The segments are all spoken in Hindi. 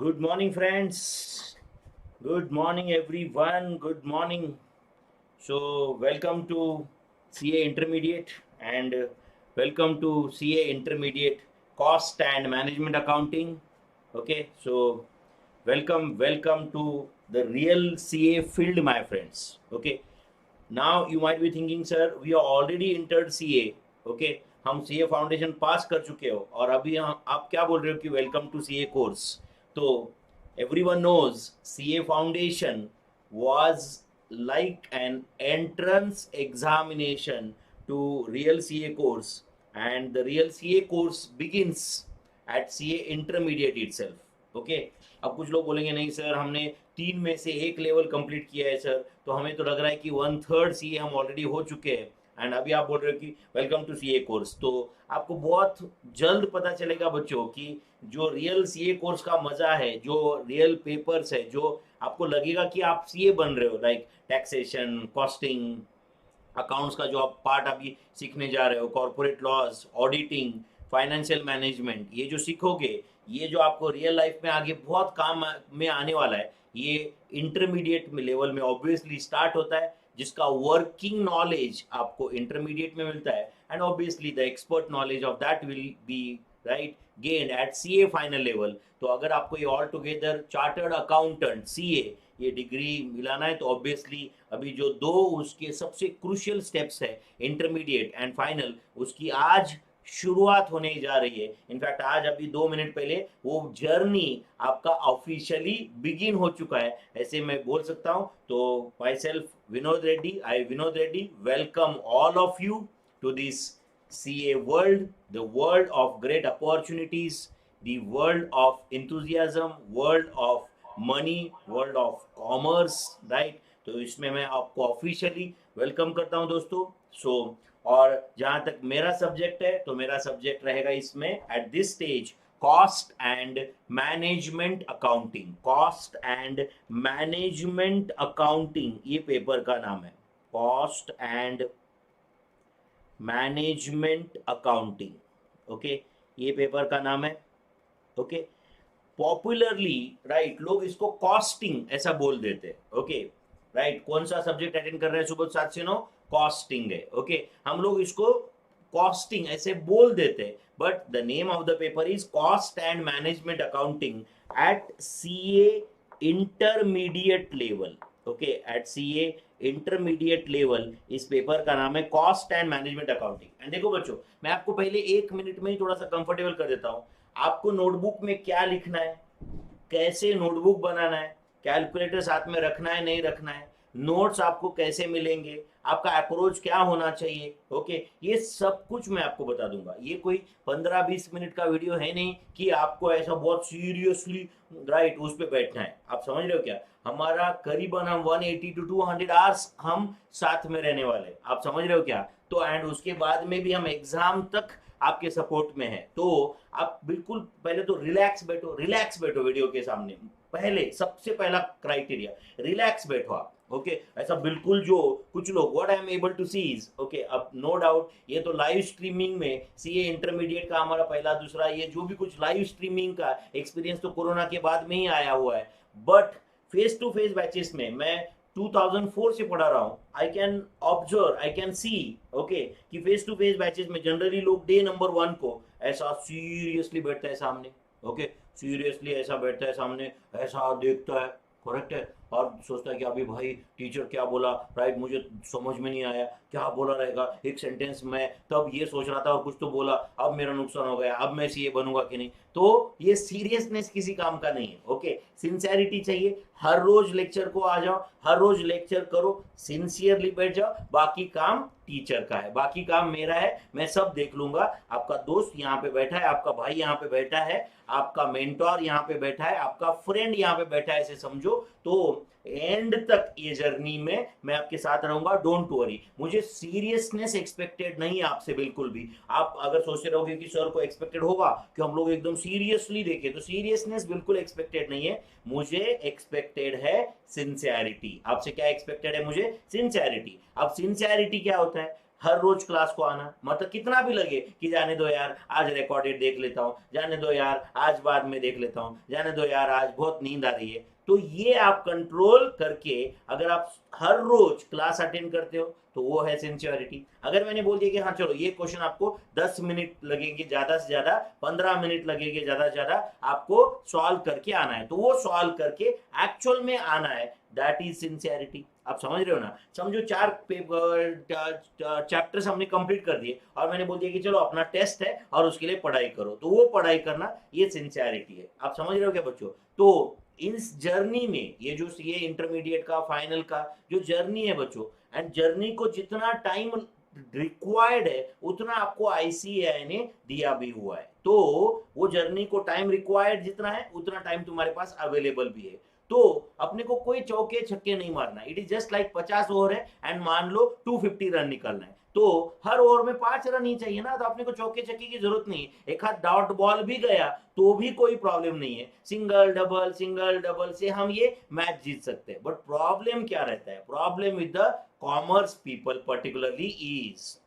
Good morning, friends. Good morning, everyone. Good morning. So, welcome to CA Intermediate and welcome to CA Intermediate Cost and Management Accounting. Okay, so welcome to the real CA field, my friends. Okay, now you might be thinking, sir, we are already entered CA. Okay, हम CA फाउंडेशन पास कर चुके हो और अभी आप क्या बोल रहे हो कि वेलकम टू CA कोर्स। तो everyone knows CA foundation was like an entrance examination to real CA course, and the real CA course begins at CA intermediate itself। Okay, अब कुछ लोग बोलेंगे नहीं सर, हमने 3 में से 1 लेवल कंप्लीट किया है सर, तो हमें तो लग रहा है कि 1/3 सीए हम ऑलरेडी हो चुके हैं, एंड अभी आप बोल रहे हो कि वेलकम टू सीए कोर्स। तो आपको बहुत जल्द पता चलेगा बच्चों कि जो रियल सीए कोर्स का मजा है, जो रियल पेपर्स है, जो आपको लगेगा कि आप सीए बन रहे हो, लाइक टैक्सेशन, कॉस्टिंग, अकाउंट्स का जो आप पार्ट अभी सीखने जा रहे हो, corporate laws, auditing, financial management, ये जो सीखोगे, ये जो आपको रियल लाइफ में आगे बहुत काम में आने वाला है, ये इंटरमीडिएट में लेवल में ऑब्वियसली स्टार्ट होता है, जिसका वर्किंग नॉलेज आपको इंटरमीडिएट में मिलता है, and obviously the expert knowledge of that will be right gained at CA final level. तो अगर आपको ये altogether chartered accountant CA ये डिग्री मिलाना है, तो ऑब्वियसली अभी जो दो उसके सबसे क्रूशियल स्टेप्स है, इंटरमीडिएट एंड फाइनल, उसकी आज शुरुआत होने जा रही है। इनफैक्ट आज अभी 2 मिनट पहले वो जर्नी आपका ऑफिशियली बिगिन हो चुका है, ऐसे मैं बोल सकता हूँ। तो myself Vinod Reddy, I Vinod Reddy welcome all of you to this CA world, the world of great opportunities, the world of enthusiasm, world of money, world of commerce, right? तो इसमें मैं आपको ऑफिशियली वेलकम करता हूं दोस्तों। सो और जहां तक मेरा सब्जेक्ट है, तो मेरा सब्जेक्ट रहेगा इसमें at this stage cost and management accounting. Cost and management accounting ये पेपर का नाम है, cost and management accounting. Okay, ये पेपर का नाम है। ओके, पॉपुलरली राइट लोग इसको कॉस्टिंग ऐसा बोल देते हैं। ओके राइट, कौन सा सब्जेक्ट अटेंड कर रहे हैं सुबह 7 से 9? कॉस्टिंग है। ओके, हम लोग इसको कॉस्टिंग ऐसे बोल देते हैं, but the name of the paper is cost and management accounting at CA intermediate level. Okay, at CA intermediate level इस पेपर का नाम है cost and management accounting. And देखो बच्चों, मैं आपको पहले 1 मिनट में ही थोड़ा सा कंफर्टेबल कर देता हूँ। आपको नोटबुक में क्या लिखना है, कैसे नोटबुक बनाना है, कैलकुलेटर साथ में रखना है नहीं रखना है, नोट्स आपको कैसे मिलेंगे, आपका अप्रोच क्या होना चाहिए। ओके, ये सब कुछ मैं आपको बता दूंगा। ये कोई 15-20 मिनट का वीडियो है नहीं कि आपको ऐसा बहुत सीरियसली राइट उस पर बैठना है। आप समझ रहे हो क्या? हमारा करीबन हम 180 to 200 आवर्स हम साथ में रहने वाले, आप समझ रहे हो क्या? तो एंड उसके बाद में भी हम एग्जाम तक आपके सपोर्ट में है। तो आप बिल्कुल पहले तो रिलैक्स बैठो, रिलैक्स बैठो वीडियो के सामने। पहले सबसे पहला क्राइटेरिया रिलैक्स बैठो आप। ओके, ऐसा बिल्कुल जो कुछ लोग what I am able to see is okay. अब नो डाउट ये तो लाइव स्ट्रीमिंग में सीए इंटरमीडिएट का हमारा पहला दूसरा ये जो भी कुछ लाइव स्ट्रीमिंग का एक्सपीरियंस तो कोरोना के बाद में ही आया हुआ है, but face to face batches में मैं 2004 से पढ़ा रहा हूँ। I can observe, I can see okay कि फेस टू फेस बैचेस में जनरली लोग डे नंबर 1 को ऐसा सीरियसली बैठता है सामने। ओके, सीरियसली ऐसा बैठता है सामने, ऐसा देखता है, करेक्ट है, और सोचता है कि अभी भाई टीचर क्या बोला, राइट मुझे समझ में नहीं आया, क्या बोला रहेगा एक सेंटेंस में, तब ये सोच रहा था और कुछ तो बोला, अब मेरा नुकसान हो गया, अब मैं सीए बनूंगा कि नहीं। तो ये सीरियसनेस किसी काम का नहीं है। ओके, सिंसियरिटी चाहिए। हर रोज लेक्चर को आ जाओ, हर रोज लेक्चर करो, सिंसियरली बैठ जाओ, बाकी काम टीचर का है, बाकी काम मेरा है, मैं सब देख लूंगा। आपका दोस्त यहाँ पे बैठा है, आपका भाई यहाँ पे बैठा है, आपका मेंटोर यहाँ पे बैठा है, आपका फ्रेंड यहाँ पे बैठा है, ऐसे समझो। तो एंड तक ये जर्नी में मैं आपके साथ रहूंगा, डोंट वरी। मुझे सीरियसनेस एक्सपेक्टेड नहीं है आपसे बिल्कुल भी। आप अगर सोचते रहोगे कि सर को एक्सपेक्टेड होगा कि हम लोग एकदम सीरियसली देखें, तो सीरियसनेस बिल्कुल एक्सपेक्टेड नहीं है। मुझे एक्सपेक्टेड है सिंसियरिटी। आपसे क्या एक्सपेक्टेड है? मुझे सिंसियरिटी। अब सिंसियरिटी क्या होता है? हर रोज क्लास को आना, मतलब कितना भी लगे कि जाने दो यार आज रिकॉर्डेड देख लेता हूँ, जाने दो यार आज बाद में देख लेता हूँ, जाने दो यार आज बहुत नींद आ रही है, तो ये आप कंट्रोल करके अगर आप हर रोज क्लास अटेंड करते हो तो वो है सिंसियरिटी। अगर मैंने बोल दिया कि हाँ चलो ये क्वेश्चन आपको 10 मिनट लगेंगे, ज्यादा से ज्यादा 15 मिनट लगेंगे, ज्यादा से ज्यादा आपको सॉल्व करके आना है, तो वो सॉल्व करके एक्चुअल में आना है, दैट इज सिंसियरिटी। आप समझ रहे हो ना? समझो 4 चैप्टर्स हमने कंप्लीट कर दिए और मैंने बोल दिया कि चलो अपना टेस्ट है और उसके लिए पढ़ाई करो, तो वो पढ़ाई करना ये सिंसियरिटी है। आप समझ रहे हो क्या बच्चों? तो इस जर्नी में ये इंटरमीडिएट का फाइनल का जो जर्नी है बच्चों, एंड जर्नी को जितना टाइम रिक्वायर्ड है उतना आपको आईसीएआई ने दिया भी हुआ है, तो वो जर्नी को टाइम रिक्वायर्ड जितना है उतना टाइम तुम्हारे पास अवेलेबल भी है। तो अपने को कोई चौके छक्के नहीं मारना, it is just like 50 over है एंड मान लो 250 रन निकलना है, तो हर ओवर में 5 रन ही चाहिए ना, तो अपने को चौके छक्के की जरूरत नहीं है। एक हाथ डॉट बॉल भी गया तो भी कोई प्रॉब्लम नहीं है, सिंगल डबल से हम ये मैच जीत सकते हैं। बट प्रॉब्लम क्या रहता है? Problem with the commerce people particularly is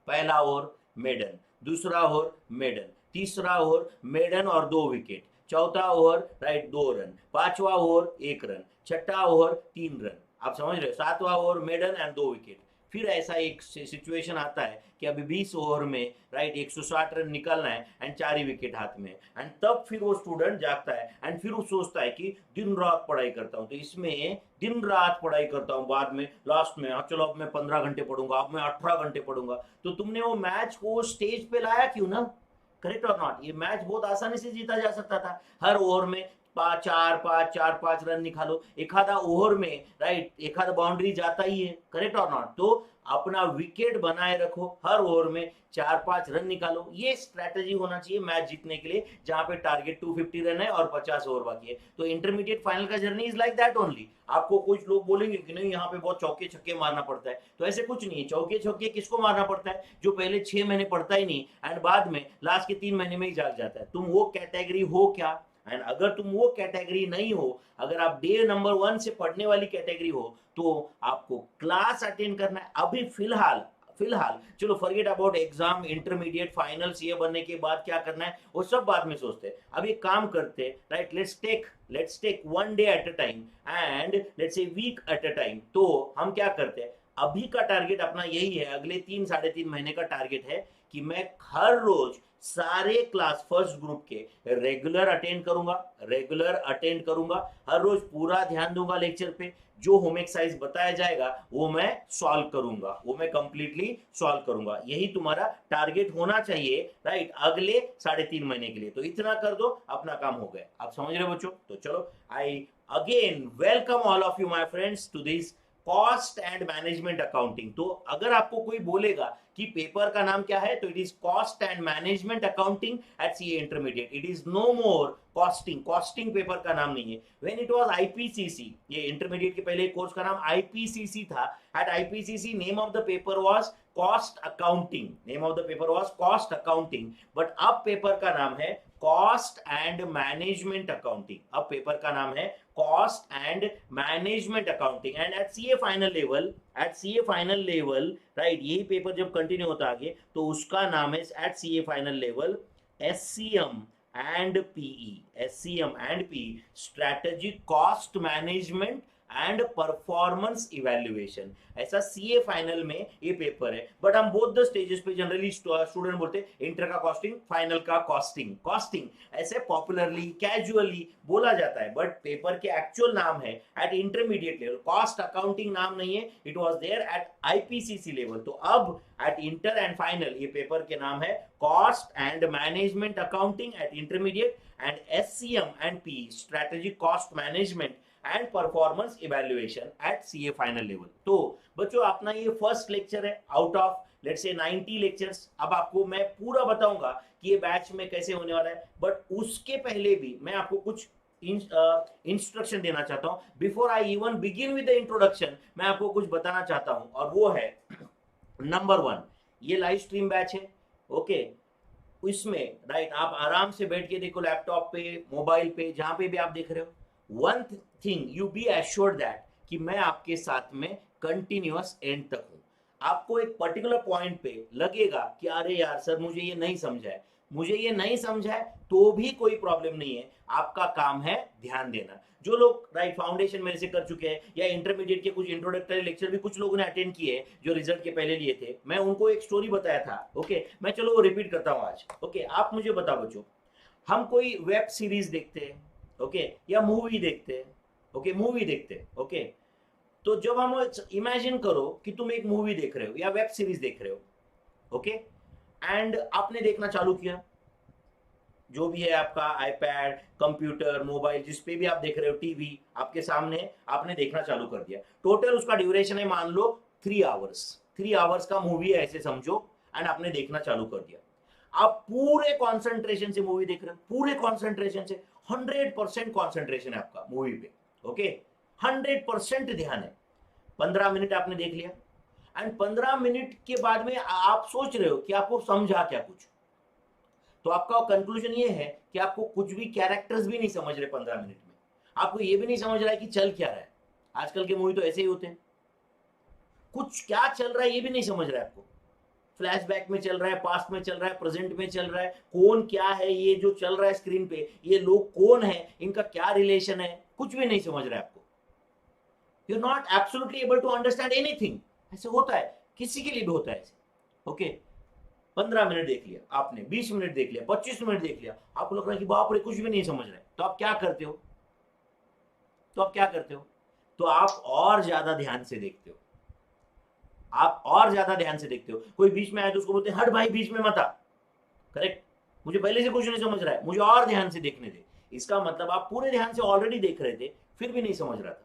पहला ओवर मेडन, दूसरा ओवर मेडन, तीसरा ओवर मेडन और 2 विकेट, चौथा ओवर राइट 2 रन, पांचवा ओवर 1 रन, छठा ओवर 3 रन। आप समझ रहे हो? सातवां ओवर मेडन एंड 2 विकेट। फिर ऐसा एक सिचुएशन आता है कि अभी 20 ओवर में राइट 160 रन निकालना है एंड 4 ही विकेट हाथ में, एंड तब फिर वो स्टूडेंट जागता है एंड फिर वो सोचता है कि दिन रात पढ़ाई करता हूँ, तो इसमें दिन रात पढ़ाई करता हूँ, बाद में लास्ट में चलो अब मैं 15 घंटे पढ़ूंगा, अब मैं 18 घंटे पढ़ूंगा, तो तुमने वो मैच को स्टेज पे लाया क्यों ना? करेक्ट और नॉट? ये मैच बहुत आसानी से जीता जा सकता था, हर ओवर में 4-5 रन निकालो, एक आधा ओवर में राइट एक आधा बाउंड्री जाता ही है। करेक्ट और नॉट? तो अपना विकेट बनाए रखो, हर ओवर में 4-5 रन निकालो, ये स्ट्रेटेजी होना चाहिए मैच जीतने के लिए, जहां पे टारगेट 250 रन है और 50 ओवर बाकी है। तो इंटरमीडिएट फाइनल का journey is like that only. आपको कुछ लोग बोलेंगे कि नहीं यहाँ पे बहुत चौके छक्के मारना पड़ता है, तो ऐसे कुछ नहीं है। चौके छक्के किसको मारना पड़ता है? जो पहले 6 महीने पढ़ता ही नहीं एंड बाद में लास्ट के 3 महीने में ही जाग जाता है। तुम वो कैटेगरी हो क्या? एंड अगर तुम वो कैटेगरी नहीं हो, अगर आप डे नंबर 1 से पढ़ने वाली कैटेगरी हो, तो आपको क्लास अटेंड करना है। अभी फिलहाल चलो forget about exam, intermediate, finals, ये बनने के बाद क्या करना है वो सब बाद में सोचते हैं। अब एक काम करते हैं right, let's take 1 day at a time and let's say week at a time. तो हम क्या करते हैं, अभी का टारगेट अपना यही है, अगले 3-3.5 महीने का टारगेट है कि मैं हर रोज सारे क्लास फर्स्ट ग्रुप के रेगुलर अटेंड करूंगा, हर रोज पूरा ध्यान दूंगा लेक्चर पे, जो होम एक्सरसाइज बताया जाएगा वो मैं सॉल्व करूंगा, वो मैं कंप्लीटली सॉल्व करूंगा। यही तुम्हारा टारगेट होना चाहिए राइट अगले 3.5 महीने के लिए। तो इतना कर दो, अपना काम हो गया। आप समझ रहे हो बच्चों? तो चलो, I again welcome all of you my friends to this cost and management accounting. तो अगर आपको कोई बोलेगा कि पेपर का नाम क्या है, तो it is cost and management accounting at CA intermediate. It is no more costing paper का नाम नहीं है। व्हेन इट वाज आईपीसीसी, ये इंटरमीडिएट के पहले कोर्स का नाम आईपीसीसी था, at IPCC name of the paper was cost accounting, but अब पेपर का नाम है कॉस्ट एंड मैनेजमेंट अकाउंटिंग। अब पेपर का नाम है cost and management accounting. And at CA final level right, यही पेपर जब कंटिन्यू होता आगे तो उसका नाम है at CA final level SCM and PE, strategic cost management and performance evaluation. ऐसा सीए फाइनल में ये पेपर है। बट हम बोथ द स्टेजेस पे जनरली स्टूडेंट बोलते हैं इंटर का कॉस्टिंग, फाइनल का कॉस्टिंग ऐसे पॉपुलरली कैजुअली बोला जाता है, बट पेपर के एक्चुअल नाम है at intermediate level. Cost accounting नाम नहीं है, it was there eight IPCC level. तो अब एट इंटर एंड फाइनल ये पेपर के नाम है cost and management accounting at intermediate and SCM and P, strategic cost management and performance evaluation at CA final level. तो बच्चों अपना ये फर्स्ट लेक्चर है out of let's say 90 lectures. अब आपको मैं पूरा बताऊंगा कि ये बैच में कैसे होने वाला है, बट उसके पहले भी मैं आपको कुछ इंस्ट्रक्शन देना चाहता हूं। Before I even begin with the introduction, मैं आपको कुछ बताना चाहता हूं, और वो है नंबर 1, ये लाइव स्ट्रीम बैच है। ओके, इसमें राइट आप आराम से बैठ के देखो, लैपटॉप पे, मोबाइल पे, जहां पे भी आप देख रहे हो। One thing you be assured that कि मैं आपके साथ में कंटिन्यूअस एंड तक हूं। आपको एक पर्टिकुलर पॉइंट पे लगेगा कि अरे यार सर मुझे ये नहीं समझा है, मुझे ये नहीं समझा है, तो भी कोई प्रॉब्लम नहीं है, आपका काम है ध्यान देना। जो लोग राइट फाउंडेशन मेरे से कर चुके हैं या इंटरमीडिएट के कुछ इंट्रोडक्टरी लेक्चर भी कुछ लोगों ने अटेंड किए हैं जो रिजल्ट के पहले लिए थे, मैं उनको एक स्टोरी बताया था। ओके, मैं चलो वो रिपीट करता हूँ आज। ओके, आप मुझे बताओ बच्चों, हम कोई वेब सीरीज देखते हैं, ओके, या मूवी देखते हैं, ओके, मूवी देखते हैं, ओके, तो जब हम इमेजिन करो कि तुम एक मूवी देख रहे हो या वेब सीरीज देख रहे हो, ओके, एंड आपने देखना चालू किया, जो भी है आपका आईपैड, कंप्यूटर, मोबाइल, जिस पे भी आप देख रहे हो, टीवी आपके सामने, आपने देखना चालू कर दिया। टोटल उसका ड्यूरेशन है मान लो 3 आवर्स, 3 आवर्स का मूवी है ऐसे समझो, एंड आपने देखना चालू कर दिया। आप पूरे कॉन्सेंट्रेशन से मूवी देख रहे हो, पूरे कॉन्सेंट्रेशन से, 100% कॉन्सेंट्रेशन है आपका मूवी पे, ओके, 100% ध्यान है। 15 मिनट आपने देख लिया, एंड 15 मिनट के बाद में आप सोच रहे हो कि आपको समझा क्या कुछ, तो आपका कंक्लूजन ये है कि आपको कुछ भी कैरेक्टर्स भी नहीं समझ रहे 15 मिनट में, आपको ये भी नहीं समझ रहा है कि चल क्या रहा है। आजकल के मूवी तो ऐसे ही होते हैं, कुछ क्या चल रहा है ये भी नहीं समझ रहा है आपको, फ्लैशबैक में चल रहा है, पास्ट में चल रहा है, प्रेजेंट में चल रहा है, कौन क्या है ये जो चल रहा है स्क्रीन पे, ये लोग कौन है, इनका क्या रिलेशन है, कुछ भी नहीं समझ रहा है आपको। You are not absolutely able to understand anything. ऐसे होता है, किसी के लिए भी होता है ऐसे। ओके, 15 मिनट देख लिया आपने, 20 मिनट देख लिया, 25 मिनट देख लिया, आपको लग रहा है कि बाप रे कुछ भी नहीं समझ रहे, तो आप क्या करते हो, तो आप क्या करते हो, तो आप और ज्यादा ध्यान से देखते हो, आप और ज्यादा ध्यान से देखते हो। कोई बीच में आए तो उसको बोलते हैं हट भाई बीच में मत आ, करेक्ट, मुझे पहले से कुछ नहीं समझ रहा है, मुझे और ध्यान से देखने दे। इसका मतलब आप पूरे ध्यान से ऑलरेडी देख रहे थे, फिर भी नहीं समझ रहा था,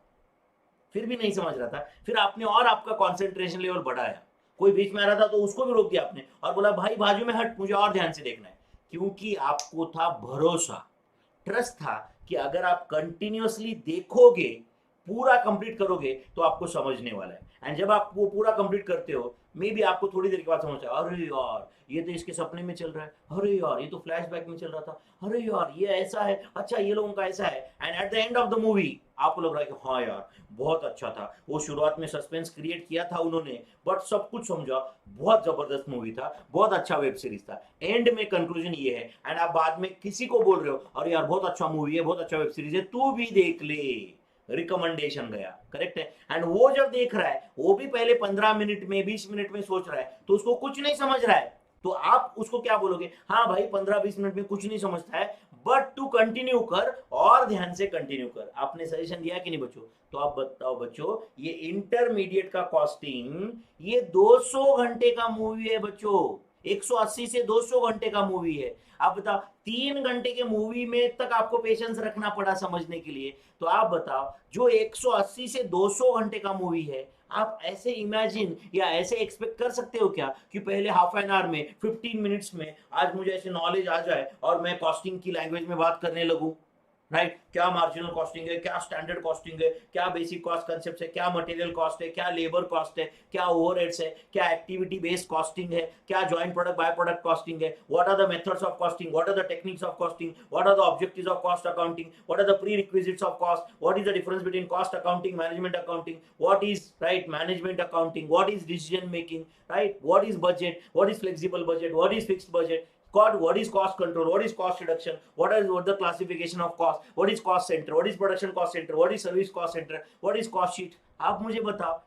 फिर भी नहीं समझ रहा था, फिर आपने और आपका कॉन्सेंट्रेशन लेवल बढ़ाया। कोई बीच में आ रहा था तो उसको भी रोक दिया आपने और बोला भाई बाजू में हट, मुझे और ध्यान से देखना है, क्योंकि आपको था भरोसा, ट्रस्ट था कि अगर आप कंटिन्यूअसली देखोगे, पूरा कंप्लीट करोगे तो आपको समझने वाला है। एंड जब आप वो पूरा कंप्लीट करते हो, मे बी आपको थोड़ी देर के बाद समझ आए, अरे यार ये तो इसके सपने में चल रहा है, अरे यार ये तो फ्लैशबैक में चल रहा था, अरे यार ये ऐसा है, अच्छा ये लोगों का ऐसा है। And at the end of the movie आपको लग रहा है कि हाँ यार बहुत अच्छा था, वो शुरुआत में सस्पेंस क्रिएट किया था उन्होंने, बट सब कुछ समझा, बहुत जबरदस्त मूवी था, बहुत अच्छा वेब सीरीज था। एंड में कंक्लूजन ये है, एंड आप बाद में किसी को बोल रहे हो अरे यार बहुत अच्छा मूवी है, बहुत अच्छा वेब सीरीज है, तू भी देख ले, रिकमेंडेशन गया, करेक्ट है। एंड वो जब देख रहा है, वो भी पहले 15 मिनट में 20 मिनट में सोच रहा है, तो उसको कुछ नहीं समझ रहा है, तो आप उसको क्या बोलोगे, हाँ भाई 15-20 मिनट में कुछ नहीं समझता है, बट तू कंटिन्यू कर और ध्यान से कंटिन्यू कर। आपने सजेशन दिया कि नहीं बच्चों? तो आप बताओ बच्चों, ये इंटरमीडिएट का कॉस्टिंग, ये 200 घंटे का मूवी है बच्चों, 180 से 200 घंटे का मूवी है। आप बताओ 3 घंटे के मूवी में तक आपको पेशेंस रखना पड़ा समझने के लिए, तो आप बताओ जो 180 से 200 घंटे का मूवी है, आप ऐसे इमेजिन या ऐसे एक्सपेक्ट कर सकते हो क्या कि पहले हाफ एन आवर में 15 मिनट्स में आज मुझे ऐसे नॉलेज आ जाए और मैं कॉस्टिंग की लैंग्वेज में बात करने लगूं, राइट? क्या मार्जिनल कॉस्टिंग है, क्या स्टैंडर्ड कॉस्टिंग है, क्या बेसिक कॉस्ट कंसेप्ट है, क्या मटेरियल कॉस्ट है, क्या लेबर कॉस्ट है, क्या ओवरहेड्स है, क्या एक्टिविटी बेस्ड कॉस्टिंग है, क्या joint product by product costing है, what are the methods of costing, what are the techniques of costing, what are the objectives of cost accounting, what are the prerequisites of cost, what is the difference between cost accounting, management accounting, what is right management accounting, what is decision making, right, what is budget, what is flexible budget, what is fixed budget, what is cost control, what is cost reduction, what the classification of cost, what is cost center, what is production cost center, what is service cost center, what is cost sheet। आप मुझे बताओ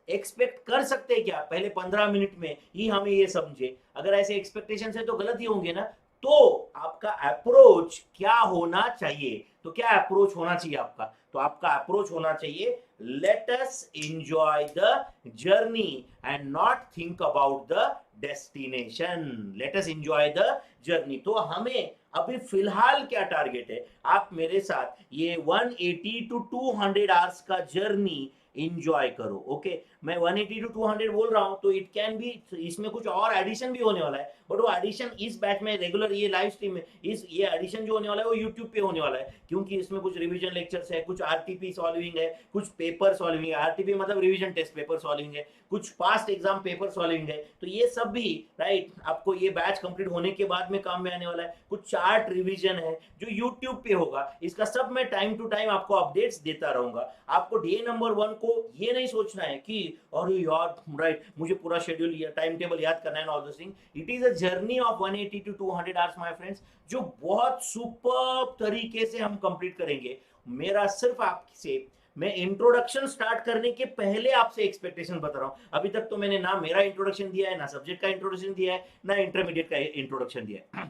एक्सपेक्ट कर सकते हैं क्या पहले 15 मिनट में ही हमें ये समझे? अगर ऐसे एक्सपेक्टेशन है तो गलत ही होंगे ना। तो आपका अप्रोच क्या होना चाहिए? तो क्या अप्रोच होना चाहिए आपका? तो आपका अप्रोच होना चाहिए late us enjoy the journey and not think about the destination. Late us enjoy the journey. तो हमें अभी फिलहाल क्या टारगेट है? आप मेरे साथ ये 180 टू 200 आवर्स का जर्नी इंजॉय करो। ओके, मैं 180 टू 200 बोल रहा हूं तो इट कैन बी, इसमें कुछ और एडिशन भी होने वाला है, बट वो एडिशन इस बैच में रेगुलर ये लाइव स्ट्रीम में ये एडिशन जो होने वाला है वो यूट्यूब पे होने वाला है, क्योंकि इसमें कुछ रिवीजन लेक्चर्स है, कुछ आरटीपी सॉल्विंग है, कुछ पेपर सॉल्विंग है, आरटीपी मतलब रिवीजन टेस्ट पेपर सॉल्विंग है, कुछ पास्ट एग्जाम पेपर सॉल्विंग है। तो ये सब भी राइट आपको ये बैच कंप्लीट होने के बाद में काम में आने वाला है। कुछ चार्ट रिवीजन है जो यूट्यूब पे होगा, इसका सब मैं टाइम टू टाइम आपको अपडेट्स देता रहूंगा। आपको डे नंबर 1 को ये नहीं सोचना है कि अरे यार राइट मुझे पूरा शेड्यूल या टाइम टेबल याद करना है all this thing. It is a journey of 180 to 200 hours my friends, जो बहुत सुपर तरीके से हम कंप्लीट करेंगे. मेरा सिर्फ आपसे, मैं इंट्रोडक्शन स्टार्ट करने के पहले आपसे एक्सपेक्टेशन बता रहा हूं. अभी तक तो मैंने ना मेरा इंट्रोडक्शन दिया है, ना सब्जेक्ट का इंट्रोडक्शन दिया है, ना इंटरमीडिएट का इंट्रोडक्शन दिया है.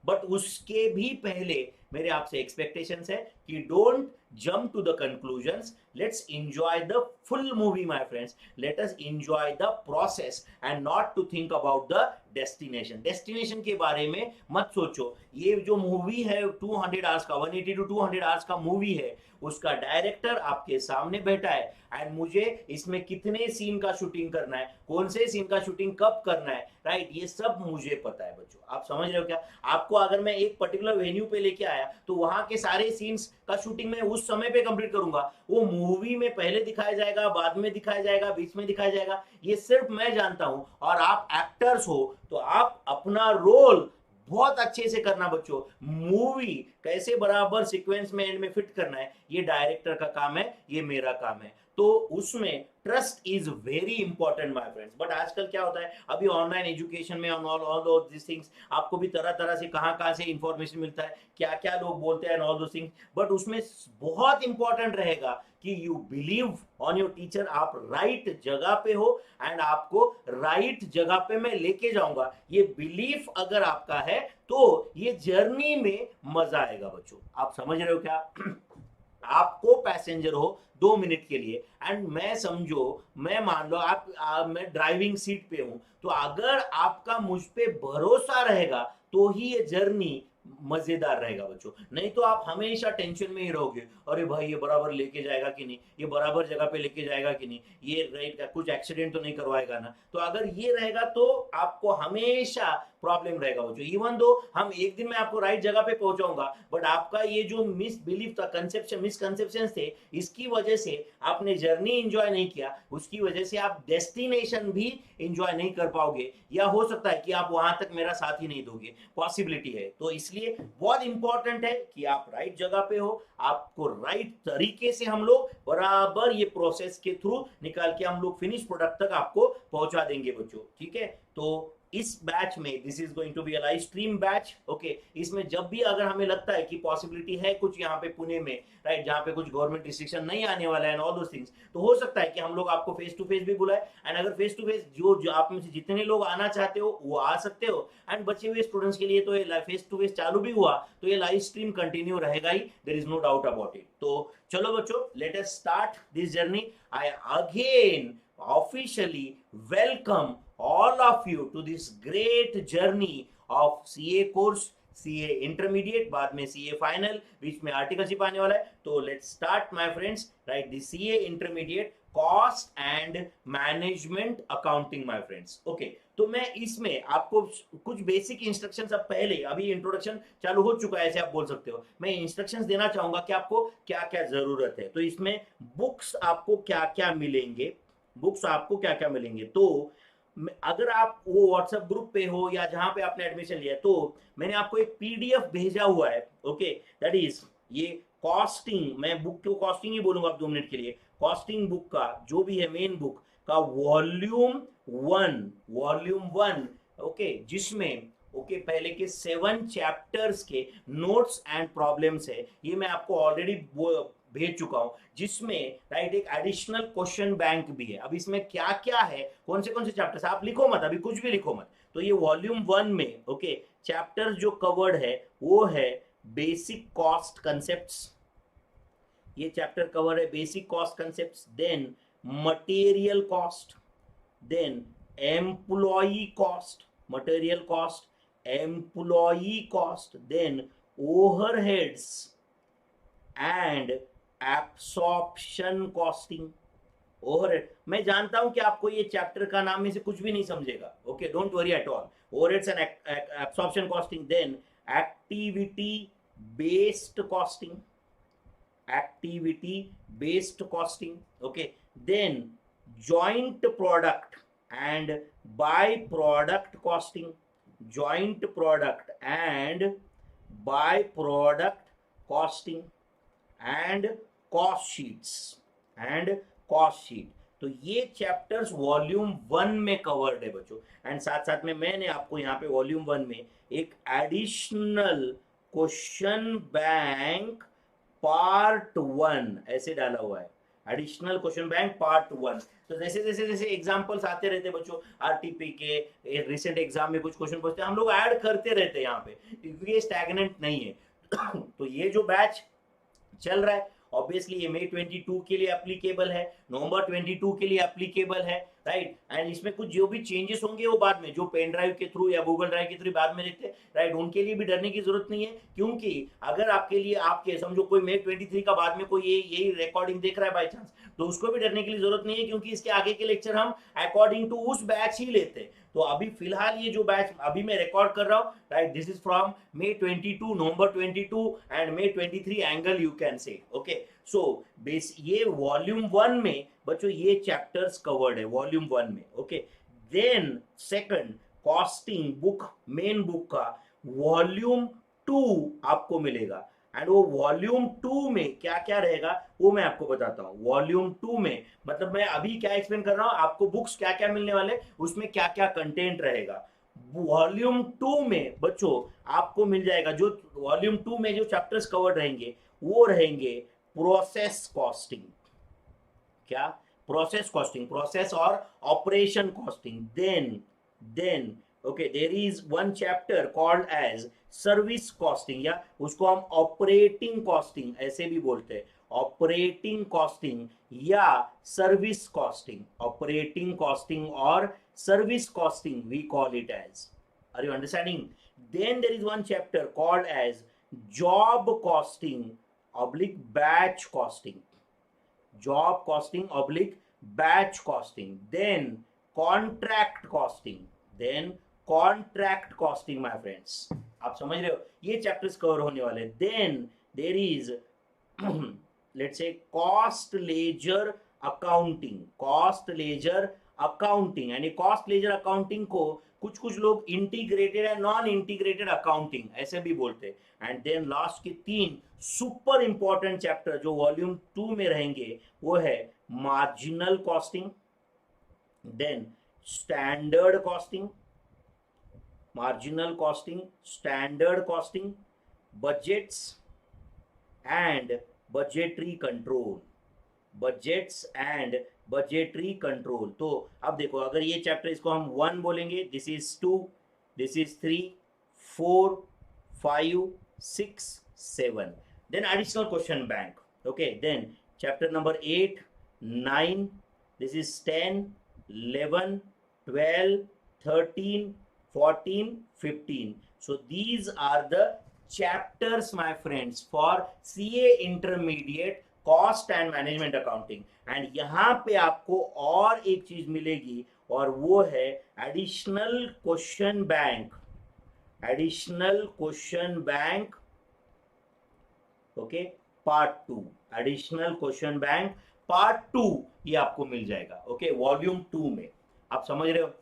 बट उसके भी पहले मेरे आपसे एक्सपेक्टेशंस है कि don't jump to the conclusions. Let's enjoy the full movie my friends. Let us enjoy the process and not to think about the destination. Destination के बारे में मत सोचो. ये जो मूवी है 200 आवर्स का, 180 टू 200 आवर्स का मूवी है, उसका डायरेक्टर आपके सामने बैठा है एंड मुझे इसमें कितने सीन का शूटिंग करना है, कौन से सीन का शूटिंग कब करना है, राइट, ये सब मुझे पता है बच्चों. आप समझ रहे हो क्या? आपको अगर मैं एक पर्टिकुलर वेन्यू पे लेके आया तो वहां के सारे सीन्स का शूटिंग मैं उस समय पे कंप्लीट करूंगा. वो मूवी में पहले दिखाया जाएगा, बाद में दिखाया जाएगा, बीच में दिखाया जाएगा, ये सिर्फ मैं जानता हूं. और आप एक्टर्स हो तो आप अपना रोल बहुत अच्छे से करना बच्चों. मूवी कैसे बराबर सीक्वेंस में एंड में फिट करना है, ये डायरेक्टर का काम है, ये मेरा काम है. तो उसमें trust is very important my friends. But आजकल क्या होता है, अभी ऑनलाइन एजुकेशन में ऑल दिस थिंग्स आपको भी तरह तरह से कहां से इंफॉर्मेशन मिलता है, क्या क्या लोग बोलते हैं ऑल दो थिंग्स. बट उसमें बहुत इंपॉर्टेंट रहेगा कि you believe on your teacher. आप राइट जगह पे हो एंड आपको राइट जगह पे मैं लेके जाऊंगा. ये बिलीफ अगर आपका है तो ये जर्नी में मजा आएगा बच्चों. आप समझ रहे हो क्या? आपको पैसेंजर हो 2 मिनट के लिए एंड मैं समझो, मैं मान लो मैं ड्राइविंग सीट पे हूं, तो अगर आपका मुझ पे भरोसा रहेगा तो ही ये जर्नी मजेदार रहेगा बच्चों. नहीं तो आप हमेशा टेंशन में ही रहोगे, अरे भाई ये बराबर लेके जाएगा कि नहीं, ये बराबर जगह पे लेके जाएगा कि नहीं, ये राइट कुछ एक्सीडेंट तो नहीं करवाएगा ना. तो अगर ये रहेगा तो आपको हमेशा प्रॉब्लम रहेगा बच्चों. इवन दो हम एक दिन में आपको राइट जगह पे पहुंचाऊंगा, बट आपका ये जो मिस बिलीफ था, कंसेप्शन मिसकंसेप्शन थे, इसकी वजह से आपने जर्नी एंजॉय नहीं किया, उसकी वजह से आप डेस्टिनेशन भी एंजॉय नहीं कर पाओगे, या हो सकता है कि आप वहां तक मेरा साथ ही नहीं दोगे, पॉसिबिलिटी है. तो इसलिए बहुत इंपॉर्टेंट है कि आप राइट जगह पे हो. आपको राइट तरीके से हम लोग बराबर ये प्रोसेस के थ्रू निकाल के हम लोग फिनिश प्रोडक्ट तक आपको पहुंचा देंगे बच्चों. ठीक है, तो इस बैच में this is going to be a live stream batch. Okay, इसमें जब भी अगर हमें लगता है कि पॉसिबिलिटी है कुछ यहाँ पे पुणे में, राइट, जहाँ पे कुछ गवर्नमेंट रिस्ट्रिक्शन नहीं आने वाला है ऑल दोस थिंग्स, तो हो सकता है कि हम लोग आपको फेस टू फेस भी बुलाए. एंड अगर फेस टू फेस जो आप में से जितने लोग आना चाहते हो वो आ सकते हो. एंड बचे हुए स्टूडेंट्स के लिए तो ये फेस टू फेस चालू भी हुआ तो ये लाइव स्ट्रीम कंटिन्यू रहेगा ही, there is no doubt about it. तो चलो बच्चों, let us start this journey. I again officially welcome all of you to this great journey of CA course, CA intermediate, बाद में CA final, बीच में आर्टिकलशिप आने वाला है. तो let's start my friends, right, the CA intermediate cost and management accounting my friends. Okay, तो मैं इसमें आपको कुछ बेसिक इंस्ट्रक्शंस, अब पहले अभी इंट्रोडक्शन चालू हो चुका है ऐसे आप बोल सकते हो, मैं इंस्ट्रक्शंस देना चाहूंगा कि आपको क्या क्या जरूरत है. तो इसमें बुक्स आपको क्या क्या मिलेंगे, बुक्स आपको क्या क्या मिलेंगे. तो अगर आप वो व्हाट्सएप ग्रुप पे हो या जहां पे आपने एडमिशन लिया तो मैंने आपको एक पीडीएफ भेजा हुआ है. ओके, दैट इज ये कॉस्टिंग, मैं बुक को कॉस्टिंग ही बोलूंगा आप 2 मिनट के लिए. कॉस्टिंग बुक का जो भी है मेन बुक का वॉल्यूम 1, ओके, जिसमें ओके पहले के 7 चैप्टर्स के नोट्स एंड प्रॉब्लम्स है. ये मैं आपको ऑलरेडी भेज चुका हूं, जिसमें राइट एक एडिशनल क्वेश्चन बैंक भी है. अब इसमें क्या क्या है, कौन से चैप्टर्स, आप लिखो मत, अभी कुछ भी लिखो मत. तो ये वॉल्यूम 1 में ओके चैप्टर जो कवर्ड है वो है बेसिक कॉस्ट कंसेप्ट्स. ये चैप्टर कवर है basic cost concepts, then material cost, then employee cost, material cost, employee cost, then overheads and absorption costing. Overhead, मैं जानता हूं कि आपको ये चैप्टर का नाम में से कुछ भी नहीं समझेगा. Okay, don't worry at all. Overheads and absorption costing, then activity based costing, activity based costing. Okay, then joint product and by product costing, joint product and by product costing, and cost sheets, and cost sheet. तो ये चैप्टर्स वॉल्यूम 1 में कवर्ड है बच्चों। एंड साथ साथ में मैंने आपको यहाँ पे वॉल्यूम 1 में एक एडिशनल क्वेश्चन बैंक पार्ट 1 ऐसे डाला हुआ है, एडिशनल क्वेश्चन बैंक पार्ट 1। तो जैसे जैसे जैसे एग्जांपल्स आते रहते बच्चों, आरटीपी के रिसेंट एग्जाम में कुछ क्वेश्चन पूछते हैं, हम लोग ऐड करते रहते हैं यहाँ पे, क्योंकि ये स्टैग्नेंट नहीं है। तो ये जो बैच चल रहा है ऑब्वियसली ये मई 22 के लिए एप्लीकेबल है, नवंबर 22 के लिए एप्लीकेबल है, राइट। एंड इसमें कुछ जो भी चेंजेस होंगे वो बाद में, जो पेन ड्राइव के थ्रू या गूगल ड्राइव के थ्रू बाद में देखते हैं, राइट। उनके लिए भी डरने की जरूरत नहीं है, क्योंकि अगर आपके लिए आपके समझो कोई मई 23 का बाद में कोई यही रिकॉर्डिंग देख रहा है बाई चांस, तो उसको भी डरने के लिए जरूरत नहीं है, क्योंकि इसके आगे के लेक्चर हम अकॉर्डिंग टू उस बैच ही लेते हैं। तो अभी फिलहाल ये जो बैच अभी मैं रिकॉर्ड कर रहा हूँ, right, this is from May 22, November 22 and May 23 angle you can say, okay. So base ये वॉल्यूम 1 में बच्चों ये चैप्टर्स कवर्ड है वॉल्यूम 1 में, okay. Then second costing book, main book का वॉल्यूम 2 आपको मिलेगा। एंड वो वॉल्यूम 2 में क्या क्या रहेगा वो मैं आपको बताता हूँ। वॉल्यूम 2 में मतलब मैं अभी क्या एक्सप्लेन कर रहा हूँ, आपको बुक्स क्या क्या मिलने वाले, उसमें क्या क्या कंटेंट रहेगा। वॉल्यूम 2 में बच्चों आपको मिल जाएगा, जो वॉल्यूम 2 में जो चैप्टर्स कवर्ड रहेंगे वो रहेंगे प्रोसेस कॉस्टिंग। क्या? प्रोसेस कॉस्टिंग, प्रोसेस और operation costing. Then okay, there is one chapter called as service costing, या उसको हम ऑपरेटिंग कॉस्टिंग ऐसे भी बोलते हैं, ऑपरेटिंग कॉस्टिंग या सर्विस कॉस्टिंग, ऑपरेटिंग कॉस्टिंग और service costing we call it as. Are you understanding? Then there is one chapter called as job costing oblique batch costing, job costing oblique batch costing, then contract costing my friends। आप समझ रहे हो, ये चैप्टर्स कवर होने वाले। Then there is let's say cost ledger accounting, cost ledger accounting, यानी कॉस्ट लेजर अकाउंटिंग को कुछ कुछ लोग इंटीग्रेटेड या नॉन इंटीग्रेटेड अकाउंटिंग ऐसे भी बोलते हैं। एंड देन लास्ट के 3 सुपर इंपॉर्टेंट चैप्टर जो वॉल्यूम 2 में रहेंगे वो है marginal costing, then standard costing, marginal costing, standard costing, budgets and budgetary control, budgets and budgetary control. तो अब देखो, अगर ये चैप्टर इसको हम 1 बोलेंगे, this is 2, this is 3, 4, 5, 6, 7, then additional question bank, okay। Then chapter number 8, 9, this is 10, 11, 12, 13, 14, 15। So these are the chapters my friends for CA intermediate cost and management accounting. And यहाँ पे आपको और एक चीज मिलेगी और वो है additional question bank, additional question bank, okay, part 2, additional question bank part 2 ये आपको मिल जाएगा, ओके, वॉल्यूम 2 में। आप समझ रहे हो?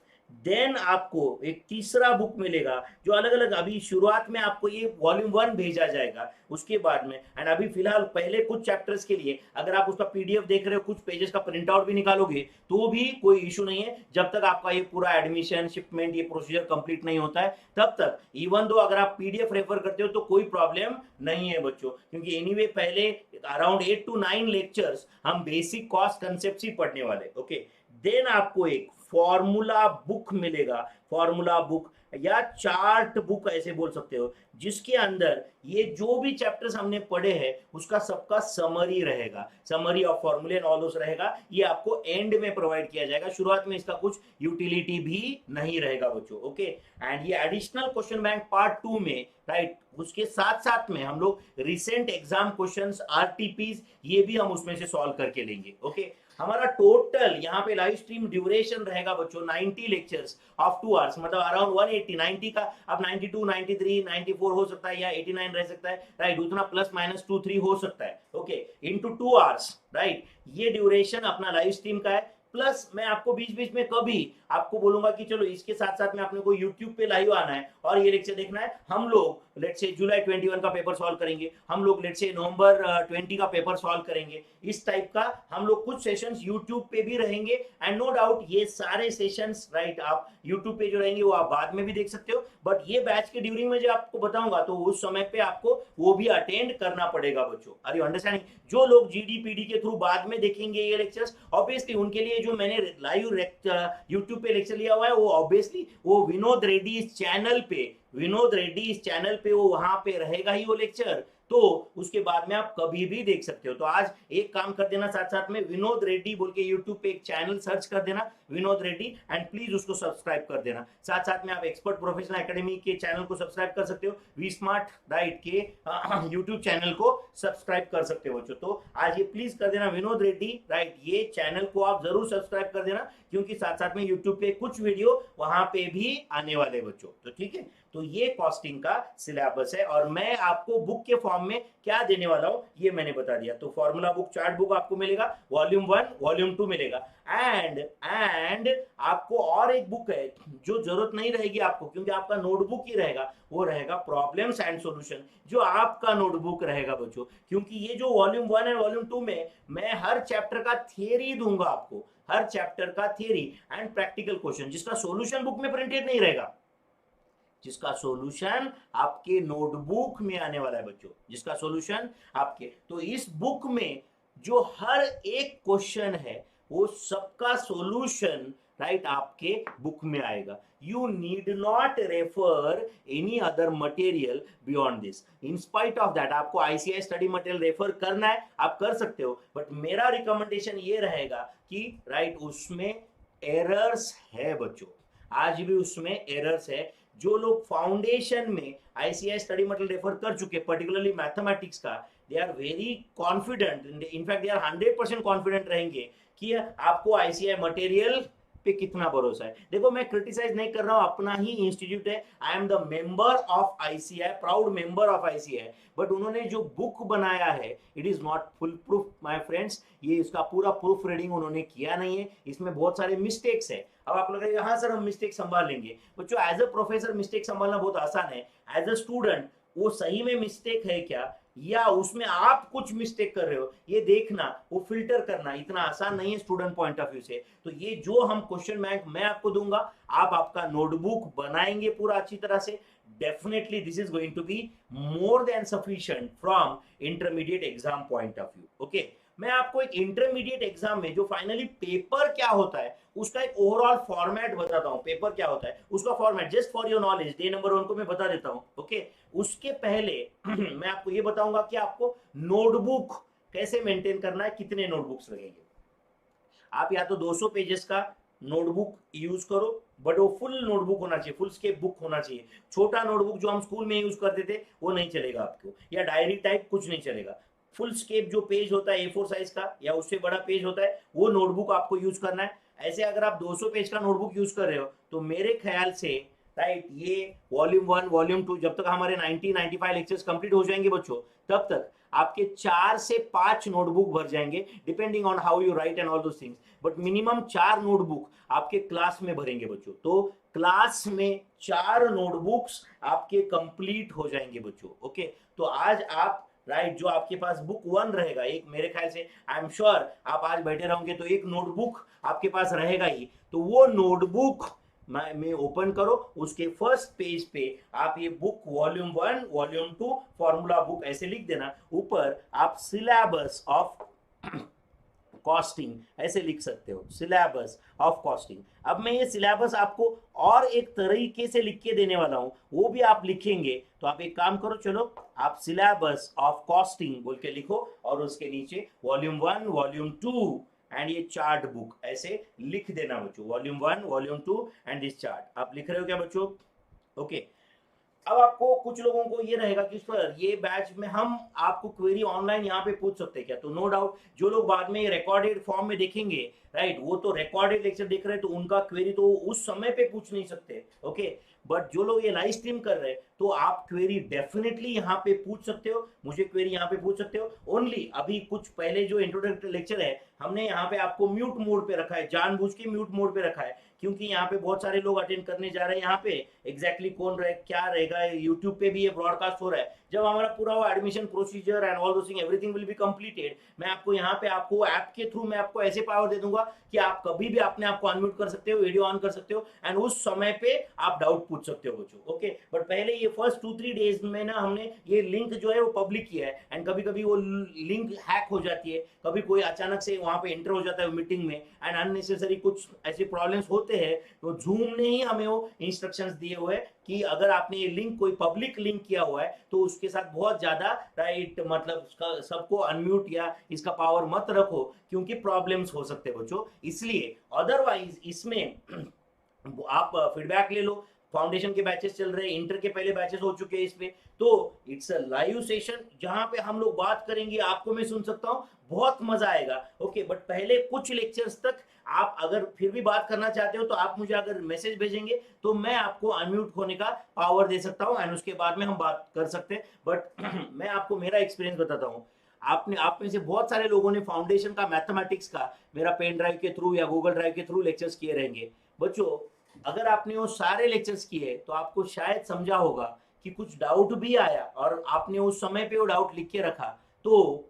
देन आपको एक तीसरा बुक मिलेगा जो अलग अलग, अभी शुरुआत में आपको ये वॉल्यूम 1 भेजा जाएगा, उसके बाद में। एंड अभी फिलहाल पहले कुछ चैप्टर्स के लिए अगर आप उसका पीडीएफ देख रहे हो, कुछ पेजेस का प्रिंट आउट भी निकालोगे तो भी कोई इशू नहीं है, जब तक आपका ये पूरा एडमिशन शिपमेंट ये प्रोसीजर कंप्लीट नहीं होता है तब तक। इवन दो अगर आप पीडीएफ रेफर करते हो तो कोई प्रॉब्लम नहीं है बच्चों, क्योंकि एनीवे पहले अराउंड 8 to 9 लेक्चर्स हम बेसिक कॉस्ट कंसेप्ट ही पढ़ने वाले, ओके। देन आपको एक फॉर्मूला बुक मिलेगा, फॉर्मूला बुक या चार्ट बुक ऐसे बोल सकते हो, जिसके अंदर ये जो भी चैप्टर्स हमने पढ़े हैं उसका सबका समरी रहेगा, समरी ऑफ फॉर्मूले एंड ऑल दोस रहेगा। ये आपको एंड में प्रोवाइड किया जाएगा, शुरुआत में इसका कुछ यूटिलिटी भी नहीं रहेगा बच्चों, ओके। एंड ये एडिशनल क्वेश्चन बैंक पार्ट 2 में, राइट, उसके साथ साथ में हम लोग रिसेंट एग्जाम क्वेश्चंस, आरटीपीज, ये भी हम उसमें से सॉल्व करके लेंगे, ओके। हमारा टोटल यहाँ पे लाइव स्ट्रीम ड्यूरेशन रहेगा बच्चों 90 लेक्चर्स ऑफ 2 आवर्स, मतलब अराउंड 180, 90 का अब 92, 93, 94 हो सकता है या 89 रह सकता है, राइट, उतना प्लस माइनस 2, 3 हो सकता है, ओके, इनटू 2 आवर्स, राइट। ये ड्यूरेशन अपना लाइव स्ट्रीम का है, प्लस मैं आपको बीच बीच में कभी आपको बोलूंगा कि चलो इसके साथ साथ में अपने को यूट्यूब पे लाइव आना है और ये लेक्चर देखना है। हम लोग लेट्स से जुलाई 21 का पेपर सॉल्व करेंगे, हम लोग लेट्स से नवंबर 20 का पेपर सॉल्व करेंगे। इस टाइप का हम लोग कुछ सेशंस यूट्यूब पे भी रहेंगे एंड नो डाउट ये सारे सेशंस राइट आप यूट्यूब पे जो रहेंगे वो आप बाद में भी देख सकते हो, बट ये बैच के ड्यूरिंग में जो आपको बताऊंगा तो उस समय पे आपको वो भी अटेंड करना पड़ेगा बच्चों। Are you understanding? जो लोग जीडीपीडी के थ्रू बाद में देखेंगे ये लेक्चर्स, ऑब्वियसली उनके लिए जो मैंने लाइव यूट्यूब पे लेक्चर लिया हुआ है वो ऑब्वियसली वो विनोद रेड्डी चैनल पे वो वहां पे रहेगा ही वो लेक्चर, तो उसके बाद में आप कभी भी देख सकते हो। तो आज एक काम कर देना, साथ साथ में विनोद रेड्डी बोल के यूट्यूब पे एक चैनल सर्च कर देना विनोद रेड्डी एंड प्लीज उसको सब्सक्राइब कर देना। साथ साथ में आप एक्सपर्ट प्रोफेशनल एकेडमी के चैनल को सब्सक्राइब कर सकते हो, वी स्मार्ट राइट के यूट्यूब चैनल को सब्सक्राइब कर सकते हो बच्चों। तो आज ये प्लीज कर देना विनोद रेड्डी राइट, ये चैनल को आप जरूर सब्सक्राइब कर देना क्योंकि साथ साथ में यूट्यूब पे कुछ वीडियो वहां पे भी आने वाले बच्चों। तो ठीक है, तो ये कॉस्टिंग का सिलेबस है और मैं आपको बुक के फॉर्म में क्या देने वाला हूं ये मैंने बता दिया। तो फॉर्मूला बुक, चार्ट बुक आपको मिलेगा, वॉल्यूम 1 वॉल्यूम 2 मिलेगा एंड आपको और एक बुक है जो जरूरत नहीं रहेगी आपको क्योंकि आपका नोटबुक ही रहेगा, वो रहेगा प्रॉब्लम्स एंड सॉल्यूशन, जो आपका नोटबुक रहेगा बच्चों। क्योंकि ये जो वॉल्यूम 1 एंड वॉल्यूम 2 में मैं हर चैप्टर का थियरी दूंगा आपको, हर चैप्टर का थियरी एंड प्रैक्टिकल क्वेश्चन, जिसका सॉल्यूशन बुक में प्रिंटेड नहीं रहेगा, जिसका सॉल्यूशन आपके नोटबुक में आने वाला है बच्चों, जिसका सॉल्यूशन आपके। तो इस बुक में जो हर एक क्वेश्चन है वो सबका सॉल्यूशन राइट आपके बुक में आएगा। You need not refer any other material beyond this. In spite of that आपको आईसीआई स्टडी मटेरियल रेफर करना है, आप कर सकते हो, बट मेरा रिकमेंडेशन ये रहेगा कि राइट उसमें एरर्स है बच्चों, आज भी उसमें एरर्स है। जो लोग फाउंडेशन में आईसीआई स्टडी मटेरियल रेफर कर चुके पर्टिकुलरली मैथमेटिक्स का, they are very confident, in fact they are 100% confident रहेंगे कि आपको आईसीआई मटेरियल पे कितना भरोसा है। देखो मैं क्रिटिसाइज नहीं कर रहा हूं, अपना ही इंस्टीट्यूट है, I am the member of ICI, proud member of ICI, but उन्होंने जो बुक बनाया है it is not full proof my friends. ये इसका पूरा प्रूफ रीडिंग उन्होंने किया नहीं है, इसमें बहुत सारे मिस्टेक्स है। अब आप लोग कहेंगे हाँ सर हम मिस्टेक संभाल लेंगे, बच्चों एज अ प्रोफेसर मिस्टेक संभालना बहुत आसान है, एज अ स्टूडेंट वो सही में मिस्टेक है क्या या उसमें आप कुछ मिस्टेक कर रहे हो ये देखना, वो फिल्टर करना इतना आसान नहीं है स्टूडेंट पॉइंट ऑफ व्यू से। तो ये जो हम क्वेश्चन बैंक मैं आपको दूंगा, आप आपका नोटबुक बनाएंगे पूरा अच्छी तरह से, definitely this is going to be more than sufficient from intermediate exam point of view. Okay, मैं आपको एक इंटरमीडिएट एग्जाम में जो फाइनली पेपर क्या होता है उसका एक ओवरऑल फॉर्मेट बताता हूं। पेपर क्या होता है उसका format just for your knowledge, day number 1 को मैं बता देता हूं। ओके, उसके पहले मैं आपको ये बताऊंगा कि आपको नोटबुक कैसे मेंटेन करना है, कितने नोटबुक्स लगेंगे। आप या तो 200 पेजेस का नोटबुक यूज करो, बट वो फुल नोटबुक होना चाहिए, फुल स्केप बुक होना चाहिए। छोटा नोटबुक जो हम स्कूल में यूज करते थे वो नहीं चलेगा आपको, या डायरी टाइप कुछ नहीं चलेगा। फुल स्केप जो पेज होता है A4 साइज का या उससे बड़ा पेज होता है वो नोटबुक आपको यूज करना है। ऐसे अगर आप 200 पेज का नोटबुक यूज कर रहे हो तो मेरे ख्याल से राइट ये वॉल्यूम 1 वॉल्यूम 2 जब तक हमारे 90-95 लेक्चर्स कंप्लीट हो जाएंगे बच्चों, तब तक आपके 4 से 5 नोटबुक भर जाएंगे, depending on how you right and all those things, but minimum 4 notebook आपके क्लास में भरेंगे बच्चों। तो क्लास में 4 नोटबुक्स आपके कंप्लीट हो जाएंगे बच्चों। ओके, तो आज आप राइट जो आपके पास बुक 1 रहेगा, एक मेरे ख्याल से आई एम श्योर आप आज बैठे रहोगे तो एक नोटबुक आपके पास रहेगा ही, तो वो नोटबुक में ओपन करो, उसके फर्स्ट पेज पे आप ये book volume 1 volume 2 formula book ऐसे लिख देना, ऊपर आप सिलेबस ऑफ कॉस्टिंग ऐसे लिख सकते हो, सिलेबस ऑफ कॉस्टिंग। अब मैं ये सिलेबस आपको और एक तरीके से लिख के देने वाला हूं, वो भी आप लिखेंगे। तो आप एक काम करो, चलो आप सिलेबस ऑफ कॉस्टिंग बोल के लिखो और उसके नीचे वॉल्यूम 1 वॉल्यूम 2 एंड ये चार्ट बुक ऐसे लिख देना बच्चों, volume 1 volume 2 and this chart. आप लिख रहे हो क्या बच्चों? ओके, अब आपको कुछ लोगों को ये रहेगा कि सर ये बैच में हम आपको क्वेरी ऑनलाइन यहाँ पे पूछ सकते हैं क्या? तो नो डाउट जो लोग बाद में रिकॉर्डेड फॉर्म में देखेंगे राइट, वो तो रिकॉर्डेड लेक्चर देख रहे हैं तो उनका क्वेरी तो उस समय पे पूछ नहीं सकते। ओके, बट जो लोग ये लाइव स्ट्रीम कर रहे हैं तो आप क्वेरी डेफिनेटली यहाँ पे पूछ सकते हो, मुझे क्वेरी यहाँ पे पूछ सकते हो। ओनली अभी कुछ पहले जो इंट्रोडक्टरी लेक्चर है हमने यहाँ पे आपको म्यूट मोड पे रखा है, जानबूझ के म्यूट मोड पे रखा है, क्योंकि यहाँ पे बहुत सारे लोग अटेंड करने जा रहे हैं। यहाँ पे एग्जैक्टली कौन रहे क्या रहेगा, यूट्यूब पे भी ये ब्रॉडकास्ट हो रहा है। जब हमारा पूरा वो admission procedure and all those thing everything will be completed, मैं आपको यहाँ पे आपको ऐप के थ्रू मैं आपको ऐसे पावर दे दूंगा कि आप कभी भी अपने आप को अनम्यूट कर सकते हो, वीडियो ऑन कर सकते हो एंड उस समय पे आप डाउट पूछ सकते हो बच्चों। ओके, बट पहले ये फर्स्ट 2-3 डेज में ना हमने ये लिंक जो है वो पब्लिक किया है, एंड कभी कभी वो लिंक हैक हो जाती है, कभी कोई अचानक से वहां पे एंटर हो जाता है मीटिंग में एंड अननेसेसरी कुछ ऐसे प्रॉब्लम्स होते हैं। तो जूम ने ही हमें वो इंस्ट्रक्शंस दिए हुए हैं कि अगर आपने ये लिंक कोई पब्लिक लिंक किया हुआ है तो उसके साथ बहुत ज्यादा राइट मतलब सबको अनम्यूट या इसका पावर मत रखो, क्योंकि प्रॉब्लम्स हो सकते हैं बच्चों। इसलिए अदरवाइज इसमें आप फीडबैक ले लो। फाउंडेशन के बैचेस चल रहे हैं, इंटर के पहले बैचेस हो चुके हैं इस पे, तो इट्स अ लाइव सेशन जहां पे हम लोग बात करेंगे, आपको मैं सुन सकता हूँ, बहुत मजा आएगा। ओके, बट पहले कुछ लेक्चर्स तक आप अगर फिर भी बात करना चाहते हो तो आप मुझे अगर मैसेज भेजेंगे तो मैं आपको अनम्यूट होने का पावर दे सकता हूँ एंड उसके बाद में हम बात कर सकते हैं। बट मैं आपको मेरा एक्सपीरियंस बताता हूँ। आपने आप में से बहुत सारे लोगों ने फाउंडेशन का मैथमेटिक्स का मेरा पेन ड्राइव के थ्रू या गूगल ड्राइव के थ्रू लेक्चर्स किए रहेंगे बच्चों। अगर आपने वो सारे लेक्चर्स किए तो आपको शायद समझा होगा कि कुछ डाउट भी आया और आपने उस समय पे वो डाउट लिख के रखा, तो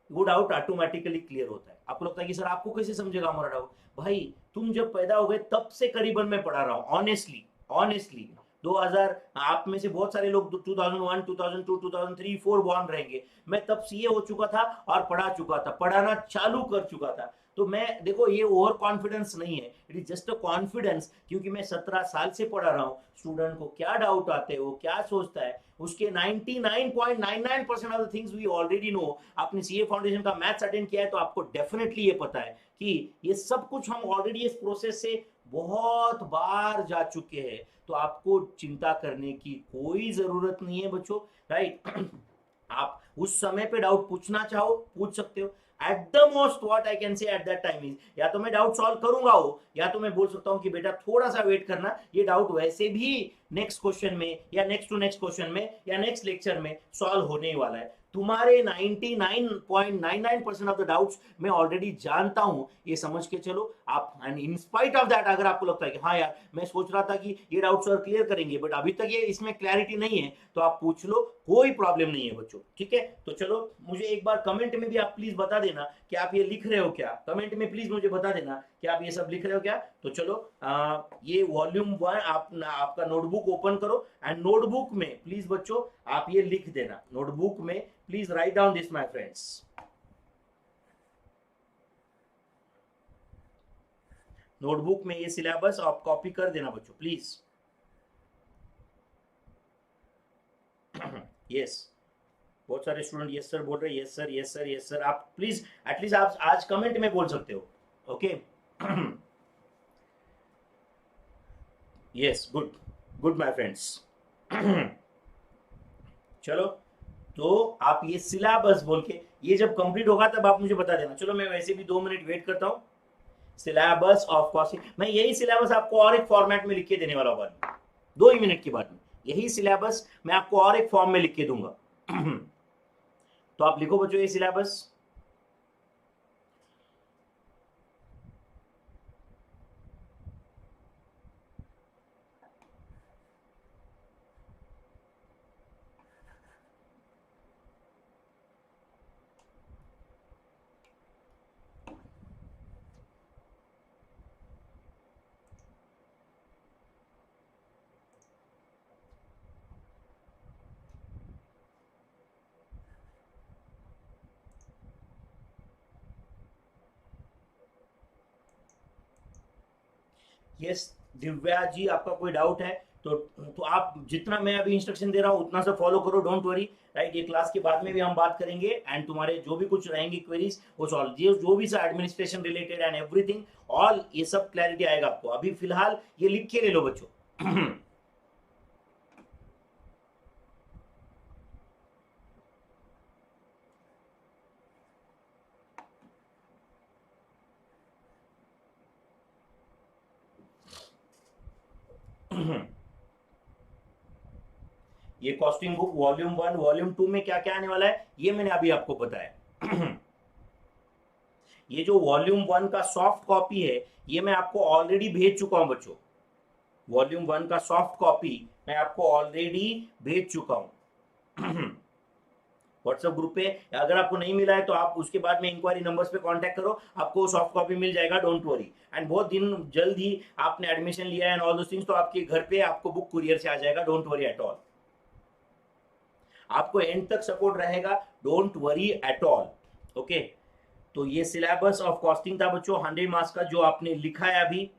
वो डाउट ऑटोमेटिकली क्लियर होता है। आपको लगता है कि सर आपको कैसे समझेगा हमारा डाउट? भाई तुम जब पैदा हो गए तब से करीबन मैं पढ़ा रहा हूँ, ऑनेस्टली ऑनेस्टली 2000, आप में से बहुत सारे लोग 2001 2002 2003 4 बॉर्न रहेंगे, मैं तब सीए हो चुका था और पढ़ा चुका था, पढ़ाना चालू कर चुका था। तो मैं देखो ये ओवर कॉन्फिडेंस नहीं है, it is just a confidence, क्योंकि मैं 17 साल से पढ़ा रहा हूँ। स्टूडेंट को क्या डाउट आते हैं, वो क्या सोचता है, उसके 99.99% of the things we already know. आपने सीए फाउंडेशन का मैथ्स अटेंड किया है तो आपको डेफिनेटली ये पता है कि ये सब कुछ हम ऑलरेडी इस प्रोसेस से बहुत बार जा चुके हैं। तो आपको चिंता करने की कोई जरूरत नहीं है बच्चों, राइट। आप उस समय पे डाउट पूछना चाहो पूछ सकते हो। At the most what I can say at that time is, या तो मैं डाउट सॉल्व करूंगा हो, या तो मैं बोल सकता हूं कि बेटा थोड़ा सा वेट करना, ये डाउट वैसे भी नेक्स्ट क्वेश्चन में या नेक्स्ट टू नेक्स्ट क्वेश्चन में या नेक्स्ट लेक्चर में सॉल्व होने वाला है। तुम्हारे 99.99% ऑफ द डाउट्स मैं ऑलरेडी जानता हूं, ये समझ के चलो आप। And in spite of that अगर आपको लगता है कि हाँ यार मैं सोच रहा था कि ये डाउट सर क्लियर करेंगे बट अभी तक ये इसमें क्लैरिटी नहीं है, तो आप पूछ लो, कोई प्रॉब्लम नहीं है बच्चों, ठीक है। तो चलो मुझे एक बार कमेंट में भी आप प्लीज बता देना कि आप ये लिख रहे हो क्या, कमेंट में प्लीज मुझे बता देना कि आप ये सब लिख रहे हो क्या। तो चलो ये वॉल्यूम 1 आपका नोटबुक ओपन करो एंड नोटबुक में प्लीज बच्चों आप ये लिख देना, नोटबुक में please write down this my friends. Notebook में ये सिलेबस आप कॉपी कर देना बच्चों प्लीज। यस, बहुत सारे स्टूडेंट यस सर बोल रहे हैं, yes sir yes sir yes sir. आप प्लीज एटलीस्ट आप आज कमेंट में बोल सकते हो, okay. Yes, good good my friends. चलो, तो आप ये सिलेबस बोल के ये जब कंप्लीट होगा तब आप मुझे बता देना। चलो मैं वैसे भी 2 मिनट वेट करता हूँ। सिलेबस ऑफ कॉस्टिंग, मैं यही सिलेबस आपको और एक फॉर्मेट में लिख के देने वाला हूँ, 2 ही मिनट के बाद में यही सिलेबस मैं आपको और एक फॉर्म में लिख के दूंगा। तो आप लिखो बच्चों ये सिलेबस। यस दिव्या जी, आपका कोई डाउट है तो आप जितना मैं अभी इंस्ट्रक्शन दे रहा हूँ उतना सा फॉलो करो, डोंट वरी, राइट। ये क्लास के बाद में भी हम बात करेंगे एंड तुम्हारे जो भी कुछ रहेंगे क्वेरीज वो सॉल्व, जो भी सा administration related and everything all, ये सब क्लैरिटी आएगा आपको। अभी फिलहाल ये लिख के ले लो बच्चों। ये कॉस्टिंग बुक वॉल्यूम 1 वॉल्यूम 2 में क्या क्या आने वाला है ये मैंने अभी आपको बताया। ये जो वॉल्यूम 1 का सॉफ्ट कॉपी है ये मैं आपको ऑलरेडी भेज चुका हूं बच्चों। वॉल्यूम 1 का सॉफ्ट कॉपी मैं आपको ऑलरेडी भेज चुका हूं व्हाट्सएप ग्रुप पे। अगर आपको नहीं मिला है तो आप उसके बाद में इंक्वायरी नंबर्स पे कांटेक्ट करो, आपको सॉफ्ट कॉपी मिल जाएगा, डोंट वरी। एंड बहुत दिन जल्द ही आपने एडमिशन लिया है एंड ऑल दोस थिंग्स तो आपके घर पे आपको बुक कुरियर से आ जाएगा, डोंट वरी एट ऑल। आपको एंड तक सपोर्ट रहेगा, don't worry at all. Okay, तो ये सिलेबस ऑफ कॉस्टिंग था बच्चों 100 मार्क्स का जो आपने लिखा है अभी।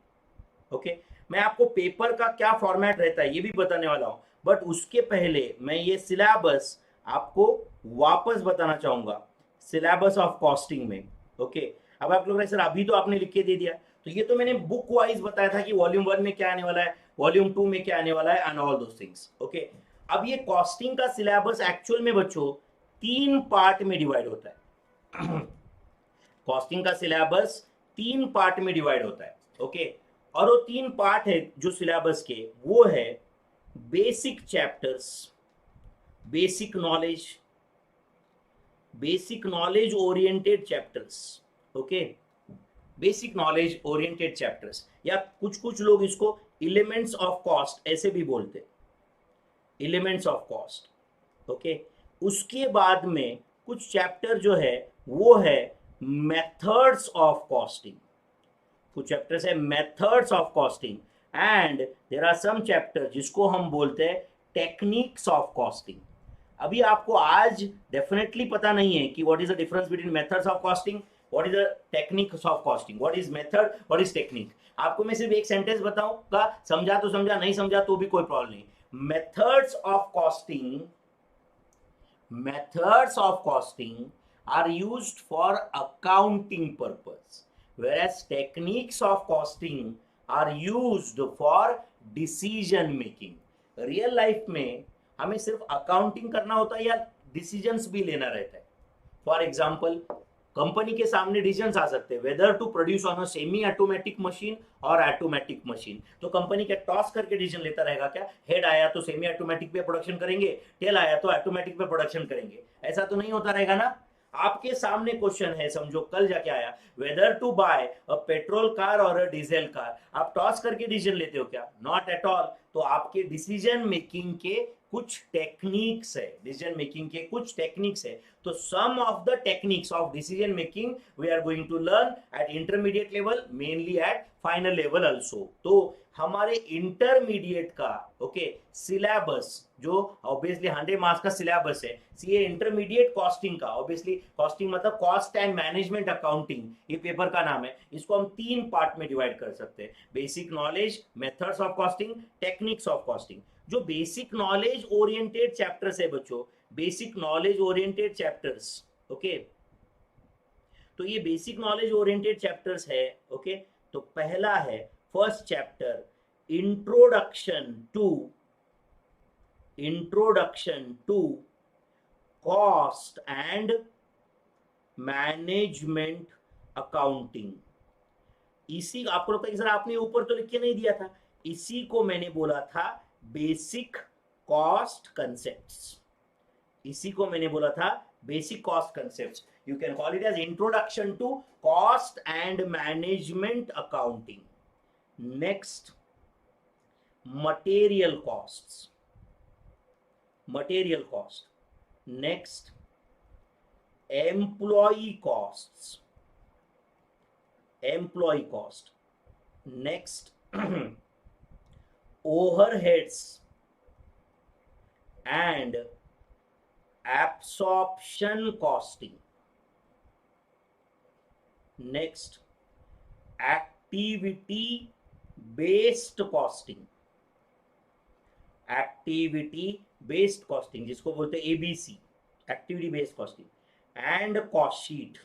ओके, मैं आपको पेपर का क्या फॉर्मेट रहता है ये भी बताने वाला हूं, बट उसके पहले मैं ये सिलेबस आपको वापस बताना चाहूंगा सिलेबस ऑफ कॉस्टिंग में। ओके, अब आप लोग सर अभी तो आपने लिख के दे दिया, तो ये तो मैंने बुक वाइज बताया था कि वॉल्यूम 1 में क्या आने वाला है, वॉल्यूम 2 में क्या आने वाला है and all those things. Okay, अब ये कॉस्टिंग का सिलेबस एक्चुअल में बच्चों 3 पार्ट में डिवाइड होता है। कॉस्टिंग का सिलेबस 3 पार्ट में डिवाइड होता है। ओके, और वो 3 पार्ट है जो सिलेबस के, वो है basic chapters, basic knowledge oriented chapters. Okay, basic knowledge oriented chapters, या कुछ लोग इसको एलिमेंट्स ऑफ कॉस्ट ऐसे भी बोलते, एलिमेंट्स ऑफ कॉस्ट। ओके, उसके बाद में कुछ चैप्टर जो है वो है मेथड्स ऑफ कॉस्टिंग, कुछ चैप्टर्स है methods of costing, and there are some chapter जिसको हम बोलते हैं टेक्निक्स ऑफ कॉस्टिंग। अभी आपको आज डेफिनेटली पता नहीं है कि what is the difference between methods of costing, what is the techniques of costing, what is method, what is technique. आपको मैं सिर्फ एक सेंटेंस बताऊंगा, समझा तो समझा, नहीं समझा तो भी कोई प्रॉब्लम नहीं। Methods of costing, methods of costing are used for accounting purpose, whereas techniques of costing are used for decision making। Real life में हमें सिर्फ अकाउंटिंग करना होता है या डिसीजंस भी लेना रहता है। फॉर एग्जाम्पल, कंपनी के सामने डिसीजंस आ सकते हैं whether to produce on a semi automatic machine और ऑटोमेटिक मशीन। तो कंपनी क्या टॉस करके डिसीजन लेता रहेगा क्या, हेड आया तो सेमी ऑटोमेटिक पे प्रोडक्शन करेंगे, टेल आया तो ऑटोमेटिक पे प्रोडक्शन करेंगे, ऐसा तो नहीं होता रहेगा ना। आपके सामने क्वेश्चन है, समझो कल जाके आया, whether to buy a petrol car और अ डीजल कार, आप टॉस करके डिसीजन लेते हो क्या, नॉट एट ऑल। तो आपके डिसीजन मेकिंग के कुछ टेक्निक्स है, डिसीजन मेकिंग के कुछ टेक्निक्स है। तो some of the techniques of decision making we are going to learn at intermediate level, mainly at final level also. तो हमारे इंटरमीडिएट का सिलेबस जो ऑब्वियसली 100 मार्क्स का सिलेबस है, ये इंटरमीडिएट कॉस्टिंग का, ऑब्वियसली कॉस्टिंग मतलब कॉस्ट एंड मैनेजमेंट अकाउंटिंग, ये पेपर का नाम है। इसको हम 3 पार्ट में डिवाइड कर सकते हैं, basic knowledge, methods of costing, techniques of costing. जो बेसिक नॉलेज ओरिएंटेड चैप्टर्स है बच्चों, basic knowledge oriented chapters, okay, तो ये बेसिक नॉलेज ओरिएंटेड चैप्टर्स है। ओके, तो पहला है first chapter, introduction to cost and management accounting. इसी आपको लगता है कि सर आपने ऊपर तो लिख के नहीं दिया था, इसी को मैंने बोला था बेसिक कॉस्ट कंसेप्ट्स, इसी को मैंने बोला था basic cost concepts. You can call it as introduction to cost and management accounting. Next, material cost, next employee cost, next overheads and absorption costing, next activity based costing, जिसको बोलते हैं ABC, activity based costing, and cost sheet.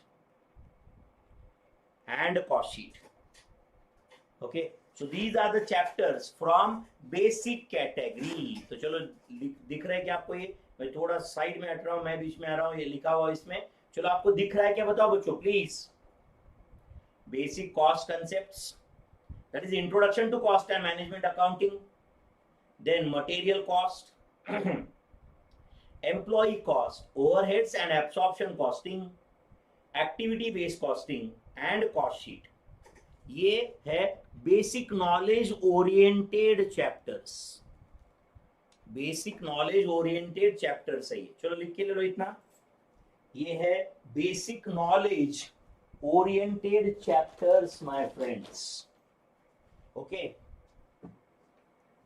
Okay, so these are the chapters from basic category। तो चलो दिख रहा है कि आपको ये, मैं थोड़ा साइड में हट रहा हूं, मैं बीच में आ रहा हूं, ये लिखा हुआ इसमें, चलो आपको दिख रहा है क्या बताओ बच्चों please. Basic cost concepts, that is introduction to cost and management accounting, then material cost, employ cost, overheads and absorption costing, activity based costing and cost sheet. ये है basic knowledge oriented chapters, basic knowledge oriented chapters है ये। चलो लिख के ले लो इतना, ये है basic knowledge oriented chapters my friends. Okay,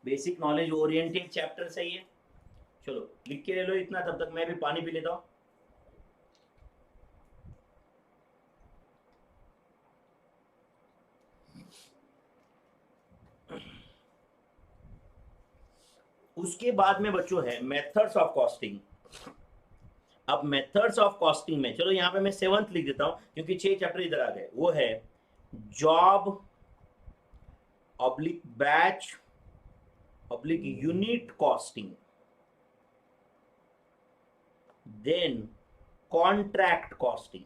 basic knowledge oriented chapters है ये। चलो लिख के ले लो इतना, तब तक मैं भी पानी पी लेता हूं। उसके बाद में बच्चों है मेथड्स ऑफ कॉस्टिंग। अब मेथड्स ऑफ कॉस्टिंग में चलो यहां पे मैं 7th लिख देता हूं क्योंकि 6 चैप्टर इधर आ गए। वो है job oblique batch oblique unit costing, then contract costing,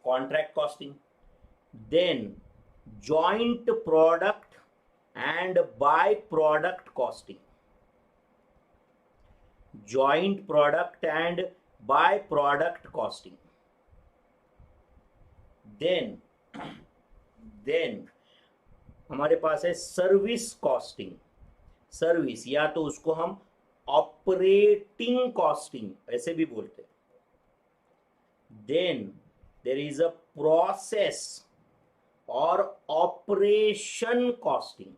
contract costing, then joint product and by product costing, joint product and by product costing, then हमारे पास है सर्विस कॉस्टिंग। सर्विस या तो उसको हम ऑपरेटिंग कॉस्टिंग ऐसे भी बोलते हैं। Then there is a process और ऑपरेशन कॉस्टिंग,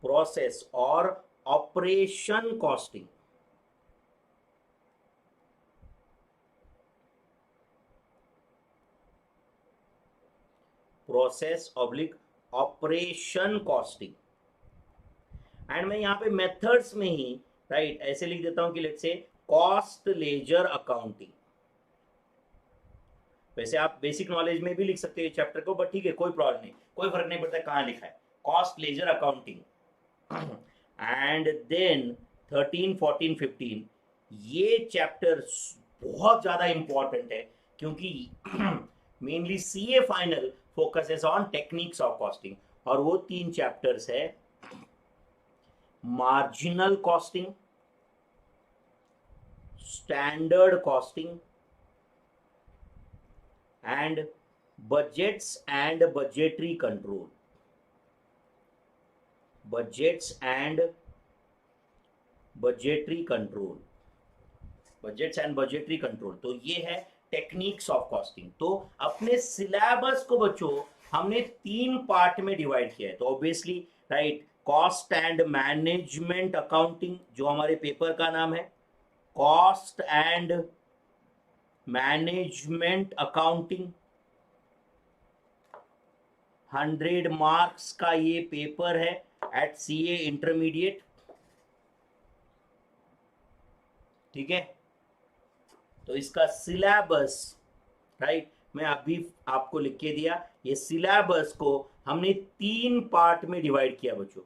प्रोसेस और operation costing. Process oblique operation costing. And मैं यहां पे मेथड्स में ही राइट ऐसे लिख देता हूं कि let's say cost ledger accounting. वैसे आप बेसिक नॉलेज में भी लिख सकते हैं चैप्टर को, बट ठीक है कोई प्रॉब्लम नहीं, कोई फर्क नहीं पड़ता कहां लिखा है, cost ledger accounting. And then 13, 14, 15 ये चैप्टर बहुत ज्यादा इंपॉर्टेंट है क्योंकि mainly CA final focuses on techniques of costing. और वो 3 चैप्टर्स है marginal costing, standard costing and budgets and budgetary control, budgets and budgetary control, budgets and budgetary control। तो ये है टेक्निक्स ऑफ कॉस्टिंग। तो अपने सिलेबस को बच्चों हमने 3 पार्ट में डिवाइड किया है। तो obviously right cost and management accounting जो हमारे पेपर का नाम है, cost and management accounting 100 marks का ये पेपर है एट सीए इंटरमीडिएट। ठीक है, तो इसका सिलेबस राइट मैं अभी आपको लिख के दिया। ये सिलेबस को हमने 3 पार्ट में डिवाइड किया बच्चों,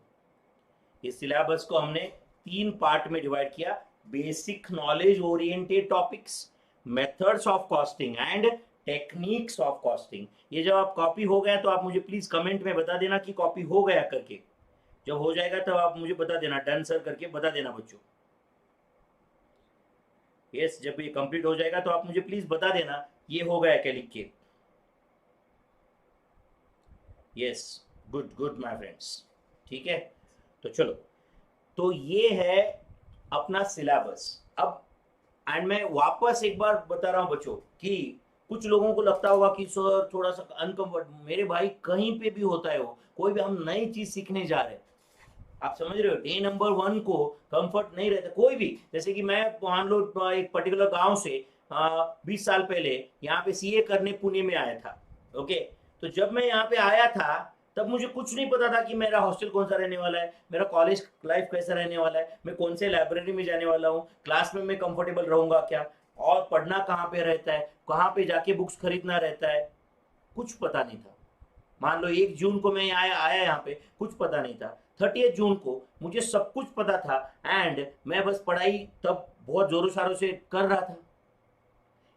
ये सिलेबस को हमने 3 पार्ट में डिवाइड किया। Basic knowledge oriented topics, methods of costing and techniques of costing. ये जब आप कॉपी हो गया तो आप मुझे प्लीज कमेंट में बता देना कि कॉपी हो गया करके। जब हो जाएगा तब आप मुझे बता देना, डन सर करके बता देना बच्चों। यस, जब ये कंप्लीट हो जाएगा तो आप मुझे प्लीज बता देना ये हो गया क्या लिख के। Yes, good good my friends. ठीक है, तो चलो, तो ये है अपना सिलेबस। अब एंड मैं वापस एक बार बता रहा हूं बच्चों कि कुछ लोगों को लगता होगा कि सर थोड़ा सा अनकंफर्ट, मेरे भाई कहीं पे भी होता है वो, कोई भी हम नई चीज सीखने जा रहे हैं, आप समझ रहे हो, डे नंबर 1 को कंफर्ट नहीं रहता कोई भी। जैसे कि मैं मान लो एक पर्टिकुलर गांव से 20 साल पहले यहाँ पे सीए करने पुणे में आया था। ओके, तो जब मैं यहाँ पे आया था तब मुझे कुछ नहीं पता था कि मेरा हॉस्टल कौन सा रहने वाला है, मेरा कॉलेज लाइफ कैसा रहने वाला है, मैं कौन से लाइब्रेरी में जाने वाला हूँ, क्लास में मैं कंफर्टेबल रहूंगा क्या, और पढ़ना कहाँ पे रहता है, कहाँ पे जाके बुक्स खरीदना रहता है, कुछ पता नहीं था। मान लो 1 जून को मैं आया यहाँ पे, कुछ पता नहीं था। 30 जून को मुझे सब कुछ पता था एंड मैं बस पढ़ाई तब बहुत जोरों शारों से कर रहा था।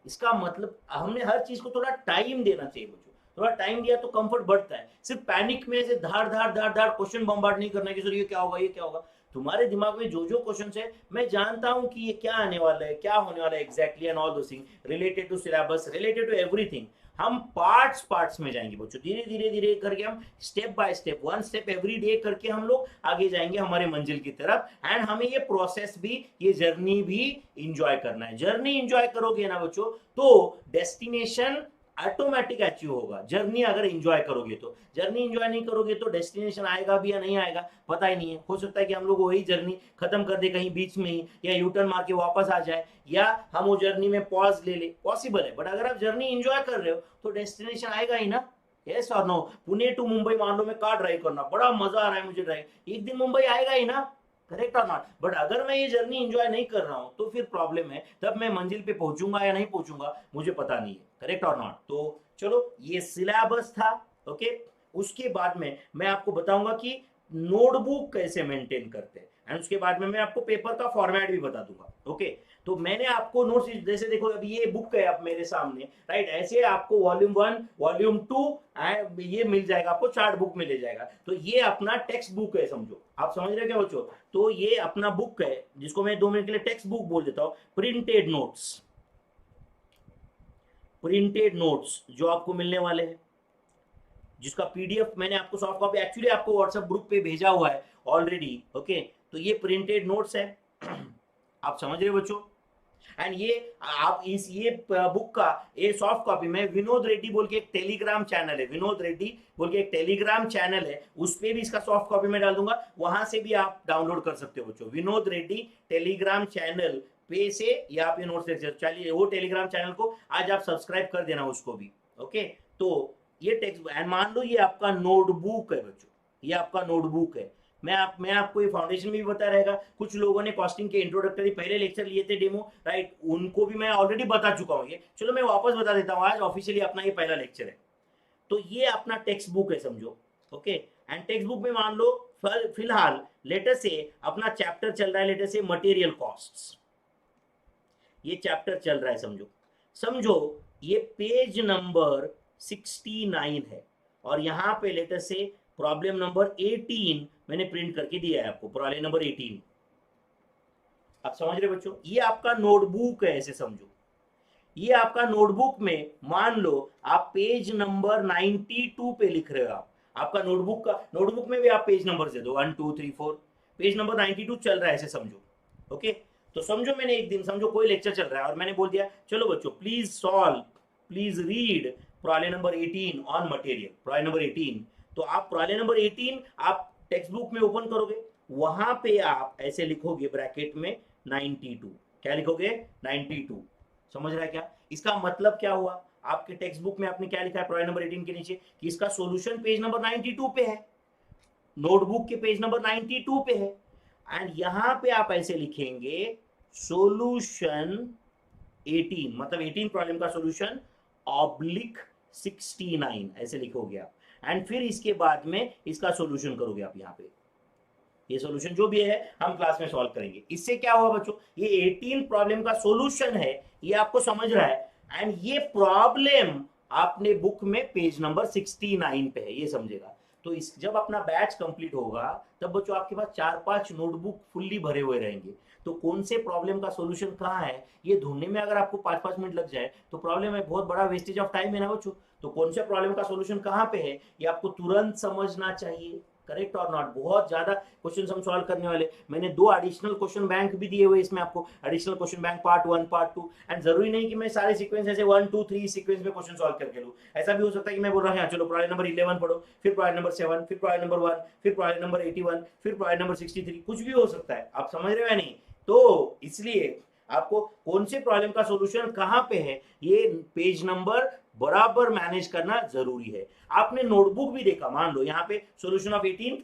इसका मतलब हमने हर चीज को थोड़ा टाइम देना चाहिए बच्चों। थोड़ा टाइम दिया तो कंफर्ट बढ़ता है। सिर्फ पैनिक में से धार धार धार धार क्वेश्चन बम्बार्ड नहीं करना कि सर ये क्या होगा, ये क्या होगा। तुम्हारे दिमाग में जो जो क्वेश्चन है, मैं जानता हूं कि ये क्या आने वाला है, क्या होने वाला है exactly, and all those thing related to syllabus, related to everything. हम पार्ट्स में जाएंगे बच्चों, धीरे धीरे धीरे करके हम step by step, one step every day करके हम लोग आगे जाएंगे हमारे मंजिल की तरफ। एंड हमें ये प्रोसेस भी, ये जर्नी भी इंजॉय करना है। जर्नी इंजॉय करोगे ना बच्चों तो डेस्टिनेशन ऑटोमेटिक अचीव होगा। जर्नी अगर एंजॉय करोगे तो, जर्नी एंजॉय नहीं करोगे तो डेस्टिनेशन आएगा भी या नहीं आएगा पता ही नहीं है। हो सकता है कि हम लोग वही जर्नी खत्म कर दे कहीं बीच में ही, या यू टर्न मार के वापस आ जाए, या हम वो जर्नी में पॉज ले ले, पॉसिबल है। बट अगर आप जर्नी एंजॉय कर रहे हो तो डेस्टिनेशन आएगा ही ना। यस और नो। पुणे टू मुंबई मान लो मैं कार ड्राइव करना, बड़ा मजा आ रहा है मुझे ड्राइव, एक दिन मुंबई आएगा ही ना, करेक्ट और नॉट। बट अगर मैं ये जर्नी एंजॉय नहीं कर रहा हूं तो फिर प्रॉब्लम है, तब मैं मंजिल पे पहुंचूंगा या नहीं पहुंचूंगा मुझे पता नहीं है, करेक्ट और नॉट। तो चलो ये सिलेबस था, ओके। उसके बाद में मैं आपको बताऊंगा कि नोटबुक कैसे मेंटेन करते हैं, एंड उसके बाद में मैं आपको पेपर का फॉर्मेट भी बता दूंगा, ओके। तो मैंने आपको नोट्स, जैसे देखो अभी ये बुक है आप मेरे सामने, राइट, ऐसे आपको वॉल्यूम 1 वॉल्यूम 2 ये मिल जाएगा, आपको चार्ट बुक मिल जाएगा। तो ये अपना टेक्स्ट बुक है समझो, आप समझ रहे हो क्या बच्चों। तो ये अपना बुक है जिसको मैं 2 मिनट के लिए टेक्स्ट बुक बोल देता हूँ। प्रिंटेड नोट्स, प्रिंटेड नोट्स जो आपको मिलने वाले हैं, जिसका पीडीएफ मैंने आपको सॉफ्ट कॉपी एक्चुअली आपको व्हाट्सएप ग्रुप पे भेजा हुआ है ऑलरेडी, ओके। तो ये प्रिंटेड नोट्स है आप समझ रहे हो बच्चों। एंड ये आप इस ये बुक का ये सॉफ्ट कॉपी में विनोद रेड्डी बोल के एक टेलीग्राम चैनल है, विनोद रेड्डी बोल के एक टेलीग्राम चैनल है, उस पर भी इसका सॉफ्ट कॉपी में डाल दूंगा, वहां से भी आप डाउनलोड कर सकते हो बच्चों। विनोद रेड्डी टेलीग्राम चैनल पे से ये आप ये नोट्स देख सकते हो। चलिए वो टेलीग्राम चैनल को आज आप सब्सक्राइब कर देना उसको भी, ओके। तो ये टेक्स्ट, एंड मान लो ये आपका नोटबुक है बच्चों, ये आपका नोटबुक है। मैं आपको ये फाउंडेशन में भी बता रहेगा। कुछ लोगों ने कॉस्टिंग के इंट्रोडक्टरी पहले लेक्चर लिए थे डेमो, राइट, उनको भी मैं ऑलरेडी बता चुका हूँ ये। चलो मैं वापस बता देता हूँ, आज ऑफिशियली अपना ये पहला लेक्चर है। तो ये अपना टेक्स्ट बुक है समझो, ओके। एंड टेक्स्ट बुक में मान लो फिलहाल लेटर से अपना चैप्टर चल रहा है, लेटर से मटेरियल कॉस्ट्स, ये चैप्टर चल रहा है समझो। समझो ये पेज नंबर 69 है, और यहाँ पे लेटर से प्रॉब्लम नंबर 18 मैंने प्रिंट करके दिया है आपको, प्रॉब्लम नंबर 18। आप समझ रहे बच्चों, ये आपका नोटबुक है ऐसे समझो। ये आपका नोटबुक में मान लो आप पेज नंबर 92 पे लिख रहे हो, आपका नोटबुक में भी आप पेज नंबर दे दो 1 2 3 4, पेज नंबर 92 चल रहा है ऐसे समझो, ओके। तो समझो मैंने एक दिन, समझो कोई लेक्चर चल रहा है और मैंने बोल दिया चलो बच्चों please solve, please read problem number 18 on material, problem number 18। तो आप प्रॉब्लम नंबर 18 आप टेक्स्ट बुक में ओपन करोगे, वहां पे आप ऐसे लिखोगे ब्रैकेट में 92, क्या लिखोगे 92। समझ रहा है क्या इसका मतलब क्या हुआ। आपके टेक्स्ट बुक में आपने क्या लिखा है प्रॉब्लम नंबर 18 के नीचे कि इसका सॉल्यूशन पेज नंबर 92 पे है, नोटबुक के पेज नंबर 92 पे है। एंड यहां पे आप ऐसे लिखेंगे सॉल्यूशन 18, मतलब 18 प्रॉब्लम का सॉल्यूशन ऑब्लिक 69 ऐसे लिखोगे आप। एंड फिर इसके बाद में इसका सॉल्यूशन करोगे आप। यहाँ पे ये सॉल्यूशन जो भी है हम क्लास में सॉल्व करेंगे। इससे क्या हुआ बच्चों, ये 18 प्रॉब्लम का सॉल्यूशन है, ये आपको समझ रहा है। एंड ये प्रॉब्लम आपने बुक में पेज नंबर 69 पे है, ये समझेगा। तो इस जब अपना बैच कंप्लीट होगा तब बच्चों आपके पास 4-5 नोटबुक फुल्ली भरे हुए रहेंगे। तो कौन से प्रॉब्लम का सॉल्यूशन कहाँ है ये ढूंढने में अगर आपको 5-5 मिनट लग जाए तो प्रॉब्लम है, बहुत बड़ा वेस्टेज ऑफ टाइम है ना बच्चों। तो कौन से प्रॉब्लम का सॉल्यूशन कहाँ पे है ये आपको तुरंत समझना चाहिए, करेक्ट और नॉट। बहुत ज्यादा क्वेश्चन हम सॉल्व करने वाले। मैंने 2 एडिशनल क्वेश्चन बैंक भी दिए हुए इसमें आपको, additional question bank part 1 part 2। And जरूरी नहीं कि मैं सारे सीक्वेंस ऐसे 1 2 3 सीक्वेंस में क्वेश्चन सॉल्व करके लूं। ऐसा भी हो सकता है कि मैं बोल रहा हूं चलो प्रॉब्लम नंबर 11 पढ़ो, फिर प्रॉब्लम नंबर 7, फिर प्रॉब्लम नंबर 1, फिर प्रॉब्लम नंबर 81, फिर प्रॉब्लम नंबर 63, कुछ भी हो सकता है। आप समझ रहे हो या नहीं। तो इसलिए आपको कौन से प्रॉब्लम का सॉल्यूशन कहां पे है ये पेज नंबर बराबर मैनेज करना जरूरी है। आपने नोटबुक भी देखा, मान लो यहाँ पे सॉल्यूशन ऑफ 18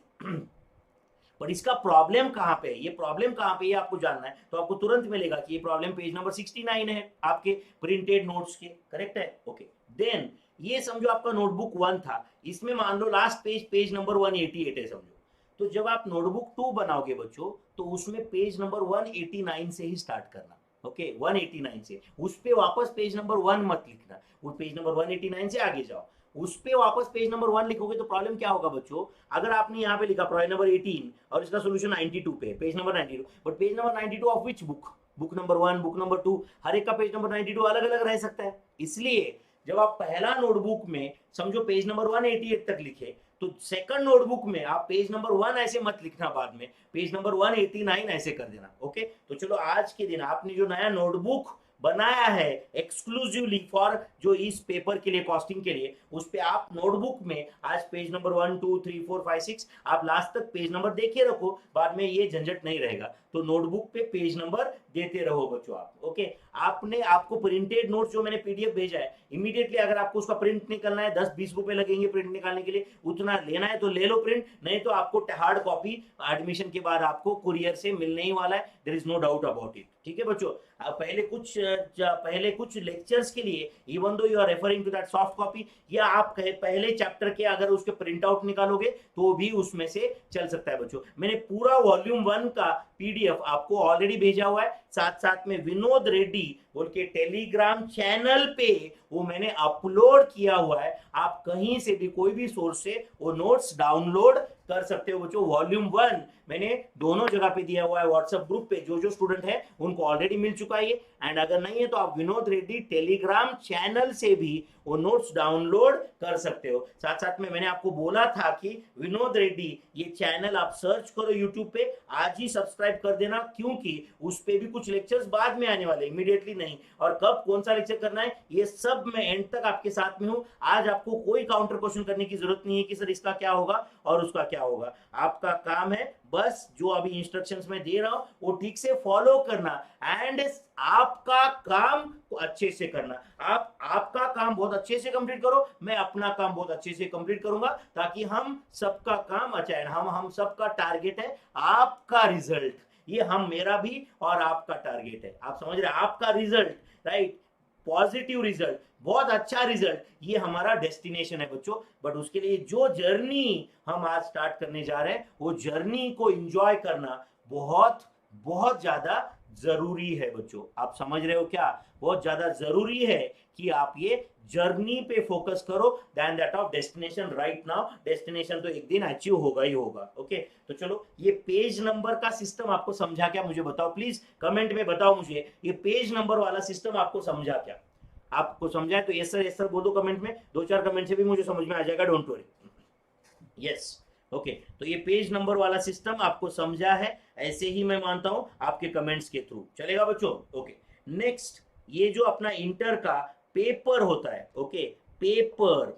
पर इसका प्रॉब्लम कहां पे है, ये प्रॉब्लम कहां पे ये आपको जानना है। तो आपको तुरंत मिलेगा कि ये प्रॉब्लम पेज नंबर 69 है आपके प्रिंटेड नोट्स के, करेक्ट है, ओके। देन ये समझो आपका नोटबुक 1 था, इसमें मान लो लास्ट पेज नंबर 188 है समझो। तो जब आप नोटबुक 2 बनाओगे बच्चों तो उसमें पेज नंबर 189 से ही स्टार्ट करना, ओके 189 से। उस पे वापस पेज नंबर 1 मत लिखना, वो पेज नंबर 189 से आगे जाओ। उस पे वापस पेज नंबर 1 लिखोगे तो प्रॉब्लम क्या होगा बच्चों, अगर आपने यहाँ पे लिखा प्रॉब्लम नंबर 18 और इसका सोल्यूशन 92 पे, page number 92, but page number 92 of which book, book number 1, book number 2, हर एक का पेज नंबर 92 अलग अलग रह सकता है। इसलिए जब आप पहला नोटबुक में समझो पेज नंबर 188 तक लिखे, तो सेकंड नोटबुक में आप पेज नंबर 1 ऐसे मत लिखना, बाद में पेज नंबर 189 ऐसे कर देना। ओके, तो चलो आज के दिन आपने जो नया नोटबुक बनाया है एक्सक्लूसिवली फॉर जो इस पेपर के लिए, कॉस्टिंग के लिए, उस पे आप नोटबुक में आज पेज नंबर 1 2 3 4 5 6 आप लास्ट तक पेज नंबर देखे रखो, बाद में ये झंझट नहीं रहेगा। तो नोटबुक पे पेज नंबर देते रहो बच्चों आप। ओके, आपने आपको प्रिंटेड नोट्स जो मैंने पीडीएफ भेजा है, इमीडिएटली अगर आपको उसका प्रिंट निकालना है 10-20 रुपए लगेंगे प्रिंट निकालने के लिए, उतना लेना है तो ले लो प्रिंट, नहीं तो आपको हार्ड कॉपी एडमिशन के बाद आपको कुरियर से मिलने ही वाला है, there is no doubt about it. ठीक है बच्चों, पहले कुछ लेक्चर्स के लिए even though you are referring to that soft copy, या आप पहले चैप्टर के अगर उसके प्रिंट आउट निकालोगे तो भी उसमें से चल सकता है बच्चों। मैंने पूरा वॉल्यूम 1 का पीडीएफ आपको ऑलरेडी भेजा हुआ है, साथ साथ में विनोद रेड्डी बोल के टेलीग्राम चैनल पे वो मैंने अपलोड किया हुआ है। आप कहीं से भी कोई भी सोर्स से वो नोट्स डाउनलोड कर सकते हो बच्चों। वॉल्यूम 1 मैंने दोनों जगह पे दिया हुआ है, व्हाट्सएप ग्रुप पे जो जो स्टूडेंट है उनको ऑलरेडी मिल चुका है ये, एंड अगर नहीं है तो आप विनोद रेड्डी टेलीग्राम चैनल से भी वो नोट्स डाउनलोड कर सकते हो। साथ साथ में मैंने आपको बोला था कि विनोद रेड्डी ये चैनल आप सर्च करो यूट्यूब पे, आज ही सब्सक्राइब कर देना, क्योंकि उस पे भी कुछ लेक्चर्स बाद में आने वाले, इमीडिएटली नहीं, और कब कौन सा लेक्चर करना है ये सब मैं एंड तक आपके साथ में हूं। आज आपको कोई काउंटर क्वेश्चन करने की जरूरत नहीं है कि सर इसका क्या होगा और उसका क्या होगा, आपका काम है बस जो अभी इंस्ट्रक्शंस में दे रहा हूं वो ठीक से फॉलो करना, एंड आपका काम अच्छे से करना। आप आपका काम बहुत अच्छे से कंप्लीट करो, मैं अपना काम बहुत अच्छे से कंप्लीट करूंगा, ताकि हम सबका काम अच्छा है। हम सबका टारगेट है आपका रिजल्ट, ये हम मेरा भी और आपका टारगेट है, आप समझ रहे हैं, आपका रिजल्ट, राइट, पॉजिटिव रिजल्ट, बहुत अच्छा रिजल्ट, ये हमारा डेस्टिनेशन है बच्चों। बट उसके लिए जो जर्नी हम आज स्टार्ट करने जा रहे हैं वो जर्नी को एंजॉय करना बहुत बहुत ज्यादा जरूरी है बच्चों। आप समझ रहे हो क्या, बहुत ज्यादा जरूरी है कि आप ये जर्नी पे फोकस करो then that of destination right now. Destination तो एक दिन अचीव होगा ही होगा। ओके, तो चलो ये पेज नंबर का सिस्टम आपको समझा क्या, मुझे बताओ प्लीज, कमेंट में बताओ मुझे, ये पेज नंबर वाला सिस्टम आपको समझा क्या? आपको समझा है तो यस सर बोल दो कमेंट में, 2-4 कमेंट से भी मुझे समझ में आ जाएगा, डोंट वरी। यस, ओके, तो ये पेज नंबर वाला सिस्टम आपको समझा है, ऐसे ही मैं मानता हूं आपके कमेंट्स के थ्रू चलेगा बच्चों। ओके, नेक्स्ट ये जो अपना इंटर का पेपर होता है, okay, paper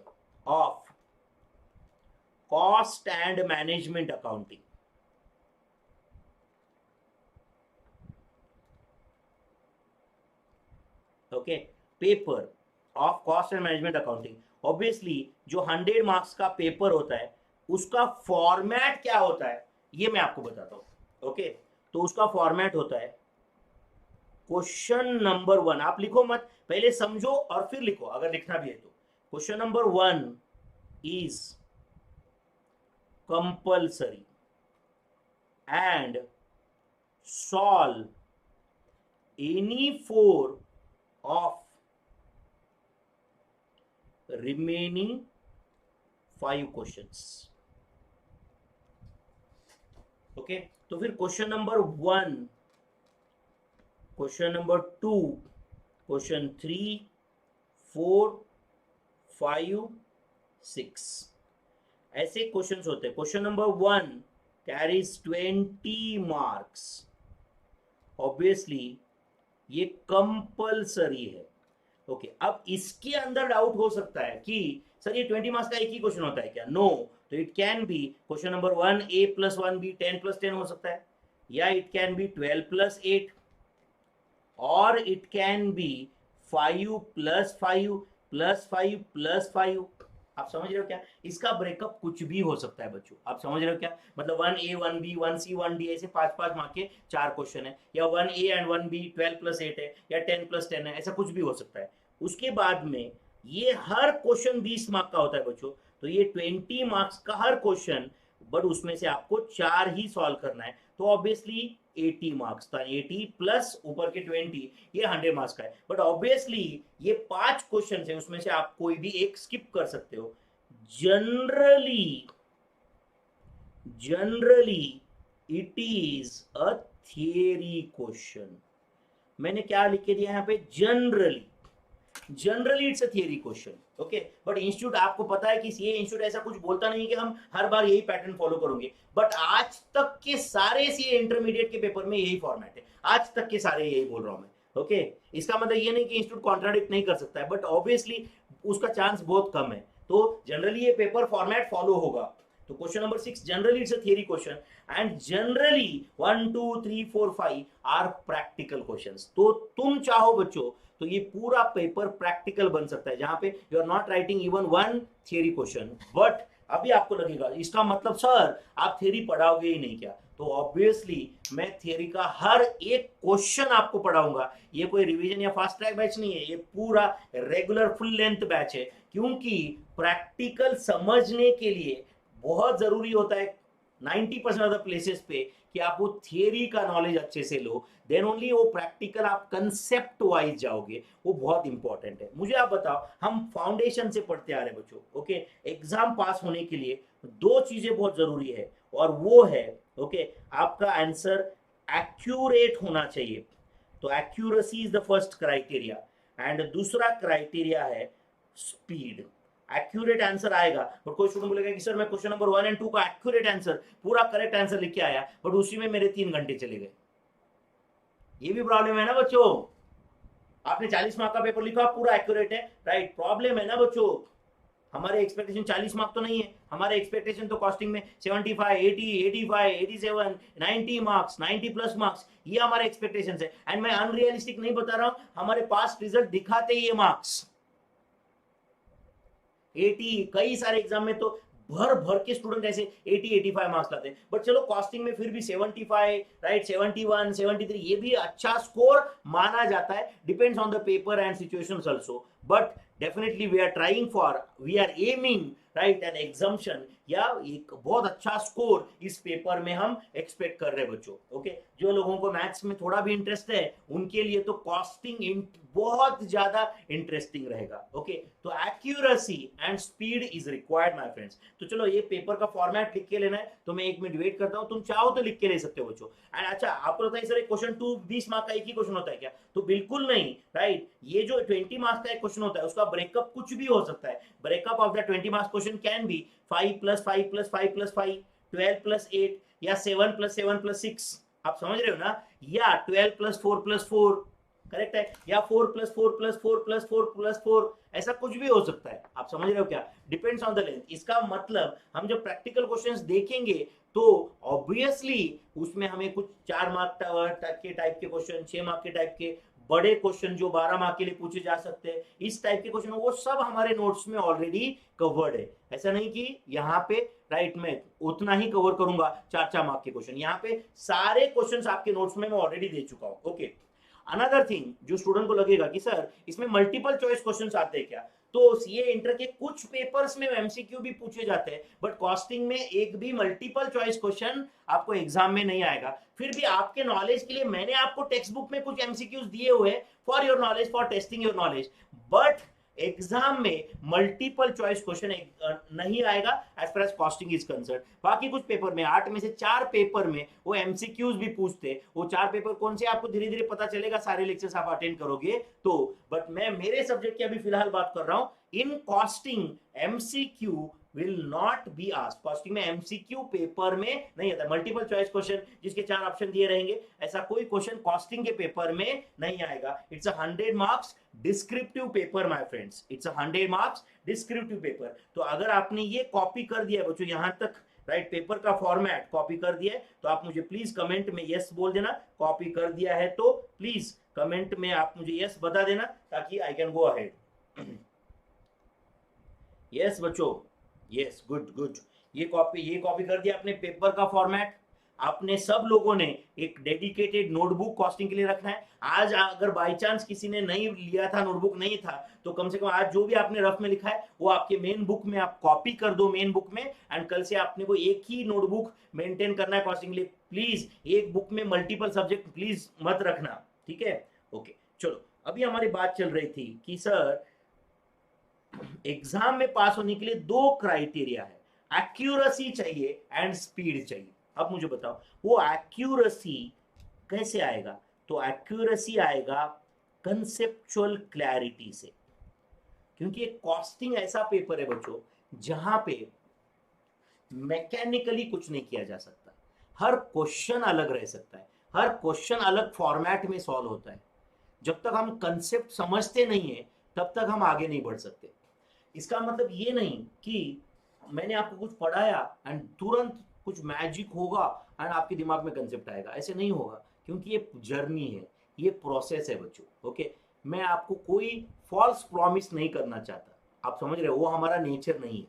of cost and management accounting, okay, paper of cost and management accounting. Obviously जो 100 मार्क्स का पेपर होता है उसका फॉर्मेट क्या होता है ये मैं आपको बताता हूं। ओके, तो उसका फॉर्मेट होता है क्वेश्चन नंबर 1, आप लिखो मत, पहले समझो और फिर लिखो अगर लिखना भी है तो। Question number 1 is compulsory and solve any 4 of remaining 5 questions। Okay, तो फिर question number 1, question number 2, question 3, 4, 5, 6 ऐसे क्वेश्चंस होते हैं। Question number 1 carries 20 marks, obviously ये कंपल्सरी है। ओके, अब इसके अंदर डाउट हो सकता है कि सर ये 20 मार्क्स का एक ही क्वेश्चन होता है क्या? नो, तो it can be question number 1A + 1B 10+10 हो सकता है, या इट कैन बी 12+8, और इट कैन बी 5+5 +5 +5। आप समझ रहे हो क्या, इसका ब्रेकअप कुछ भी हो सकता है बच्चों। आप समझ रहे हो क्या, मतलब 1A 1B 1C 1D ऐसे 5-5 मार्क के 4 क्वेश्चन है, या 1A एंड 1B 12+8 है, या 10+10 है, ऐसा कुछ भी हो सकता है। उसके बाद में ये हर क्वेश्चन 20 मार्क का होता है बच्चों, तो ये 20 मार्क्स का हर क्वेश्चन, बट उसमें से आपको 4 ही सॉल्व करना है। तो ऑब्वियसली 80 मार्क्स था, 80 प्लस ऊपर के 20, ये 100 मार्क्स का है। बट ऑब्वियसली ये 5 क्वेश्चन है, उसमें से आप कोई भी एक स्किप कर सकते हो। Generally it is a theory question. मैंने क्या लिख के दिया यहाँ पे, generally it's a theory question. Okay, but institute आपको पता है कि ये इंस्टीट्यूट ऐसा कुछ बोलता नहीं कि हम हर बार यही पैटर्न फॉलो करोगे, बट आज तक के सारे सीए इंटरमीडिएट के पेपर में यही फॉर्मेट है, आज तक के सारे यही बोल रहा हूं मैं। ओके, इसका मतलब ये नहीं कि इंस्टीट्यूट कॉन्ट्राडिक्ट नहीं कर सकता है, बट ऑब्वियसली उसका चांस बहुत कम है। तो जनरली ये पेपर फॉर्मेट फॉलो होगा। तो question number 6, generally it's a theory question and generally 1 2 3 4 5 are practical questions. तो तुम चाहो बच्चों तो ये पूरा पेपर प्रैक्टिकल बन सकता है, जहां पे you are not writing even one theory question. But अभी आपको लगेगा इसका मतलब सर आप थियरी पढ़ाओगे ही नहीं क्या? तो ऑब्वियसली मैं थियरी का हर एक क्वेश्चन आपको पढ़ाऊंगा। ये कोई रिवीजन या फास्ट ट्रैक बैच नहीं है, ये पूरा रेगुलर फुल लेंथ बैच है, क्योंकि प्रैक्टिकल समझने के लिए बहुत जरूरी होता है 90% ऑफ द प्लेसेस पे कि आप वो थियरी का नॉलेज अच्छे से लो, देन ओनली वो प्रैक्टिकल आप कंसेप्ट वाइज जाओगे, वो बहुत इंपॉर्टेंट है। मुझे आप बताओ, हम फाउंडेशन से पढ़ते आ रहे हैं बच्चों। ओके, एग्जाम पास होने के लिए 2 चीजें बहुत जरूरी है, और वो है ओके आपका आंसर एक्यूरेट होना चाहिए। तो accuracy is the first criteria, and दूसरा क्राइटेरिया है स्पीड। एक्यूरेट आंसर आएगा, बट कोई स्टूडेंट बोलेगा कि सर मैं क्वेश्चन नंबर 1 और 2 का एक्यूरेट आंसर, पूरा करेक्ट आंसर लिख के आया, बट उसी में मेरे 3 घंटे चले गए। ये भी प्रॉब्लम है ना बच्चों। आपने 40 मार्क का पेपर लिखा, पूरा एक्यूरेट है, राइट, प्रॉब्लम है ना बच्चों। हमारे एक्सपेक्टेशन 40 मार्क तो नहीं है, हमारे एक्सपेक्टेशन तो कॉस्टिंग में 75 80 85 87 90 मार्क्स, 90 प्लस मार्क्स, ये हमारे एक्सपेक्टेशन है। एंड मैं अनरियलिस्टिक नहीं बता रहा हूं, हमारे पास रिजल्ट दिखाते ही ये मार्क्स 80, कई सारे एग्जाम में तो भर भर के स्टूडेंट ऐसे 80 85 मार्क्स लाते हैं। बट चलो कॉस्टिंग में फिर भी 75 राइट 71 73 ये भी अच्छा स्कोर माना जाता है, depends on the paper and situations also. But definitely we are aiming right an exemption, या एक बहुत अच्छा स्कोर इस पेपर में हम एक्सपेक्ट कर रहे हैं बच्चों। ओके, जो लोगों को मैथ्स में थोड़ा भी इंटरेस्ट है उनके लिए तो कॉस्टिंग बहुत ज्यादा इंटरेस्टिंग रहेगा। ओके, तो accuracy and speed is required my friends. तो चलो ये पेपर का फॉर्मेट लिख के लेना है, तो मैं 1 मिनट वेट करता हूं, तुम चाहो तो लिख के ले सकते हो बच्चों। एंड अच्छा, आपको लगता है सर क्वेश्चन 2 20 मार्क का एक ही क्वेश्चन होता है क्या? तो बिल्कुल नहीं, राइट। ये जो 20 मार्क्स का एक क्वेश्चन होता है उसका ब्रेकअप कुछ भी हो सकता है। Breakup of the 20 marks question can be 5 + 5 + 5 + 5, 12 + 8, या 7 + 7 + 6। आप समझ रहे हो ना? या 12 + 4 + 4, करेक्ट है, या 4 + 4 + 4 + 4 + 4, ऐसा कुछ भी हो सकता है। आप समझ रहे हो क्या? Depends on the length. इसका मतलब हम जब प्रैक्टिकल क्वेश्चंस देखेंगे तो ऑब्वियसली उसमें हमें कुछ 4 मार्क के टाइप के क्वेश्चन, 6 मार्क के टाइप के बड़े क्वेश्चन जो 12 मार्क के लिए पूछे जा सकते हैं, इस टाइप के क्वेश्चन वो सब हमारे नोट्स में ऑलरेडी कवर्ड है। ऐसा नहीं कि यहाँ पे राइट मैं उतना ही कवर करूंगा 4 मार्क के क्वेश्चन, यहाँ पे सारे क्वेश्चन आपके नोट्स में मैं ऑलरेडी दे चुका हूँ। ओके, अनदर थिंग जो स्टूडेंट को लगेगा कि सर इसमें मल्टीपल चॉइस क्वेश्चंस आते हैं क्या? तो सीए इंटर के कुछ पेपर्स में एमसीक्यू भी पूछे जाते हैं, बट कॉस्टिंग में एक भी मल्टीपल चॉइस क्वेश्चन आपको एग्जाम में नहीं आएगा। फिर भी आपके नॉलेज के लिए मैंने आपको टेक्स्ट बुक में कुछ एमसीक्यूज दिए हुए for your knowledge, for testing your knowledge, but exam में मल्टीपल चॉइस क्वेश्चन नहीं आएगा as far as costing is concern. बाकी कुछ पेपर में 8 में से 4 पेपर में वो एमसीक्यूज भी पूछते, वो 4 पेपर कौन से आपको धीरे धीरे पता चलेगा, सारे लेक्चर्स आप अटेंड करोगे तो। बट मैं मेरे सब्जेक्ट की अभी फिलहाल बात कर रहा हूं, in costing MCQ will not be asked। Costing में एमसीक्यू पेपर में नहीं आता, मल्टीपल चॉइस क्वेश्चन जिसके 4 ऑप्शन दिए रहेंगे, ऐसा कोई क्वेश्चन कॉस्टिंग के पेपर में नहीं आएगा। It's a 100 marks descriptive paper my friends, it's a 100 marks descriptive paper. तो अगर आपने ये कॉपी कर दिया बच्चों यहां तक, राइट, पेपर का फॉर्मेट कॉपी कर दिया है, तो आप मुझे प्लीज कमेंट में यस बोल देना। कॉपी कर दिया है तो प्लीज कमेंट में आप मुझे यस बता देना ताकि I can go ahead. Yes बच्चों, यस, गुड गुड। ये कॉपी कर दिया अपने पेपर का फॉर्मेट। आपने सब लोगों ने एक डेडिकेटेड नोटबुक कॉस्टिंग के लिए रखना है। आज अगर बाय चांस किसी ने नहीं लिया था, नोटबुक नहीं था, तो कम से कम आज जो भी आपने रफ में लिखा है वो आपके मेन बुक में आप कॉपी कर दो, मेन बुक में। एंड कल से आपने को एक ही नोटबुक मेंटेन करना है कॉस्टिंग के लिए, प्लीज एक बुक में मल्टीपल सब्जेक्ट प्लीज मत रखना, ठीक है। ओके चलो, अभी हमारी बात चल रही थी कि सर एग्जाम में पास होने के लिए दो क्राइटेरिया है, एक्यूरेसी चाहिए एंड स्पीड चाहिए। अब मुझे बताओ वो एक्यूरेसी कैसे आएगा? तो एक्यूरेसी आएगा कंसेप्चुअल क्लैरिटी से, क्योंकि एक कॉस्टिंग ऐसा पेपर है बच्चों जहां पे मैकेनिकली कुछ नहीं किया जा सकता, हर क्वेश्चन अलग रह सकता है, हर क्वेश्चन अलग फॉर्मेट में सॉल्व होता है। जब तक हम कंसेप्ट समझते नहीं है तब तक हम आगे नहीं बढ़ सकते। इसका मतलब ये नहीं कि मैंने आपको कुछ पढ़ाया एंड तुरंत कुछ मैजिक होगा एंड आपके दिमाग में कंसेप्ट आएगा, ऐसे नहीं होगा, क्योंकि ये जर्नी है, ये प्रोसेस है बच्चों। ओके, मैं आपको कोई फॉल्स प्रॉमिस नहीं करना चाहता, आप समझ रहे हो, वो हमारा नेचर नहीं है।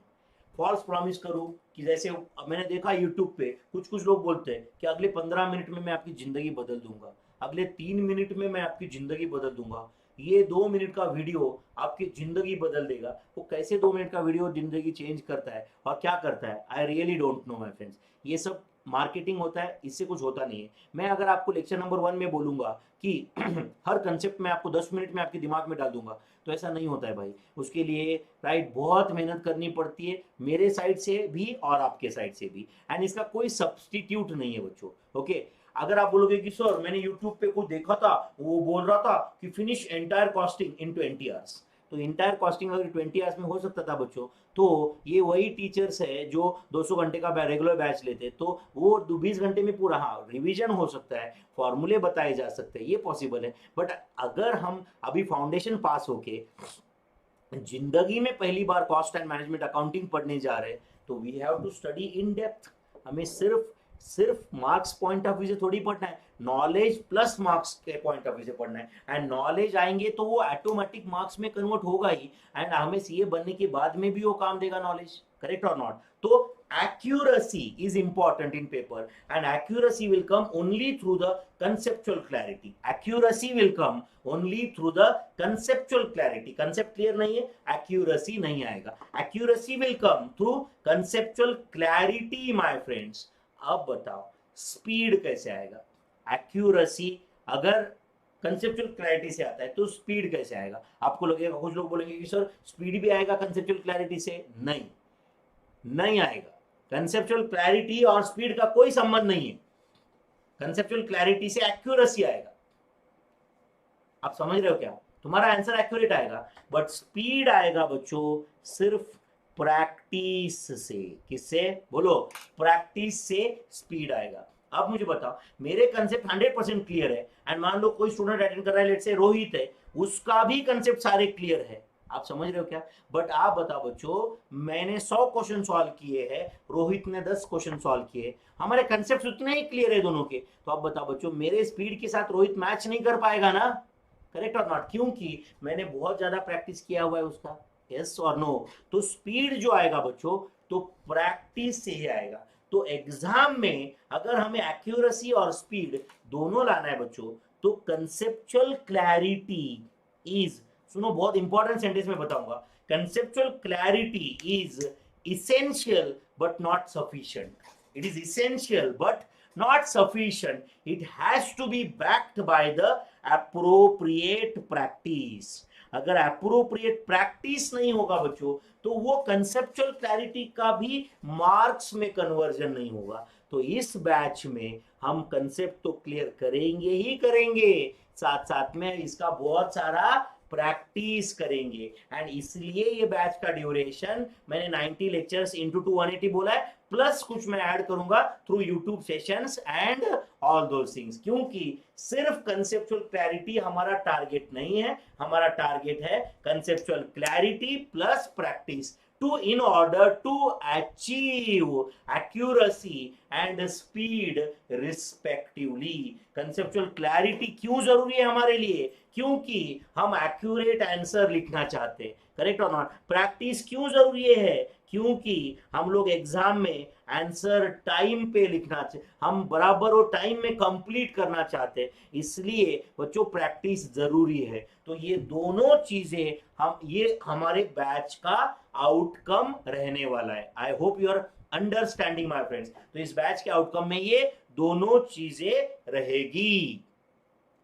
फॉल्स प्रॉमिस करूं कि जैसे मैंने देखा यूट्यूब पे कुछ कुछ लोग बोलते हैं कि अगले 15 मिनट में मैं आपकी जिंदगी बदल दूंगा, अगले 3 मिनट में मैं आपकी जिंदगी बदल दूंगा, ये 2 मिनट का वीडियो आपकी जिंदगी बदल देगा। वो कैसे 2 मिनट का वीडियो जिंदगी चेंज करता है और क्या करता है, I really don't know my friends. ये सब मार्केटिंग होता है, इससे कुछ होता नहीं है। मैं अगर आपको लेक्चर नंबर 1 में बोलूंगा कि हर कंसेप्ट में आपको 10 मिनट में आपके दिमाग में डाल दूंगा, तो ऐसा नहीं होता है भाई। उसके लिए राइट बहुत मेहनत करनी पड़ती है, मेरे साइड से भी और आपके साइड से भी, एंड इसका कोई सब्सटीट्यूट नहीं है बच्चों। ओके, अगर आप बोलोगे कि सर मैंने यूट्यूब पे कुछ देखा था, वो बोल रहा था कि फिनिश एंटायर कॉस्टिंग इन 20 आवर्स, तो इंटायर कॉस्टिंग अगर 20 आवर्स में हो सकता था बच्चों, तो ये वही टीचर्स है जो 200 घंटे का रेगुलर बैच लेते, तो वो 20 घंटे में पूरा, हाँ रिवीजन हो सकता है, फॉर्मूले बताए जा सकते हैं, ये पॉसिबल है। बट अगर हम अभी फाउंडेशन पास होके जिंदगी में पहली बार कॉस्ट एंड मैनेजमेंट अकाउंटिंग पढ़ने जा रहे हैं, तो we have to study in depth. हमें सिर्फ मार्क्स पॉइंट ऑफ व्यू से थोड़ी पढ़ना है, नॉलेज प्लस मार्क्स के पॉइंट ऑफ व्यू से पढ़ना है, एंड नॉलेज आएंगे तो वो ऑटोमेटिक मार्क्स में कन्वर्ट होगा ही, एंड हमें सीए बनने के बाद में भी वो काम देगा नॉलेज, करेक्ट और नॉट। तो accuracy is important in paper, and accuracy will come only through the conceptual clarity. Accuracy will come only through the conceptual clarity. concept clear नहीं है, accuracy नहीं आएगा। accuracy will come through conceptual clarity my friends। अब बताओ स्पीड कैसे आएगा? accuracy अगर कंसेप्चुअल क्लैरिटी से आता है तो स्पीड कैसे आएगा? आपको लगेगा, कुछ लोग बोलेंगे कि सर स्पीड भी आएगा कंसेप्चुअल क्लैरिटी से। नहीं, नहीं आएगा। कंसेप्चुअल क्लैरिटी और स्पीड का कोई संबंध नहीं है, कंसेप्चुअल क्लैरिटी से एक्यूरेसी आएगा। आप समझ रहे हो क्या? तुम्हारा आंसर एक्यूरेट आएगा, बट स्पीड आएगा बच्चों सिर्फ प्रैक्टिस से। किससे? बोलो, प्रैक्टिस से स्पीड आएगा। अब मुझे बताओ, मेरे कंसेप्ट 100% क्लियर है, एंड मान लो कोई स्टूडेंट अटेंड कर रहा है, लेट्स से रोहित है, उसका भी कंसेप्ट सारे क्लियर है। आप समझ रहे हो क्या? बट आप बताओ बच्चों, मैंने 100 क्वेश्चन सॉल्व किए हैं, रोहित ने 10 क्वेश्चन सॉल्व किए, हमारे कंसेप्ट उतने ही क्लियर है दोनों के, तो आप बताओ बच्चों मेरे स्पीड के साथ रोहित मैच नहीं कर पाएगा ना, करेक्ट और नॉट? क्योंकि मैंने बहुत ज्यादा प्रैक्टिस किया हुआ है उसका, यस और नो? तो स्पीड जो आएगा बच्चों, तो प्रैक्टिस से ही आएगा। तो एग्जाम में अगर हमें एक्यूरेसी और स्पीड दोनों लाना है बच्चों, तो कंसेप्चुअल क्लैरिटी इज, सुनो बहुत इंपॉर्टेंट सेंटेंस में बताऊंगा, conceptual clarity is essential but not sufficient. It is essential but not sufficient. It has to be backed by the appropriate practice. अगर appropriate practice नहीं होगा बच्चों, तो वो conceptual clarity का भी marks में conversion नहीं होगा। तो इस बैच में हम कंसेप्ट तो क्लियर करेंगे ही करेंगे, साथ साथ में इसका बहुत सारा प्रैक्टिस करेंगे, एंड इसलिए ये बैच का ड्यूरेशन मैंने 90 लेक्चर्स इंटू 180 बोला है, प्लस कुछ मैं ऐड करूंगा through YouTube sessions and all those things. क्योंकि सिर्फ कंसेप्चुअल क्लैरिटी हमारा टारगेट नहीं है, हमारा टारगेट है conceptual clarity plus practice, in order to achieve accuracy and speed respectively. conceptual clarity क्यों जरूरी है हमारे लिए? क्योंकि हम accurate आंसर लिखना चाहते हैं, करेक्ट और नॉट? प्रैक्टिस क्यों जरूरी है? क्योंकि हम लोग एग्जाम में आंसर टाइम पे लिखना चाहते, हम बराबर वो टाइम में कंप्लीट करना चाहते हैं, इसलिए बच्चों प्रैक्टिस जरूरी है। तो ये दोनों चीजें हम, ये हमारे बैच का आउटकम रहने वाला है। I hope you are understanding my friends. तो इस बैच के आउटकम में ये दोनों चीजें रहेगी।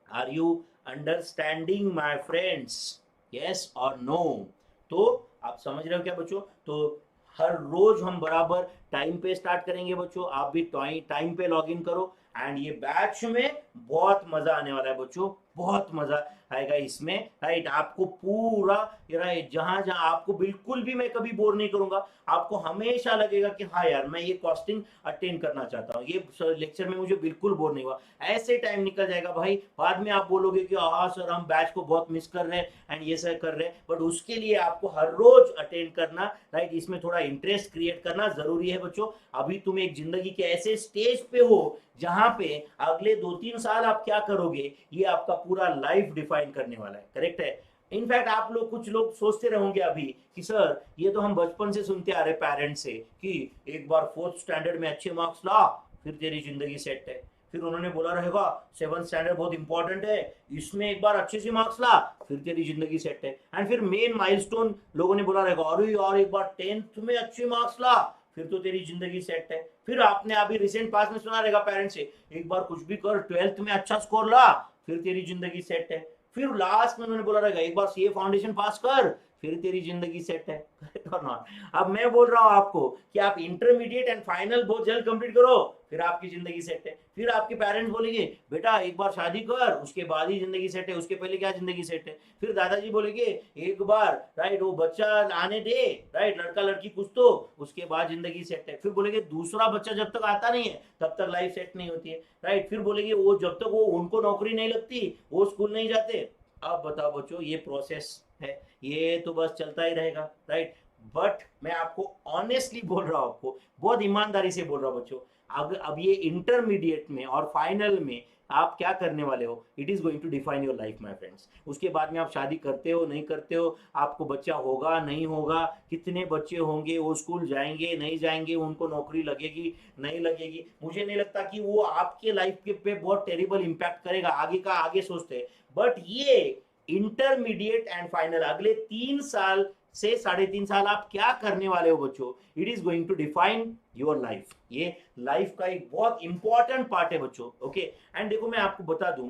Are you understanding my friends? Yes और नो? तो आप समझ रहे हो क्या बच्चों? तो हर रोज हम बराबर टाइम पे स्टार्ट करेंगे बच्चों, आप भी टाइम पे लॉग इन करो। एंड ये बैच में बहुत मजा आने वाला है बच्चों, बहुत मजा आएगा इसमें, राइट? आपको पूरा, राइट, जहां जहां आपको बिल्कुल भी मैं कभी बोर नहीं करूंगा, आपको हमेशा लगेगा कि हाँ यार मैं ये कॉस्टिंग अटेंड करना चाहता हूँ, ये लेक्चर में मुझे बिल्कुल बोर नहीं हुआ। ऐसे टाइम निकल जाएगा भाई, बाद में आप बोलोगे कि हाँ सर हम बैच को बहुत मिस कर रहे हैं एंड ये सर कर रहे हैं, बट उसके लिए आपको हर रोज अटेंड करना, राइट, इसमें थोड़ा इंटरेस्ट क्रिएट करना जरूरी है बच्चों। अभी तुम एक जिंदगी के ऐसे स्टेज पे हो जहां पे अगले 2-3 साल आप क्या करोगे ये आपका पूरा लाइफ डिफाइन करने वाला है, करेक्ट है? इनफैक्ट आप लोग, कुछ लोग सोचते रहोगे अभी कि सर ये तो हम बचपन से सुनते आ रहे पेरेंट्स से कि एक बार 4th स्टैंडर्ड में अच्छे मार्क्स ला फिर तेरी जिंदगी सेट है। फिर उन्होंने बोला रहेगा 7th स्टैंडर्ड बहुत इंपॉर्टेंट है, इसमें एक बार अच्छे से मार्क्स ला फिर तेरी जिंदगी सेट है। एंड फिर मेन माइलस्टोन लोगों ने बोला रहेगा अरे यार एक बार 10th में अच्छे मार्क्स ला फिर तो तेरी जिंदगी सेट है। फिर आपने अभी रिसेंट पास में सुना रहेगा पेरेंट्स से एक बार कुछ भी कर 12th में अच्छा स्कोर ला फिर तेरी जिंदगी सेट है। फिर लास्ट में उन्होंने बोला रहेगा एक बार सीए फाउंडेशन पास कर फिर तेरी जिंदगी सेट है, करेक्ट और नॉट? अब मैं बोल रहा हूं आपको कि आप इंटरमीडिएट एंड फाइनल बहुत जल्द कंप्लीट करो फिर आपकी जिंदगी सेट है। फिर आपके पेरेंट्स बोलेंगे बेटा एक बार शादी कर उसके बाद ही जिंदगी सेट है, उसके पहले क्या जिंदगी सेट है? फिर दादाजी बोलेंगे एक बार, राइट, वो बच्चा आने दे, राइट, लड़का लड़की कुछ तो, उसके बाद जिंदगी सेट है। फिर बोलेंगे दूसरा बच्चा जब तक आता नहीं है तब तक लाइफ सेट नहीं होती है, राइट? फिर बोलेंगे वो जब तक वो उनको नौकरी नहीं लगती वो स्कूल नहीं जाते। अब बताओ बच्चों, ये प्रोसेस है, ये तो बस चलता ही रहेगा, राइट? बट मैं आपको ऑनेस्टली बोल रहा हूं, आपको बहुत ईमानदारी से बोल रहा हूं बच्चों, अगर अब ये इंटरमीडिएट में और फाइनल में आप क्या करने वाले हो, it is going to define your life my friends. उसके बाद में आप शादी करते हो नहीं करते हो, आपको बच्चा होगा नहीं होगा, कितने बच्चे होंगे, वो स्कूल जाएंगे नहीं जाएंगे, उनको नौकरी लगेगी नहीं लगेगी, मुझे नहीं लगता कि वो आपके लाइफ के पे बहुत टेरिबल इम्पैक्ट करेगा। आगे का आगे सोचते हैं, बट ये इंटरमीडिएट एंड फाइनल अगले 3 साल से 3.5 साल आप क्या करने वाले हो बच्चों, it is going to define your life. ये लाइफ का एक बहुत इंपॉर्टेंट पार्ट है बच्चों, ओके? एंड देखो मैं आपको बता दूं,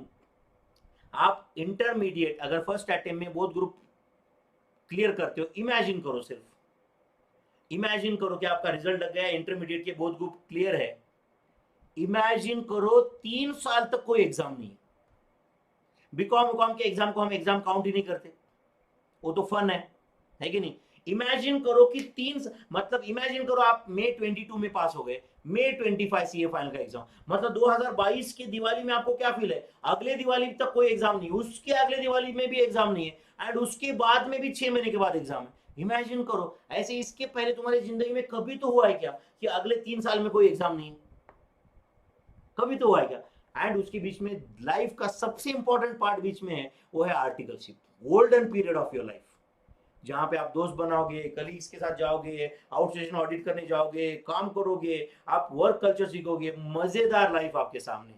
आप इंटरमीडिएट अगर फर्स्ट अटेम्प्ट में बोथ ग्रुप क्लियर करते हो, इमेजिन करो, सिर्फ इमेजिन करो कि आपका रिजल्ट लग गया, इंटरमीडिएट के बोथ ग्रुप क्लियर है, इमेजिन करो 3 साल तक कोई एग्जाम नहीं। बीकॉम के एग्जाम को हम एग्जाम काउंट ही नहीं करते, वो तो फन है कि नहीं? इमेजिन करो कि मतलब इमेजिन करो आप मई 22 में पास हो गए, मई 25 सीए फाइनल का एग्जाम, मतलब 2022 के दिवाली में आपको क्या फील है, अगले दिवाली तक कोई एग्जाम नहीं, उसके अगले दिवाली में भी एग्जाम नहीं है एंड उसके बाद में भी 6 महीने के बाद एग्जाम है। इमेजिन करो ऐसे, इसके पहले तुम्हारी जिंदगी में कभी तो हुआ है क्या कि अगले 3 साल में कोई एग्जाम नहीं है? कभी तो हुआ है क्या? एंड उसके बीच में लाइफ का सबसे इंपॉर्टेंट पार्ट बीच में है, वो है articleship, golden period of your life, जहां पे आप दोस्त बनाओगे, कलीग्स के साथ जाओगे, आउटस्टेशन ऑडिट करने जाओगे, काम करोगे, आप वर्क कल्चर सीखोगे, मजेदार लाइफ आपके सामने।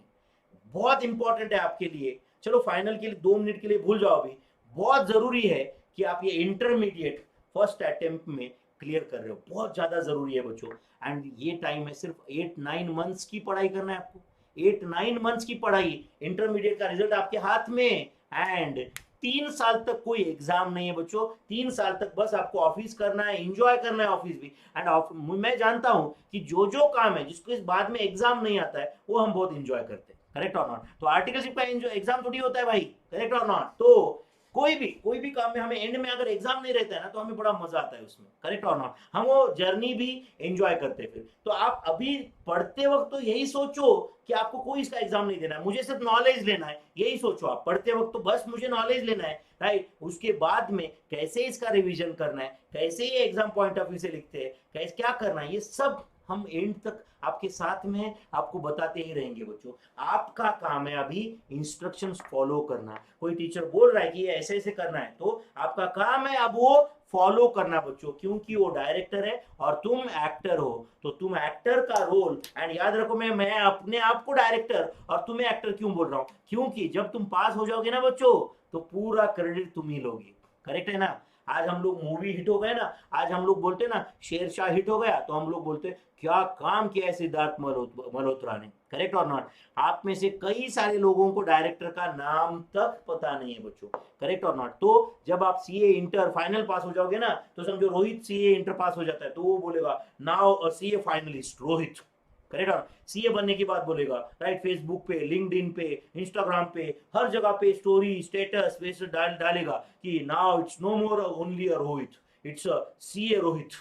बहुत इंपॉर्टेंट है आपके लिए। चलो फाइनल के लिए 2 मिनट के लिए भूल जाओ, अभी बहुत जरूरी है कि आप ये इंटरमीडिएट फर्स्ट अटेम्प्ट में क्लियर कर रहे हो, बहुत ज्यादा जरूरी है बच्चों। एंड ये टाइम है सिर्फ 8-9 मंथ्स की पढ़ाई करना है आपको, 8-9 मंथ्स की पढ़ाई, इंटरमीडिएट का रिजल्ट आपके हाथ में, एंड 3 साल तक कोई एग्जाम नहीं है बच्चों। 3 साल तक बस आपको ऑफिस करना है, एंजॉय करना है ऑफिस भी। एंड मैं जानता हूं कि जो जो काम है जिसको इस बाद में एग्जाम नहीं आता है वो हम बहुत एंजॉय करते हैं, करेक्ट और नॉट? तो आर्टिकलशिप का एग्जाम थोड़ी होता है भाई, करेक्ट और नॉट? तो कोई भी काम में हमें एंड में अगर एग्जाम नहीं रहता है ना तो हमें बड़ा मजा आता है उसमें, करेक्ट और नॉट? हम वो जर्नी भी एंजॉय करते हैं। फिर तो आप अभी पढ़ते वक्त तो यही सोचो कि आपको कोई इसका एग्जाम नहीं देना है, मुझे सिर्फ नॉलेज लेना है, यही सोचो आप पढ़ते वक्त, तो बस मुझे नॉलेज लेना है, राइट? उसके बाद में कैसे इसका रिवीजन करना है, कैसे ये एग्जाम पॉइंट ऑफ व्यू से लिखते हैं, कैसे क्या करना है, ये सब हम एंड तक आपके साथ में आपको बताते ही रहेंगे बच्चों। आपका काम है अभी इंस्ट्रक्शंस फॉलो करना। कोई टीचर बोल रहा है कि ये ऐसे ऐसे करना है, तो आपका काम है अब वो फॉलो करना बच्चों, क्योंकि वो डायरेक्टर है और तुम एक्टर हो। तो तुम एक्टर का रोल, एंड याद रखो मैं अपने आप को डायरेक्टर और तुम्हें एक्टर क्यों बोल रहा हूं, क्योंकि जब तुम पास हो जाओगे ना बच्चों तो पूरा क्रेडिट तुम ही लोगे, करेक्ट है ना? आज हम लोग मूवी हिट हो गए ना, आज हम लोग बोलते ना शेरशाह हिट हो गया, तो हम लोग बोलते क्या काम किया है सिद्धार्थ मल्होत्रा ने, करेक्ट और नॉट। आप में से कई सारे लोगों को डायरेक्टर का नाम तक पता नहीं है बच्चों, करेक्ट और नॉट। तो जब आप सीए इंटर फाइनल पास हो जाओगे ना, तो समझो रोहित सीए इंटर पास हो जाता है, तो वो बोलेगा now CA finalist Rohit, correct. CA बनने की बात बोलेगा, राइट, फेसबुक पे, लिंक्डइन पे, इंस्टाग्राम पे, हर जगह पे स्टोरी स्टेटस वैसे डालेगा कि now it's no more only a Rohit, it's a CA Rohit,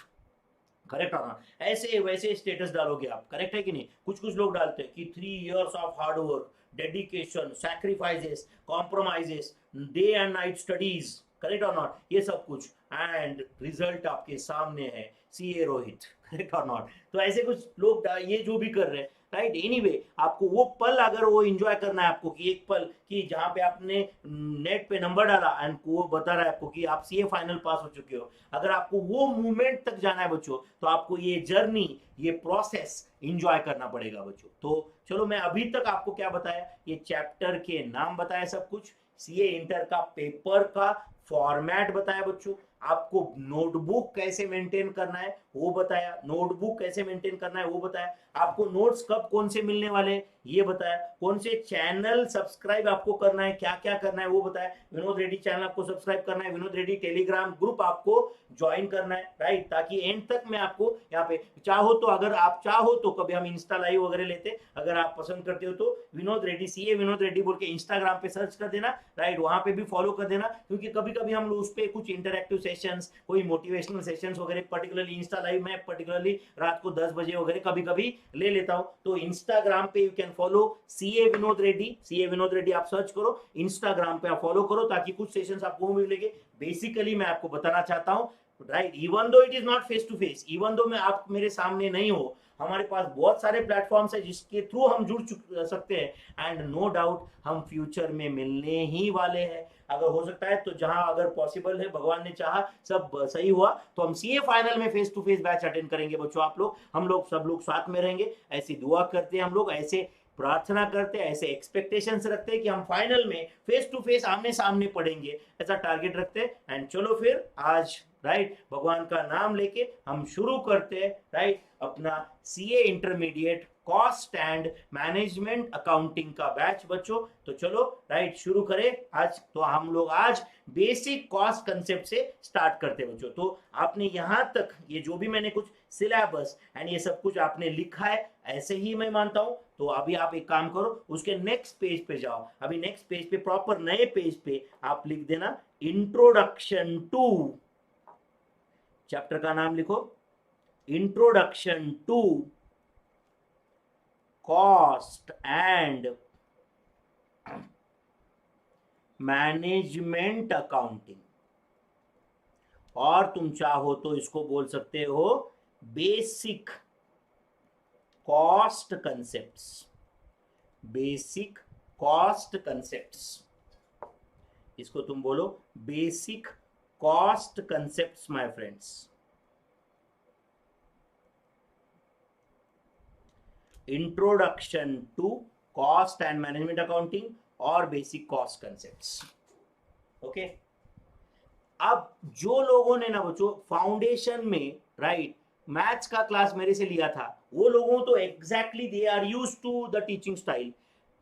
correct है ना। ऐसे वैसे स्टेटस डालोगे आप, करेक्ट है कि नहीं। कुछ कुछ लोग डालते हैं कि 3 years of hard work, dedication, sacrifices, compromises, day and night studies, correct और नॉट, ये सब कुछ, एंड रिजल्ट आपके सामने है, सीए रोहित, करेक्ट और नॉट। तो ऐसे कुछ लोग ये जो भी कर रहे हैं, राइट। एनीवे आपको वो पल अगर वो एंजॉय करना है आपको, कि एक पल कि जहां पे आपने नेट पे नंबर डाला एंड वो बता रहा है आपको कि आप सीए फाइनल पास हो चुके हो, अगर आपको वो मूवमेंट तक जाना है बच्चों, तो आपको ये जर्नी, ये प्रोसेस एंजॉय करना पड़ेगा बच्चों। तो चलो, मैं अभी तक आपको क्या बताया, ये चैप्टर के नाम बताया, सब कुछ, सीए इंटर का पेपर का फॉर्मेट बताया बच्चों, आपको नोटबुक कैसे मेंटेन करना है वो बताया, नोटबुक कैसे मेंटेन करना है वो बताया, आपको नोट्स कब कौन से मिलने वाले ये बताया, कौन से चैनल सब्सक्राइब आपको करना है, क्या क्या करना है वो बताया। विनोद रेड्डी चैनल आपको सब्सक्राइब करना है, विनोद रेड्डी टेलीग्राम ग्रुप आपको ज्वाइन करना है, राइट, ताकि एंड तक मैं आपको यहाँ पे चाहो तो, अगर आप चाहो तो कभी हम इंस्टा लाइव वगैरह लेते, अगर आप पसंद करते हो तो विनोद रेड्डी, सीए विनोद रेड्डी बोल के इंस्टाग्राम पे सर्च कर देना, राइट, वहां पे भी फॉलो कर देना, क्योंकि कभी कभी हम लोग उस पर कुछ इंटरक्टिव सेशंस, कोई मोटिवेशनल सेशंस वगैरह, पर्टिकुलरली इंस्टा लाइव में पर्टिकुलरली रात को 10 बजे वगैरह कभी कभी ले लेता हूं। तो इंस्टाग्राम पे you can follow CA Vinod Reddy, CA Vinod Reddy आप सर्च करो, इंस्टाग्राम पे आप फॉलो करो, ताकि कुछ सेशंस आपको मिलेंगे। बेसिकली मैं आपको बताना चाहता हूं, right, even though it is not face to face, even though मैं आप मेरे सामने नहीं हो, हमारे पास बहुत सारे प्लेटफॉर्म्स है जिसके थ्रू हम जुड़ सकते हैं, एंड नो डाउट हम फ्यूचर में मिलने ही वाले हैं। अगर हो सकता है तो जहां अगर पॉसिबल है, भगवान ने चाहा, सब सही हुआ, तो हम सीए फाइनल में face to face batch attend करेंगे बच्चों, आप लोग, हम लोग सब लोग साथ में रहेंगे। ऐसी दुआ करते हैं हम लोग, ऐसे प्रार्थना करते हैं, ऐसे एक्सपेक्टेशंस रखते हैं कि हम फाइनल में फेस टू फेस आमने सामने पढ़ेंगे, ऐसा टारगेट रखते हैं। एंड चलो फिर आज, राइट, भगवान का नाम लेके हम शुरू करते हैं, राइट, अपना CA intermediate cost and management accounting का बैच बच्चों। तो चलो, राइट, शुरू करें आज। तो हम लोग आज बेसिक कॉस्ट कंसेप्ट से स्टार्ट करते बच्चों। तो आपने यहां तक ये जो भी मैंने कुछ सिलेबस एंड ये सब कुछ आपने लिखा है, ऐसे ही मैं मानता हूं। तो अभी आप एक काम करो, उसके नेक्स्ट पेज पे जाओ, अभी नेक्स्ट पेज पे, प्रॉपर नए पेज पे आप लिख देना इंट्रोडक्शन टू, चैप्टर का नाम लिखो, introduction to cost and management accounting, और तुम चाहो तो इसको बोल सकते हो basic cost concepts, basic cost concepts, इसको तुम बोलो basic cost concepts my friends. Introduction to cost and management accounting और बेसिक कॉस्ट कंसेप्ट्स, ओके। अब जो लोगों ने ना बच्चों फाउंडेशन में, राइट, मैथ्स का क्लास मेरे से लिया था, वो लोगों तो exactly they are used to the teaching style.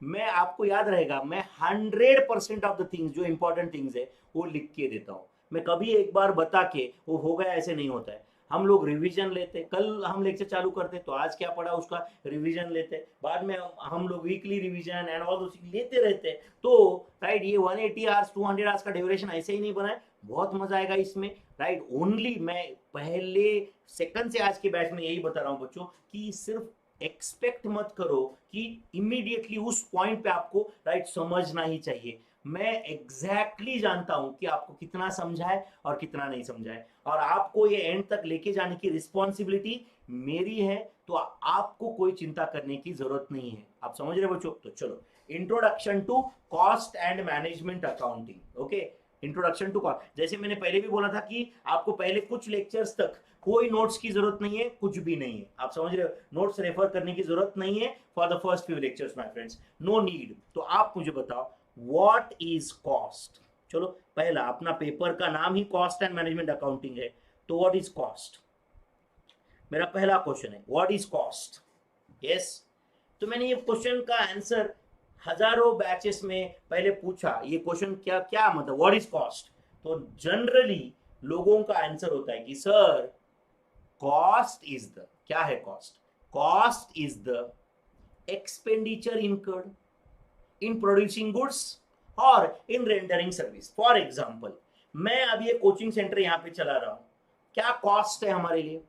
मैं आपको याद रहेगा, मैं 100% ऑफ द थिंग्स, जो इंपॉर्टेंट थिंग्स है वो लिख के देता हूँ। मैं कभी एक बार बता के वो हो गया ऐसे नहीं होता है। हम लोग रिवीजन लेते, कल हम लेक्चर चालू करते तो आज क्या पढ़ा उसका रिवीजन लेते, बाद में हम लोग वीकली रिवीजन एंड ऑल लेते रहते। तो राइट, ये 180 आवर्स 200 आवर्स का ड्यूरेशन ऐसे ही नहीं बना है, बहुत मजा आएगा इसमें, राइट। ओनली मैं पहले सेकंड से आज के बैच में यही बता रहा हूँ बच्चों, कि सिर्फ एक्सपेक्ट मत करो कि इमीडिएटली उस पॉइंट पे आपको, राइट, समझना ही चाहिए। मैं एग्जैक्टली जानता हूं कि आपको कितना समझा है और कितना नहीं समझा है, और आपको ये एंड तक लेके जाने की रिस्पॉन्सिबिलिटी मेरी है। तो आपको कोई चिंता करने की जरूरत नहीं है, आप समझ रहे बच्चों। तो चलो, introduction to cost and management accounting, okay. Introduction to cost, जैसे मैंने पहले भी बोला था कि आपको पहले कुछ लेक्चर्स तक कोई नोट्स की जरूरत नहीं है, कुछ भी नहीं है, आप समझ रहे हो, नोट्स रेफर करने की जरूरत नहीं है for the first few lectures my friends, no need. तो आप मुझे बताओ व्हाट इज कॉस्ट। चलो पहला अपना पेपर का नाम ही कॉस्ट एंड मैनेजमेंट अकाउंटिंग है, तो व्हाट इज कॉस्ट? मेरा पहला क्वेश्चन है व्हाट इज कॉस्ट। यस, तो मैंने ये क्वेश्चन का आंसर हजारों बैचेस में पहले पूछा, ये क्वेश्चन क्या क्या मतलब व्हाट इज कॉस्ट, तो जनरली लोगों का आंसर होता है कि सर कॉस्ट इज द, क्या है cost? Cost is the expenditure incurred in producing goods और in rendering service. For example, मैं अब ये कोचिंग सेंटर यहां पे चला रहा हूं, क्या कॉस्ट है हमारे लिए?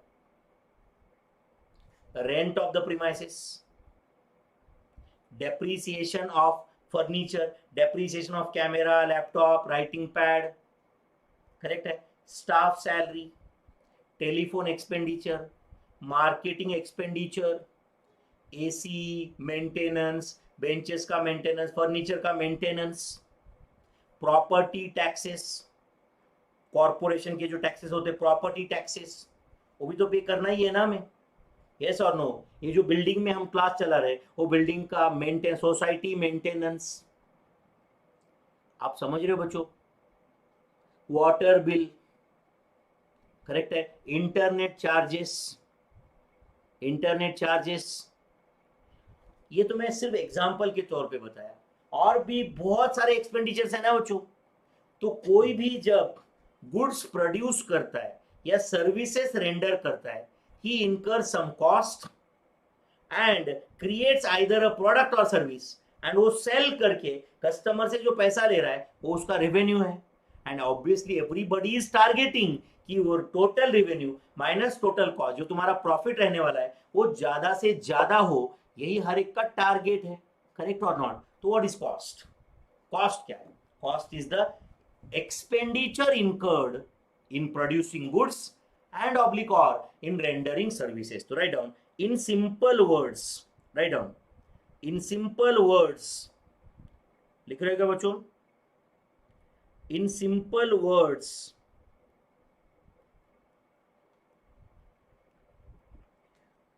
Rent of the premises, depreciation of furniture, depreciation of camera, laptop, writing pad, correct है, staff salary, telephone expenditure, marketing expenditure, AC maintenance, benches का मेंटेनेंस, फर्नीचर का मेंटेनेंस, प्रॉपर्टी टैक्सेस, कॉर्पोरेशन के जो टैक्सेस होते हैं प्रॉपर्टी टैक्सेस, वो भी तो पे करना ही है ना हमें, यस और नो। ये जो बिल्डिंग में हम क्लास चला रहे वो बिल्डिंग का मेंटेनेंस, सोसाइटी मेंटेनेंस, आप समझ रहे हो बच्चों? वाटर बिल, करेक्ट है, इंटरनेट चार्जेस, इंटरनेट चार्जेस, ये तो मैं सिर्फ एग्जांपल के तौर पे बताया, और भी बहुत सारे एक्सपेंडिचर्स है ना बच्चों। तो कोई भी जब गुड्स प्रोड्यूस करता है या सर्विसेज रेंडर करता है, he incurs some cost and creates either a product or service, and वो सेल करके कस्टमर से जो पैसा ले रहा है वो उसका रेवेन्यू है, and obviously everybody is targeting कि वो total revenue minus total cost, जो तुम्हारा प्रॉफिट रहने वाला है वो ज्यादा से ज्यादा हो, यही हर एक का टारगेट है, करेक्ट और नॉट? तो व्हाट इज कॉस्ट? कॉस्ट क्या है? Cost is the expenditure incurred in producing goods and oblique or in rendering services. So write down in simple words, write down in simple words, लिख रहेगा बच्चों, in simple words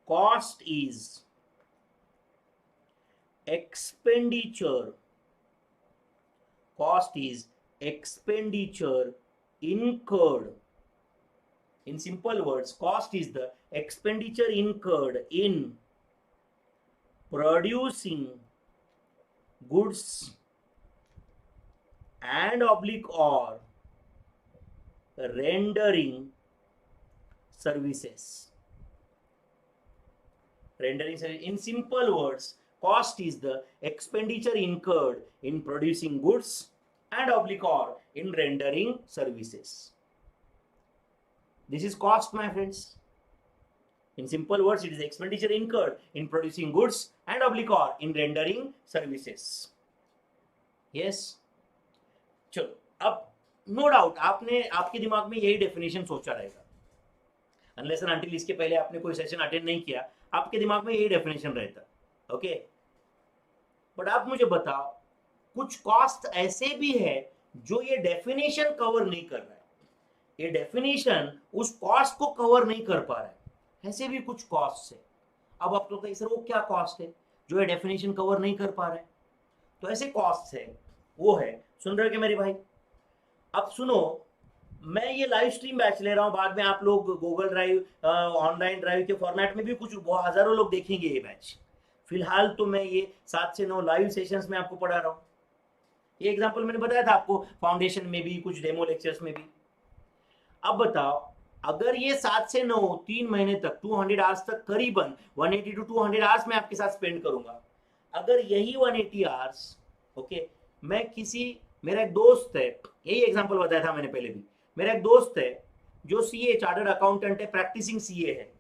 cost is expenditure, cost is expenditure incurred, in simple words cost is the expenditure incurred in producing goods and oblique or rendering services, rendering service. In simple words, cost is the expenditure incurred in producing goods and oblique or in rendering services. This is cost, my friends. In simple words, it is expenditure incurred in producing goods and oblique or in rendering services. Yes. चलो, अब नो डाउट आपने, आपके दिमाग में यही डेफिनेशन सोचा रहेगा, अनलेस एंड अनटिल इसके पहले आपने कोई सेशन अटेंड नहीं किया, आपके दिमाग में यही डेफिनेशन रहता, ओके। बट आप मुझे बताओ, कुछ कॉस्ट ऐसे भी है जो ये डेफिनेशन कवर नहीं कर रहा है, ये डेफिनेशन उस कॉस्ट को कवर नहीं कर पा रहा है, ऐसे भी कुछ कॉस्ट है। अब आप लोग सर वो क्या कॉस्ट है जो ये डेफिनेशन कवर नहीं कर पा रहा है? तो ऐसे कॉस्ट है, वो है, सुन रहे हो क्या मेरे भाई? अब सुनो, मैं ये लाइव स्ट्रीम बैच ले रहा हूँ, बाद में आप लोग गूगल ड्राइव, ऑनलाइन ड्राइव के फॉर्मेट में भी कुछ हजारों लोग देखेंगे ये बैच। फिलहाल तो मैं ये 7 से 9 लाइव सेशंस में आपको पढ़ा रहा हूँ। ये एग्जांपल मैंने बताया था आपको, फाउंडेशन में भी, कुछ डेमो लेक्चर्स में भी। अब बताओ, अगर ये 7 से 9 3 महीने तक 200 आवर्स तक, करीबन 180 to 200 आवर्स मैं आपके साथ स्पेंड करूंगा, अगर यही 180 आवर्स, ओके, मैं किसी, मेरा एक दोस्त है, यही एग्जांपल बताया था मैंने पहले भी, मेरा एक दोस्त है जो सीए, चार्टर्ड अकाउंटेंट है, प्रैक्टिसिंग सीए है,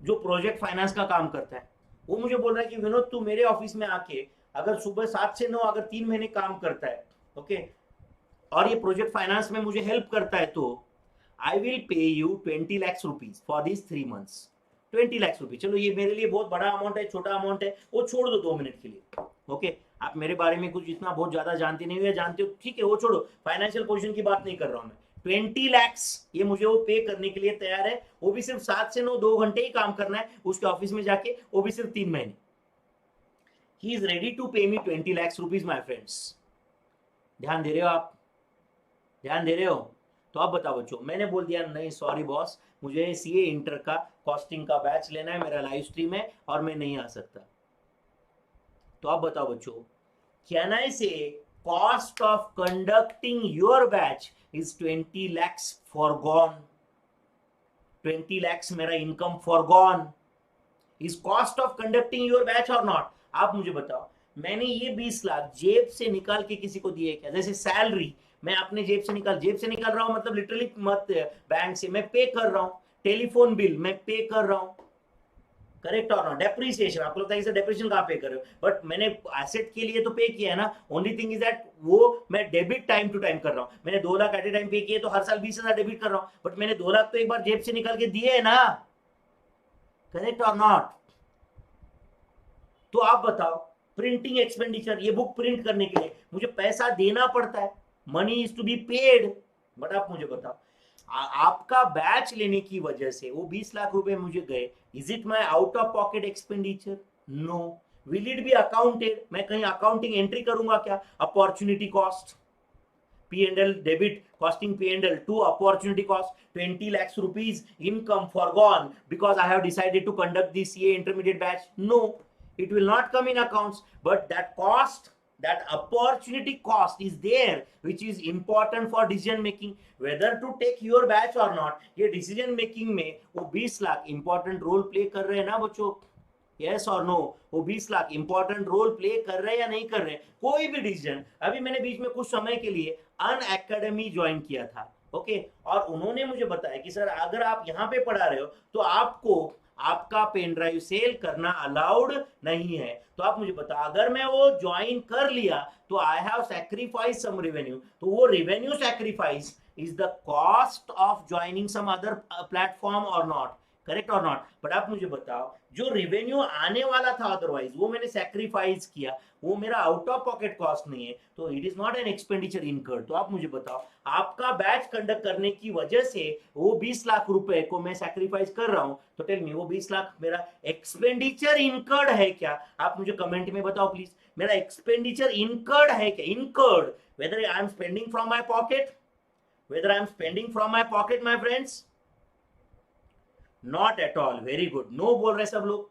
जो प्रोजेक्ट फाइनेंस का काम करता है, वो मुझे बोल रहा है कि विनोद तू मेरे ऑफिस में आके अगर सुबह 7 से 9 अगर 3 महीने काम करता है, ओके, और ये प्रोजेक्ट फाइनेंस में मुझे हेल्प करता है, तो I will pay you 20 lakhs rupees for this 3 months। 20 lakhs rupees, चलो ये मेरे लिए बहुत बड़ा अमाउंट है, छोटा अमाउंट है, वो छोड़ दो 2 मिनट के लिए, ओके। आप मेरे बारे में कुछ इतना बहुत ज्यादा जानते नहीं हो या जानते हो, ठीक है, वो छोड़ो, फाइनेंशियल पोजीशन की बात नहीं कर रहा हूं मैं। 20 lakhs ये मुझे वो पे करने के लिए तैयार है, वो भी सिर्फ 7 से 9 2 घंटे ही काम करना है उसके ऑफिस में जाके, वो भी सिर्फ 3 महीने। ही इज रेडी टू पे मी 20 lakhs रुपीज, माई फ्रेंड्स। ध्यान दे रहे हो आप? ध्यान दे रहे हो? तो आप बताओ बच्चों, मैंने बोल दिया नहीं सॉरी बॉस, मुझे सीए इंटर का कॉस्टिंग का बैच लेना है, मेरा लाइव स्ट्रीम है और मैं नहीं आ सकता। तो आप बताओ बच्चों, कैन आई से cost of conducting your batch is 20 lakhs foregone? 20 lakhs मेरा income foregone. Is cost of conducting your batch और नॉट? आप मुझे बताओ, मैंने ये 20 लाख जेब से निकाल के किसी को दिए क्या? जैसे सैलरी मैं अपने जेब से निकाल रहा हूं, मतलब लिटरली मत बैंक से मैं पे कर रहा हूं। टेलीफोन बिल मैं पे कर रहा हूं, करेक्ट और नॉट? डेप्रिसिएशन, आपको लगता है कि डेप्रिसिएशन कहाँ पे कर रहे हो, बट मैंने एसेट के लिए तो पे किया है ना। ओनली थिंग इज दैट वो मैं डेबिट टाइम टू टाइम कर रहा हूँ। मैंने 2 लाख एट ए टाइम पे किए तो हर साल 20,000 डेबिट कर रहा हूँ, बट मैंने 2 लाख तो एक बार जेब से निकाल के दिए है ना, करेक्ट और नॉट? तो आप बताओ, प्रिंटिंग एक्सपेंडिचर, ये बुक प्रिंट करने के लिए मुझे पैसा देना पड़ता है, money is to be paid. But आप मुझे बताओ, आपका बैच लेने की वजह से वो 20 लाख रुपए मुझे गए, is it my out of pocket expenditure? No. Will it be accounted? मैं कहीं अकाउंटिंग एंट्री करूंगा क्या? Opportunity cost, P&L debit, costing P&L to opportunity cost, 20 lakhs rupees income forgone because I have decided to conduct the CA intermediate batch. No, it will not come in accounts, but that cost, that opportunity cost is there, which is important for decision making whether to take your batch or not. ये decision making में वो 20 लाख important role play कर रहे हैं ना बच्चों? यस और नो? वो 20 लाख इंपॉर्टेंट रोल प्ले कर रहे हैं या नहीं कर रहे हैं? कोई भी डिसीजन, अभी मैंने बीच में कुछ समय के लिए अन अकेडमी ज्वाइन किया था, ओके, और उन्होंने मुझे बताया कि सर अगर आप यहाँ पे पढ़ा रहे हो तो आपको आपका पेन ड्राइव सेल करना अलाउड नहीं है। तो आप मुझे बता, अगर मैं वो ज्वाइन कर लिया तो I have sacrifice some revenue, तो वो revenue sacrifice is the cost of joining some other platform और नॉट, करेक्ट और नॉट? बट आप मुझे बताओ, जो रेवेन्यू आने वाला था अदरवाइज वो मैंने सैक्रिफाइस किया, वो मेरा आउट ऑफ पॉकेट कॉस्ट नहीं है, तो it is not an expenditure incurred. तो आप मुझे बताओ, आपका बैच कंडक्ट करने की वजह से वो 20 लाख रुपए को मैं सैक्रिफाइस कर रहा हूं, तो टेल मी वो 20 लाख मेरा एक्सपेंडिचर इनकर्ड है क्या? आप मुझे कमेंट में बताओ प्लीज, मेरा एक्सपेंडिचर इनकर्ड है क्या? Incurred, whether I am spending from my pocket, whether I am spending from my pocket my friends? Not at all. Very good, no बोल रहे सब लोग।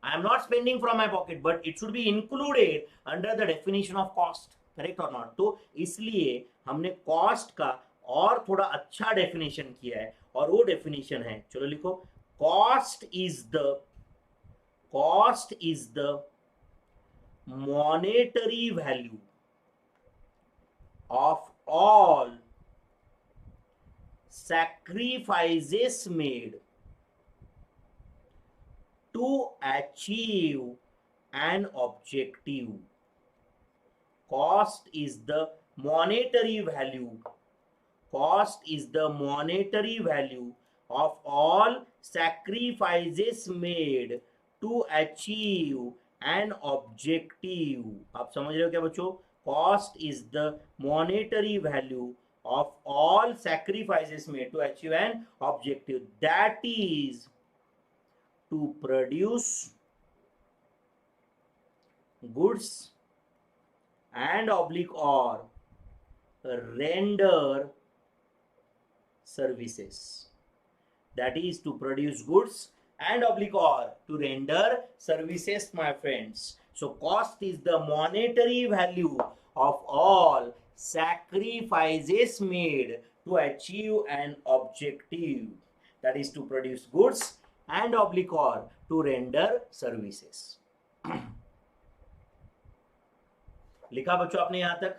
I am not spending from my pocket, but it should be included under the definition of cost, correct और नॉट? तो इसलिए हमने कॉस्ट का और थोड़ा अच्छा डेफिनेशन किया है, और वो डेफिनेशन है, चलो लिखो, cost is the monetary value of all sacrifices made to achieve an objective. Cost is the monetary value. Cost is the monetary value of all sacrifices made to achieve an objective. आप समझ रहे हो क्या बच्चों? Cost is the monetary value of all sacrifices made to achieve an objective, that is to produce goods and oblique or render services. That is to produce goods and oblique or to render services, my friends. So cost is the monetary value of all sacrifices made to achieve an objective, that is to produce goods and oblique or to render services. लिखा बच्चों आपने यहां तक?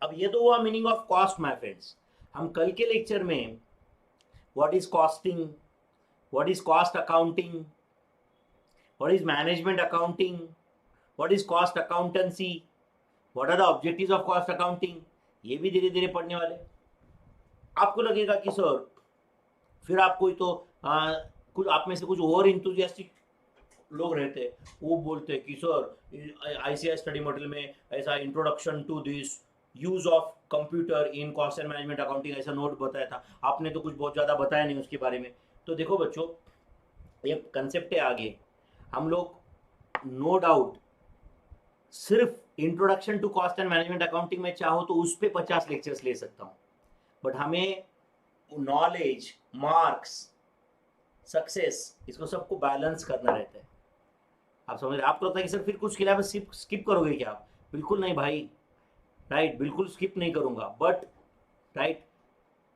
अब ये तो हुआ meaning of cost my friends. हम कल के लेक्चर में what is costing, what is cost accounting, what is management accounting, what is cost accountancy, what are the objectives of cost accounting, ये भी धीरे धीरे पढ़ने वाले। आपको लगेगा कि सर फिर आप कोई तो कुछ आप में से कुछ और इंथुजियास्टिक लोग रहते हैं, वो बोलते हैं कि सर ICI स्टडी मॉडल में ऐसा introduction to this use of computer in cost and management accounting, ऐसा नोट बताया था आपने, तो कुछ बहुत ज़्यादा बताया नहीं उसके बारे में। तो देखो बच्चों, ये कंसेप्ट है आगे, हम लोग नो डाउट सिर्फ introduction to cost and management accounting में चाहो तो उस पर 50 लेक्चर्स ले सकता हूँ, बट हमें नॉलेज, मार्क्स, सक्सेस, इसको सबको बैलेंस करना रहता है। आप समझ रहे? आपको लगता है कि सर फिर कुछ खिलाफ स्किप करोगे क्या आप? बिल्कुल नहीं भाई, राइट, बिल्कुल स्किप नहीं करूंगा, बट राइट,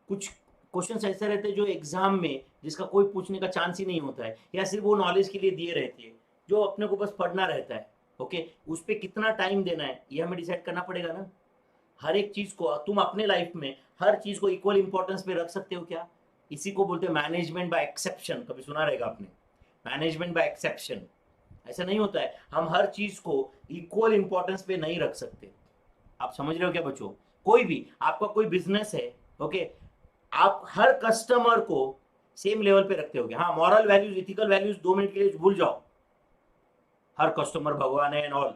कुछ क्वेश्चंस ऐसे रहते हैं जो एग्जाम में जिसका कोई पूछने का चांस ही नहीं होता है, या सिर्फ वो नॉलेज के लिए दिए रहती है, जो अपने को बस पढ़ना रहता है। ओके, उस पर कितना टाइम देना है ये हमें डिसाइड करना पड़ेगा ना। हर एक चीज को तुम अपने लाइफ में हर चीज को इक्वल इंपॉर्टेंस पे रख सकते हो क्या? इसी को बोलते हैं मैनेजमेंट बाय एक्सेप्शन, कभी सुना रहेगा आपने, मैनेजमेंट बाय एक्सेप्शन। ऐसा नहीं होता है, हम हर चीज को इक्वल इंपॉर्टेंस पे नहीं रख सकते। आप समझ रहे हो क्या बच्चों? कोई भी आपका कोई बिजनेस है, ओके, आप हर कस्टमर को सेम लेवल पे रखते होगे। हाँ, moral values, ethical values 2 minute के लिए भूल जाओ, हर कस्टमर भगवान है एंड ऑल।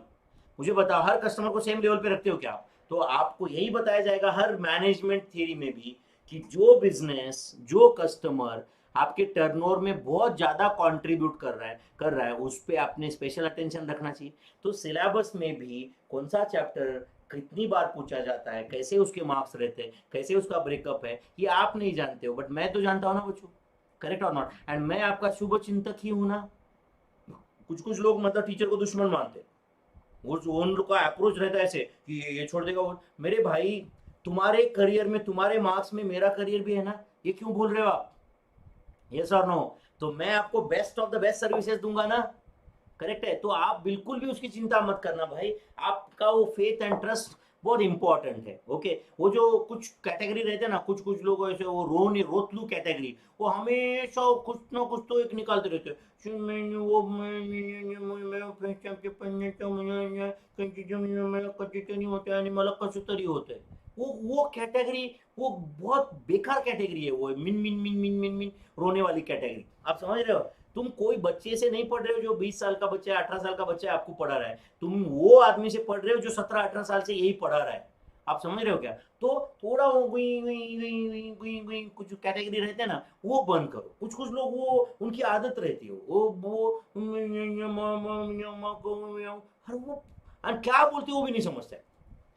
मुझे बताओ, हर कस्टमर को सेम लेवल पे रखते हो क्या आप? तो आपको यही बताया जाएगा हर मैनेजमेंट थ्योरी में भी कि जो बिजनेस, जो कस्टमर आपके टर्नओवर में बहुत ज्यादा कंट्रीब्यूट कर रहा है उस पर आपने स्पेशल अटेंशन रखना चाहिए। तो सिलेबस में भी कौन सा चैप्टर कितनी बार पूछा जाता है, कैसे उसके मार्क्स रहते हैं, कैसे उसका ब्रेकअप है, ये आप नहीं जानते हो, बट मैं तो जानता हूँ ना बच्चों, करेक्ट और नॉट? एंड मैं आपका शुभ चिंतक ही हूं ना। कुछ कुछ लोग मतलब टीचर को दुश्मन मानते हैं, वो उन लोग का अप्रोच रहता है ऐसे कि ये छोड़ देगा वो। मेरे भाई, तुम्हारे करियर में, तुम्हारे मार्क्स में मेरा करियर भी है ना, ये क्यों भूल रहे हो आप? यस और नो? तो मैं आपको best of the best services दूंगा ना, करेक्ट है? तो आप बिल्कुल भी उसकी चिंता मत करना भाई, आपका वो फेथ एंड ट्रस्ट बहुत इंपॉर्टेंट है। ओके, वो जो कुछ कैटेगरी रहते हैं ना, कुछ कुछ लोग ऐसे, वो रोतलू कैटेगरी, वो हमेशा कुछ ना कुछ तो एक निकालते रहते हैं। मला कसं तरी होतंय, वो कैटेगरी, वो बहुत बेकार कैटेगरी है, वो मिन मिन मिन मिन मिन मिन रोने वाली कैटेगरी। आप समझ रहे हो? तुम कोई बच्चे से नहीं पढ़ रहे हो जो 20 साल का बच्चा है, 18 साल का बच्चा है आपको पढ़ा रहा है, तुम वो आदमी से पढ़ रहे हो जो 17-18 साल से यही पढ़ा रहा है। आप समझ रहे हो क्या? तो थोड़ा वो कुछ कैटेगरी रहते हैं ना, वो बंद करो। कुछ कुछ लोग, वो उनकी आदत रहती है, वो हर वो क्या बोलते हो वो भी नहीं समझता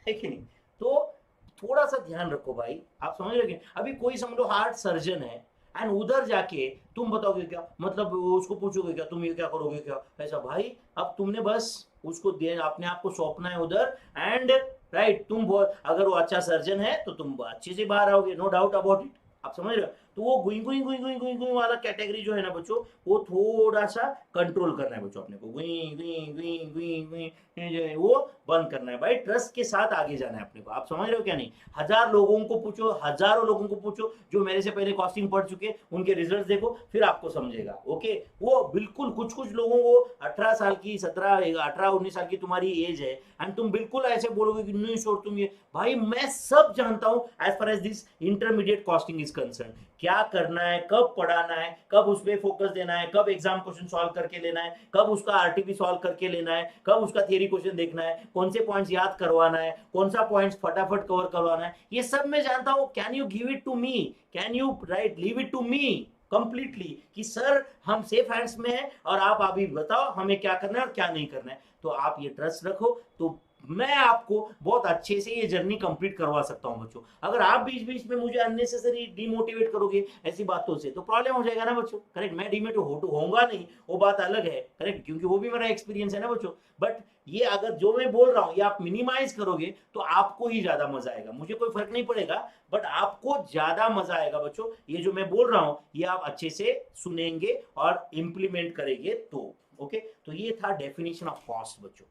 है कि नहीं? तो थोड़ा सा ध्यान रखो भाई। आप समझ रहे हो? अभी कोई समझ लो हार्ट सर्जन है, एंड उधर जाके तुम बताओगे क्या, मतलब उसको पूछोगे क्या तुम ये क्या करोगे क्या, ऐसा भाई? अब तुमने बस उसको दे, अपने आप को सौंपना है उधर, एंड राइट, तुम बहुत, अगर वो अच्छा सर्जन है तो तुम अच्छे से बाहर आओगे, नो डाउट अबाउट इट। आप समझ रहे हो? तो वो गुई गुई गुई गुई गुई गुई वाला कैटेगरी जो है ना बच्चों, वो थोड़ा सा कंट्रोल करना है बच्चों अपने को। गुई गुई गुई गुई गुई जो है वो बंद करना है भाई, ट्रस्ट के साथ आगे जाना है अपने को। आप समझ रहे हो क्या? नहीं, 1000 लोगों को पूछो, हजारों लोगों को पूछो जो मेरे से पहले कॉस्टिंग पढ़ चुके, उनके रिजल्ट देखो, फिर आपको समझेगा। ओके, वो बिल्कुल कुछ कुछ लोगों को 18 साल की, 18-19 साल की तुम्हारी एज है, एंड तुम बिल्कुल ऐसे बोलोगे कि नहीं सर तुम ये, भाई मैं सब जानता हूं as far as this intermediate costing is concern. क्या करना है, कब पढ़ाना है, कब उस पर फोकस देना है, कब एग्जाम क्वेश्चन सॉल्व करके लेना है, कब उसका आरटीपी सॉल्व करके लेना है, कब उसका थियरी क्वेश्चन देखना है, कौन से पॉइंट्स याद करवाना है, कौन सा पॉइंट्स फटाफट कवर करवाना है, ये सब मैं जानता हूं। Can you give it to me? Can you write leave it to me completely कि सर हम सेफ हैंड्स में हैं और आप अभी बताओ हमें क्या करना है और क्या नहीं करना है? तो आप ये ट्रस्ट रखो, तो मैं आपको बहुत अच्छे से ये जर्नी कंप्लीट करवा सकता हूं बच्चों। अगर आप बीच बीच में मुझे अननेसेसरी डिमोटिवेट करोगे ऐसी बातों से, तो प्रॉब्लम हो जाएगा ना बच्चों, करेक्ट? मैं डिमोटिवेट होऊंगा नहीं, वो बात अलग है, करेक्ट, क्योंकि वो भी मेरा एक्सपीरियंस है ना बच्चों। बट ये अगर जो मैं बोल रहा हूँ ये आप मिनिमाइज करोगे तो आपको ही ज्यादा मजा आएगा, मुझे कोई फर्क नहीं पड़ेगा, बट आपको ज्यादा मजा आएगा बच्चों। ये जो मैं बोल रहा हूँ ये आप अच्छे से सुनेंगे और इंप्लीमेंट करेंगे तो। ओके, तो ये था डेफिनेशन ऑफ कॉस्ट बच्चों।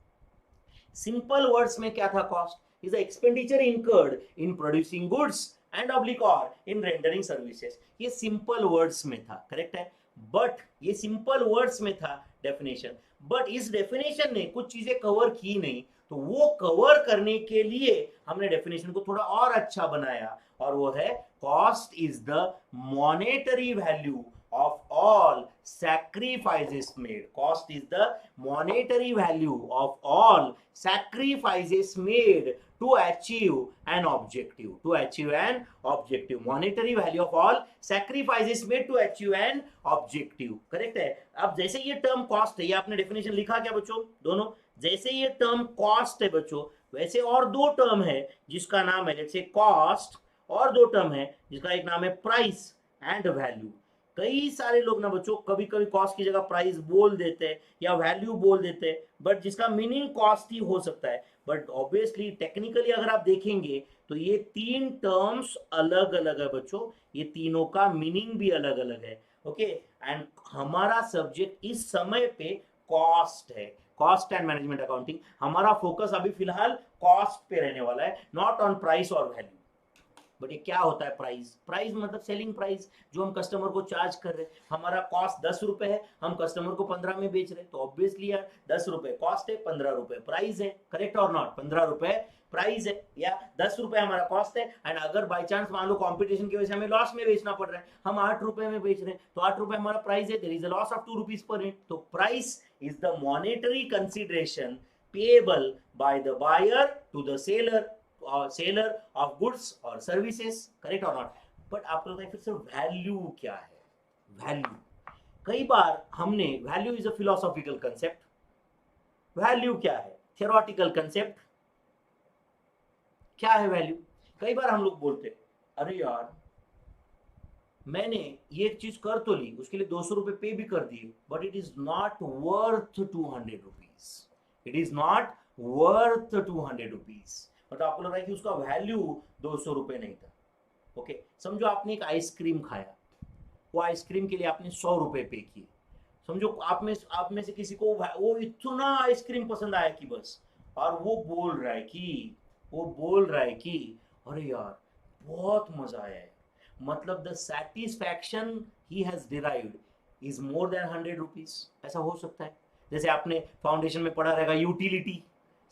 सिंपल वर्ड्स में क्या था? Cost is the expenditure incurred in producing goods and oblique और इन रेंडरिंग सर्विसेज। ये सिंपल वर्ड्स में था, करेक्ट है? बट ये सिंपल वर्ड्स में था डेफिनेशन, बट इस डेफिनेशन ने कुछ चीजें कवर की नहीं, तो वो कवर करने के लिए हमने डेफिनेशन को थोड़ा और अच्छा बनाया, और वो है cost is the monetary value of all sacrifices made. Cost is the monetary value of all sacrifices made to achieve an objective. To achieve an objective, monetary value of all sacrifices made to achieve an objective. Correct है. अब जैसे ये टर्म कॉस्ट है, ये आपने डेफिनेशन लिखा क्या बच्चों दोनों? जैसे ये टर्म कॉस्ट है बच्चों, वैसे और दो टर्म है जिसका नाम है जैसे कॉस्ट, और दो टर्म है जिसका एक नाम है प्राइस एंड वैल्यू. कई सारे लोग ना बच्चों कभी कभी कॉस्ट की जगह प्राइस बोल देते हैं या वैल्यू बोल देते हैं, बट जिसका मीनिंग कॉस्ट ही हो सकता है. बट ऑब्वियसली टेक्निकली अगर आप देखेंगे तो ये तीन टर्म्स अलग अलग है बच्चों, ये तीनों का मीनिंग भी अलग अलग है. ओके, एंड हमारा सब्जेक्ट इस समय पे कॉस्ट है, कॉस्ट एंड मैनेजमेंट अकाउंटिंग. हमारा फोकस अभी फिलहाल कॉस्ट पे रहने वाला है, नॉट ऑन प्राइस और वैल्यू. बट ये क्या होता है प्राइस? प्राइस मतलब सेलिंग प्राइस, जो हम कस्टमर को चार्ज कर रहे हैं. हमारा कॉस्ट 10 रुपए है, हम कस्टमर को 15 में बेच रहे हैं, तो ऑब्वियसली यार 10 रुपए कॉस्ट है, 15 रुपए प्राइस है. करेक्ट और नॉट? 15 रुपए प्राइस है या 10 रुपए हमारा कॉस्ट है. एंड अगर बाई चांस मान लो कॉम्पिटिशन की वजह से हमें लॉस में बेचना पड़ रहा है, हम 8 रुपए में बेच रहे हैं, तो 8 रुपए हमारा प्राइस है, there is a loss of 2 rupees per unit. तो price is the monetary consideration payable by the buyer to the seller of goods और सर्विसेज. करेक्ट और नॉट? बट आपको लगता है फिर से वैल्यू क्या है? वैल्यू कई बार हमने, value is a philosophical concept. Value क्या है? Theoretical concept. क्या है वैल्यू? कई बार हम लोग बोलते अरे यार मैंने ये चीज कर तो ली, उसके लिए 200 रुपए पे भी कर दिए, but it is not worth 200 rupees. It is not worth 200 rupees. मतलब आपको लग रहा है कि उसका वैल्यू 200 रुपए नहीं था. ओके, समझो आपने एक आइसक्रीम खाया, वो आइसक्रीम के लिए आपने 100 रुपए पे किए. समझो आप में से किसी को वो इतना आइसक्रीम पसंद आया कि बस, और वो बोल रहा है कि अरे यार बहुत मजा आया है. मतलब the satisfaction he has derived is more than 100 rupees. ऐसा हो सकता है. जैसे आपने फाउंडेशन में पढ़ा रहेगा यूटिलिटी,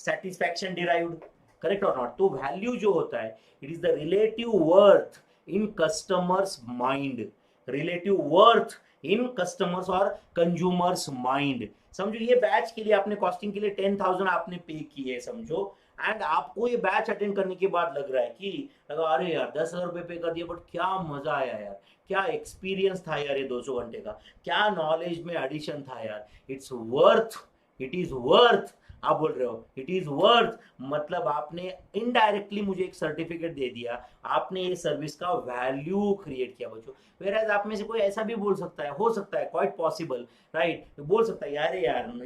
सेटिस्फैक्शन डिराइव्ड. करेक्ट और नॉट? तो वैल्यू जो होता है, it is the relative worth in customers mind. Relative worth in customers और कंज्यूमर्स माइंड. समझो ये बैच के लिए आपने कॉस्टिंग के लिए 10,000 आपने पे किए समझो, एंड आपको ये बैच अटेंड करने के बाद लग रहा है कि लगा अरे यार 10,000 रुपये पे कर दिया, बट क्या मजा आया यार, क्या एक्सपीरियंस था यार ये 200 घंटे का, क्या नॉलेज में एडिशन था यार. It's worth, it is worth. आप बोल रहे हो इट इज वर्थ, मतलब आपने इनडायरेक्टली मुझे एक सर्टिफिकेट दे दिया, आपने ये सर्विस का वैल्यू क्रिएट किया बच्चों. वेयर आप में से कोई ऐसा भी बोल सकता है, हो सकता है, क्वाइट पॉसिबल, राइट, बोल सकता है यार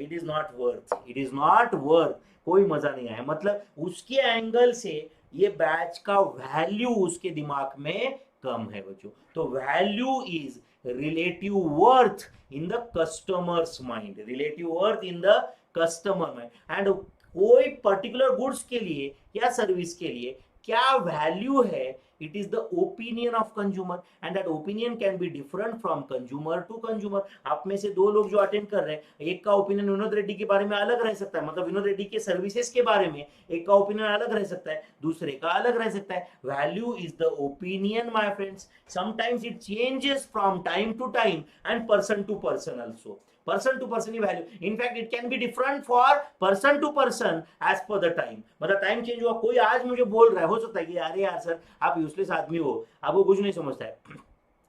it is not worth, it is not worth, कोई मजा नहीं आया. मतलब उसके एंगल से ये बैच का वैल्यू उसके दिमाग में कम है बच्चों. तो value is relative worth in the customers mind, relative worth in the customer mind. And कोई पर्टिकुलर गुड्स के लिए या सर्विस के लिए क्या वैल्यू है, it is the opinion of consumer, and that opinion can be different from consumer to consumer. आप में से दो लोग जो अटेंड कर रहे हैं, एक का ओपिनियन विनोद रेड्डी के बारे में अलग रह सकता है, मतलब विनोद रेड्डी के सर्विसेज के बारे में एक का ओपिनियन अलग रह सकता है, दूसरे का अलग रह सकता है. Value is the opinion my friends. Sometimes it changes from time to time and person to person also. person to person value, in fact it can be different for person to person as per the time. मतलब टाइम चेंज हुआ, कोई आज मुझे बोल रहा है, हो सकता है कि अरे यार सर आप यूजलेस आदमी हो, आपको कुछ नहीं समझता है.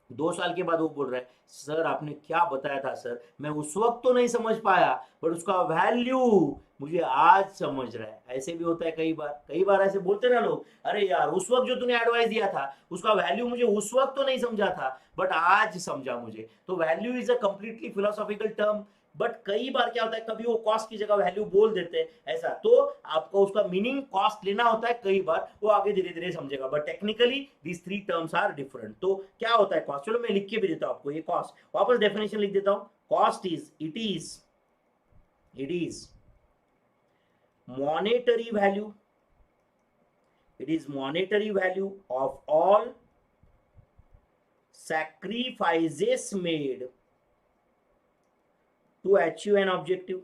2 साल के बाद वो बोल रहा है सर आपने क्या बताया था सर, मैं उस वक्त तो नहीं समझ पाया, बट उसका वैल्यू मुझे आज समझ रहा है. ऐसे भी होता है कई बार ऐसे बोलते ना लोग, अरे यार उस वक्त जो तूने एडवाइस दिया था उसका वैल्यू मुझे उस वक्त तो नहीं समझा था, बट आज समझा मुझे. तो value is a completely philosophical term. But कई बार क्या होता है, कभी वो कॉस्ट की जगह वैल्यू बोल देते हैं ऐसा, तो आपको उसका मीनिंग कॉस्ट लेना होता है, कई बार वो आगे धीरे धीरे समझेगा. But technically these 3 terms are different. तो क्या होता है कॉस्ट? चलो मैं लिख के भी देता हूं आपको ये कॉस्ट, वापस डेफिनेशन लिख देता हूं. Cost is it is monetary value, it is monetary value of all sacrifices made to achieve an objective.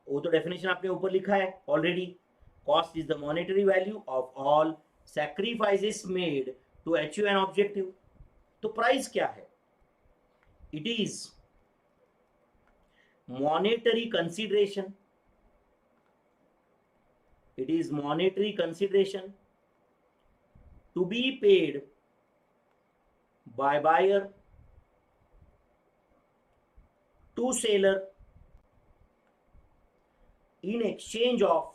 वो तो डेफिनेशन आपने ऊपर लिखा है already. Cost is the monetary value of all sacrifices made to achieve an objective. तो प्राइस क्या है? It is monetary consideration, it is monetary consideration to be paid by buyer to seller in exchange of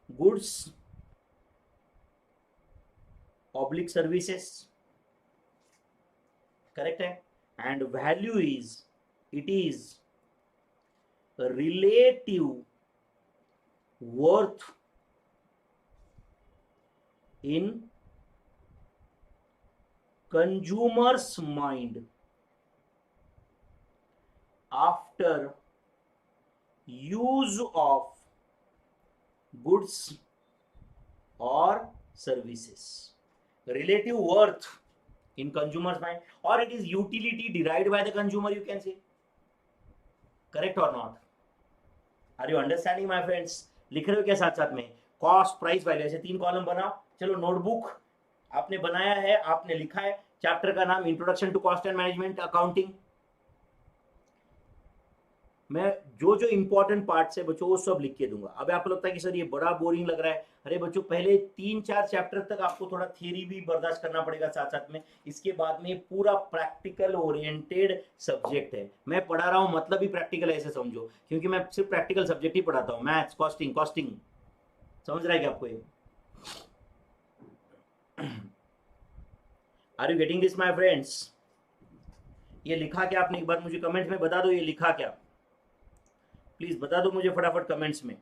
goods oblique services, correct है? And value is, it is relative worth in consumer's mind after use of goods or services. Relative worth in consumer's mind, or it is utility derived by the consumer, you can say. Correct or not? Are you understanding, my friends? लिख रहे हो क्या साथ साथ में? कॉस्ट, प्राइस, वैल्यू, ऐसे 3 कॉलम बनाओ. चलो नोटबुक आपने बनाया है, आपने लिखा है, चैप्टर का नाम introduction to cost and management accounting. मैं जो जो इंपॉर्टेंट पार्ट्स है बच्चों वो सब लिख के दूंगा. अब आपको लगता है कि सर ये बड़ा बोरिंग लग रहा है. अरे बच्चों, पहले 3-4 चैप्टर तक आपको थोड़ा थियरी भी बर्दाश्त करना पड़ेगा साथ साथ में. इसके बाद में पूरा प्रैक्टिकल ओरिएंटेड सब्जेक्ट है. मैं पढ़ा रहा हूँ मतलब ही प्रैक्टिकल, ऐसे समझो, क्योंकि मैं सिर्फ प्रैक्टिकल सब्जेक्ट ही पढ़ाता हूँ. मैथ्स, कॉस्टिंग समझ रहा है क्या आपको ये? Are you getting this my friends? ये लिखा क्या आपने? एक बार मुझे कमेंट में बता दो, ये लिखा क्या? प्लीज बता दो मुझे फटाफट कमेंट्स में.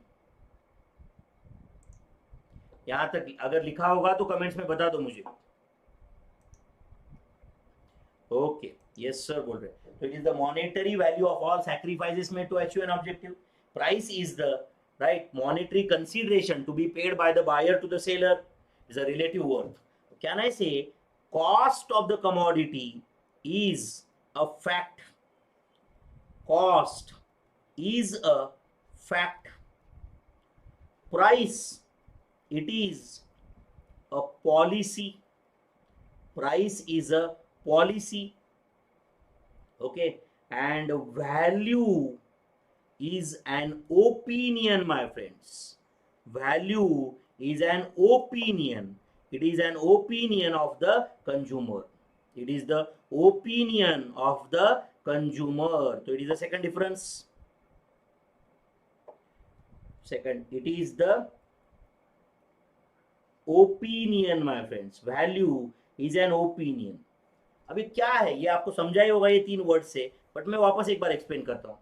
यहां तक अगर लिखा होगा तो कमेंट्स में बता दो मुझे. ओके, यस सर बोल रहे. तो it is the monetary value of all sacrifices made to achieve an objective. Price is the right monetary consideration to be paid by the buyer to the seller, is a relative worth. Can I say cost of the commodity is a fact? Cost is a fact. Price, it is a policy. Price is a policy. Okay, and value is an opinion, my friends. Value is an opinion. It is an opinion of the consumer. It is the opinion of the consumer. So it is the second difference. Second, it is the opinion, my friends. Value is an opinion. अभी क्या है ये आपको समझा ही होगा ये 3 वर्ड से, बट मैं वापस एक बार एक्सप्लेन करता हूं.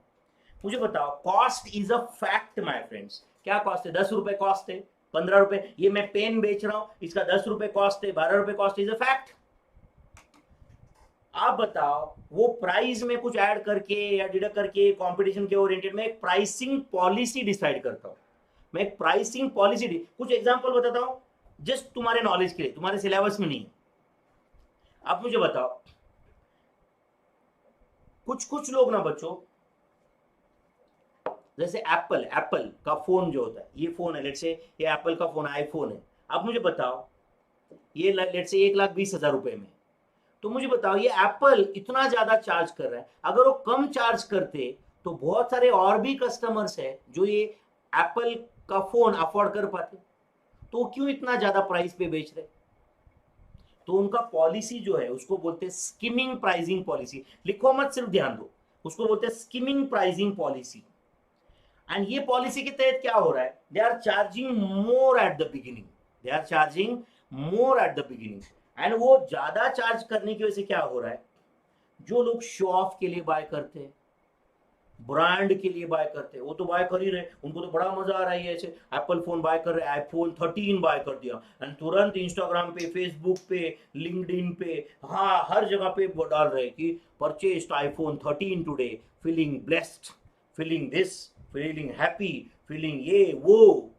मुझे बताओ, cost is a fact my friends. क्या कॉस्ट है? 10 रुपए कॉस्ट है, 15 रुपए. ये मैं पेन बेच रहा हूं, इसका 10 रुपए कॉस्ट है, 12 रुपए कॉस्ट, इज अ फैक्ट. आप बताओ, वो प्राइस में कुछ ऐड करके या डिडक्ट करके कंपटीशन के ओरिएंटेड में एक प्राइसिंग पॉलिसी डिसाइड करता हूं. मैं एक प्राइसिंग पॉलिसी, कुछ एग्जांपल बताता हूं जस्ट तुम्हारे नॉलेज के लिए, तुम्हारे सिलेबस में नहीं. आप मुझे बताओ, कुछ लोग ना बच्चों, जैसे एप्पल का फोन जो होता है, ये फोन है, लेट्स से ये एप्पल का फोन, आईफोन है. आप मुझे बताओ, ये लेट्स से 1,20,000 रुपए में. तो मुझे बताओ, ये एप्पल इतना ज्यादा चार्ज कर रहा है. अगर वो कम चार्ज करते तो बहुत सारे और भी कस्टमर्स है जो ये एप्पल का फोन अफोर्ड कर पाते, तो क्यों इतना ज्यादा प्राइस पे बेच रहे? तो उनका पॉलिसी जो है उसको बोलते हैं स्किमिंग प्राइसिंग पॉलिसी. लिखो मत, सिर्फ ध्यान दो. उसको बोलते हैं स्किमिंग प्राइसिंग पॉलिसी. एंड ये पॉलिसी के तहत क्या हो रहा है? They are charging more at the beginning. They are charging more at the beginning. And वो ज्यादा चार्ज करने की वजह से क्या हो रहा है? जो लोग शो ऑफ के लिए बाय करते हैं, ब्रांड के लिए बाय करते हैं, वो तो बाय कर ही रहे. उनको तो बड़ा मजा आ रहा है. ऐसे एप्पल फोन बाय कर रहे, आईफोन 13 बाय कर दिया एंड तुरंत इंस्टाग्राम पे, फेसबुक पे, लिंक्डइन पे, हाँ हर जगह पे डाल रहे कि purchased iPhone 13 today, feeling blessed, feeling this, feeling happy, feeling ये वो.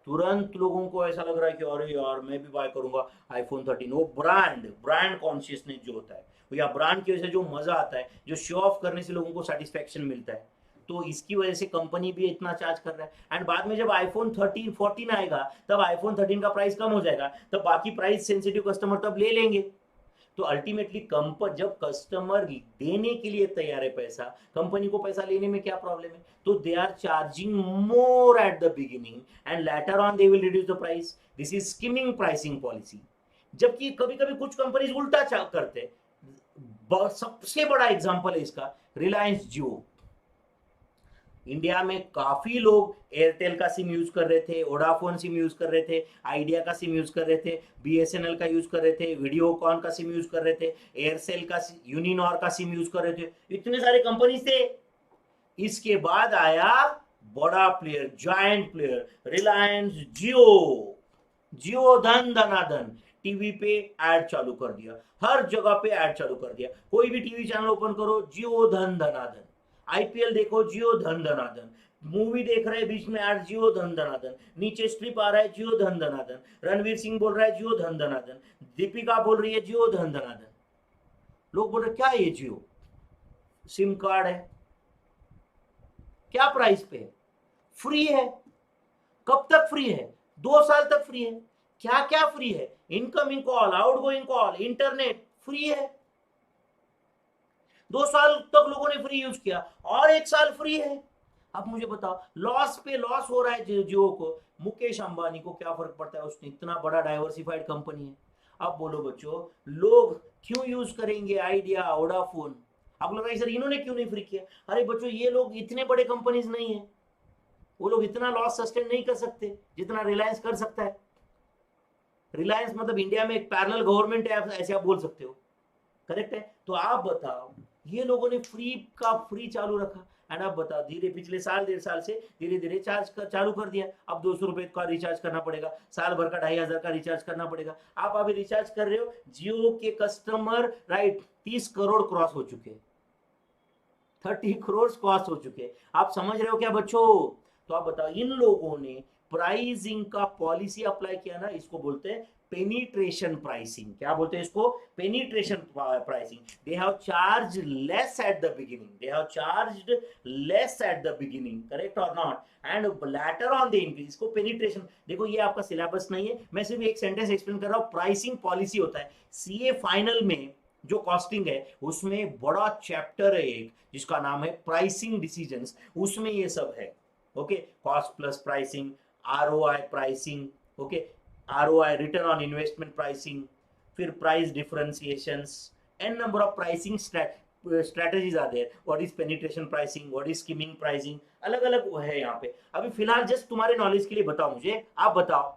तुरंत लोगों को ऐसा लग रहा है कि अरे यार मैं भी बाय करूंगा आईफोन 13. वो ब्रांड कॉन्शियसनेस जो होता है, या ब्रांड की वजह से जो मजा आता है, जो शो ऑफ करने से लोगों को सेटिस्फेक्शन मिलता है, तो इसकी वजह से कंपनी भी इतना चार्ज कर रहा है। एंड बाद में जब आईफोन 13 14 आएगा तब आईफोन 13 का प्राइस कम हो जाएगा, तब बाकी प्राइस सेंसिटिव कस्टमर तब ले लेंगे। तो अल्टीमेटली जब कस्टमर देने के लिए तैयार है पैसा, कंपनी को पैसा लेने में क्या प्रॉब्लम है? तो they are charging more at the beginning and later on they will reduce the price. This is skimming pricing policy. जबकि कभी कभी कुछ कंपनीज उल्टा करते हैं। सबसे बड़ा एग्जांपल है इसका रिलायंस जियो। इंडिया में काफी लोग एयरटेल का सिम यूज कर रहे थे, वोडाफोन सिम यूज कर रहे थे, आइडिया का सिम यूज कर रहे थे, बीएसएनएल का यूज कर रहे थे, वीडियोकॉन का सिम यूज कर रहे थे, एयरसेल का, यूनिनॉर का सिम यूज कर रहे थे। इतने सारे कंपनीज थे। इसके बाद आया बड़ा प्लेयर, जॉइंट प्लेयर, रिलायंस जियो। जियो धन धनाधन टीवी पे ऐड चालू कर दिया, हर जगह पे ऐड चालू कर दिया। कोई भी टीवी चैनल ओपन करो, जियो धन धनाधन। आईपीएल देखो, जियो धन धनाधन। मूवी देख रहे हैं, बीच में ऐड, जियो धन धनाधन। नीचे स्ट्रिप आ रहा है, जियो धन धनाधन। रणवीर सिंह बोल रहा है, जियो धन धनाधन। दीपिका बोल रही है, जियो धन धनाधन। लोग बोल रहे क्या ये जियो सिम कार्ड है, क्या प्राइस पे है? फ्री है। कब तक फ्री है? 2 साल तक फ्री है। क्या क्या फ्री है? Incoming call, outgoing call, internet free है। 2 साल तक लोगों ने फ्री यूज किया और 1 साल फ्री है। अब मुझे बताओ, लॉस पे लॉस हो रहा है जियो को। मुकेश अंबानी को क्या फर्क पड़ता है? उसने इतना बड़ा डाइवर्सिफाइड कंपनी है। अब बोलो बच्चों, लोग क्यों यूज करेंगे आइडिया, वोडाफोन? आप लग रहा है सर इन्होंने क्यों नहीं फ्री किया? अरे बच्चों, ये लोग इतने बड़े कंपनीज नहीं है, वो लोग इतना लॉस सस्टेन नहीं कर सकते जितना रिलायंस कर सकता है। रिलायंस मतलब इंडिया में एक पैरेलल गवर्नमेंट है, ऐसे आप बोल सकते हो। करेक्ट है? तो आप बताओ, ये लोगों ने फ्री चालू रखा। एंड अब बताओ, धीरे पिछले साल 1.5 साल से धीरे धीरे चालू कर दिया। अब 200 रुपए का रिचार्ज करना पड़ेगा, साल भर का 2500 का रिचार्ज करना पड़ेगा। आप अभी रिचार्ज कर रहे हो, जियो के कस्टमर राइट 30 करोड़ क्रॉस हो चुके, 30 करोड़ क्रॉस हो चुके। आप समझ रहे हो क्या बच्चों? तो आप बताओ, इन लोगों ने प्राइसिंग का पॉलिसी अप्लाई किया ना, इसको बोलते हैं पेनिट्रेशन प्राइसिंग। क्या बोलते हैं इसको? Penetration pricing. They have charge less at the beginning, they have charged less at the beginning, correct और not? And later on the increase, इसको पेनिट्रेशन। देखो ये आपका सिलेबस नहीं है, मैं सिर्फ एक सेंटेंस एक्सप्लेन कर रहा हूं। प्राइसिंग पॉलिसी होता है सीए फाइनल में, जो कॉस्टिंग है उसमें बड़ा चैप्टर है एक, जिसका नाम है प्राइसिंग डिसीजंस। उसमें ये सब है। Okay, cost plus pricing, ROI pricing, okay, ROI return on investment pricing, फिर price differentiations, an number of pricing strategies are there. What is penetration pricing, what is skimming pricing, अलग अलग है यहाँ पे। अभी फिलहाल जस्ट तुम्हारे नॉलेज के लिए बताओ मुझे, आप बताओ,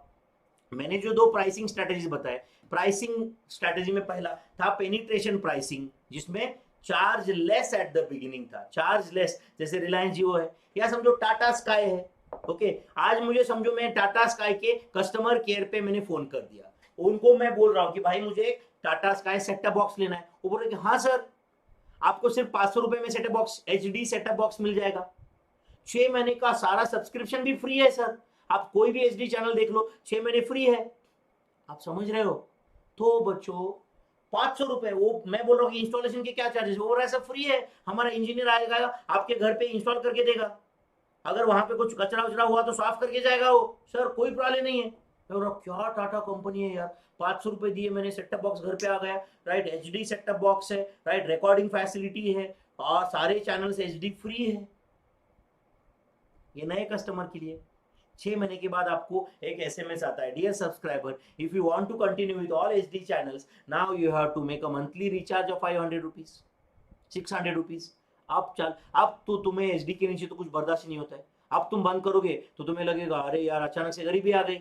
मैंने जो 2 प्राइसिंग स्ट्रेटजीज बताए, प्राइसिंग स्ट्रेटजी में पहला था पेनिट्रेशन प्राइसिंग, जिसमें charge less at the beginning था। चार्ज लेस, जैसे रिलायंस जियो है, या समझो टाटा स्काई है। ओके, आज मुझे समझो मैं टाटा स्काई के कस्टमर केयर पे मैंने फोन कर दिया, उनको मैं बोल रहा हूं कि भाई मुझे टाटा स्काई सेटअप बॉक्स लेना है। वो बोल रहे कि हाँ सर, आपको सिर्फ 500 रुपए में setup box, HD setup box मिल जाएगा। 6 महीने का सारा सब्सक्रिप्शन भी फ्री है सर, आप कोई भी एचडी चैनल देख लो, 6 महीने फ्री है। आप समझ रहे हो? तो बच्चों 500 रुपए, वो मैं बोल रहा हूँ कि इंस्टॉलेशन के क्या चार्जेस, वो बोल रहा है सब फ्री है, हमारा इंजीनियर आएगा आपके घर पे इंस्टॉल करके देगा, अगर वहां पे कुछ कचरा वचरा हुआ तो साफ करके जाएगा वो, सर कोई प्रॉब्लम नहीं है। क्या टाटा कंपनी है यार, 500 रुपए दिए मैंने, सेटअप बॉक्स घर पे आ गया, राइट, एचडी सेटअप बॉक्स है, राइट, रिकॉर्डिंग फैसिलिटी है और सारे चैनल्स एचडी फ्री है। ये नए कस्टमर के लिए। 6 महीने के बाद आपको एक एसएमएस आता है, dear subscriber, if you want to continue with all HD channels, now you have to make a monthly recharge of 500 rupees, 600 rupees. अब तो तुम्हें एचडी के नीचे तो कुछ बर्दाश्त नहीं होता है। अब तुम बंद करोगे तो तुम्हें लगेगा अरे यार अचानक से गरीबी आ गई।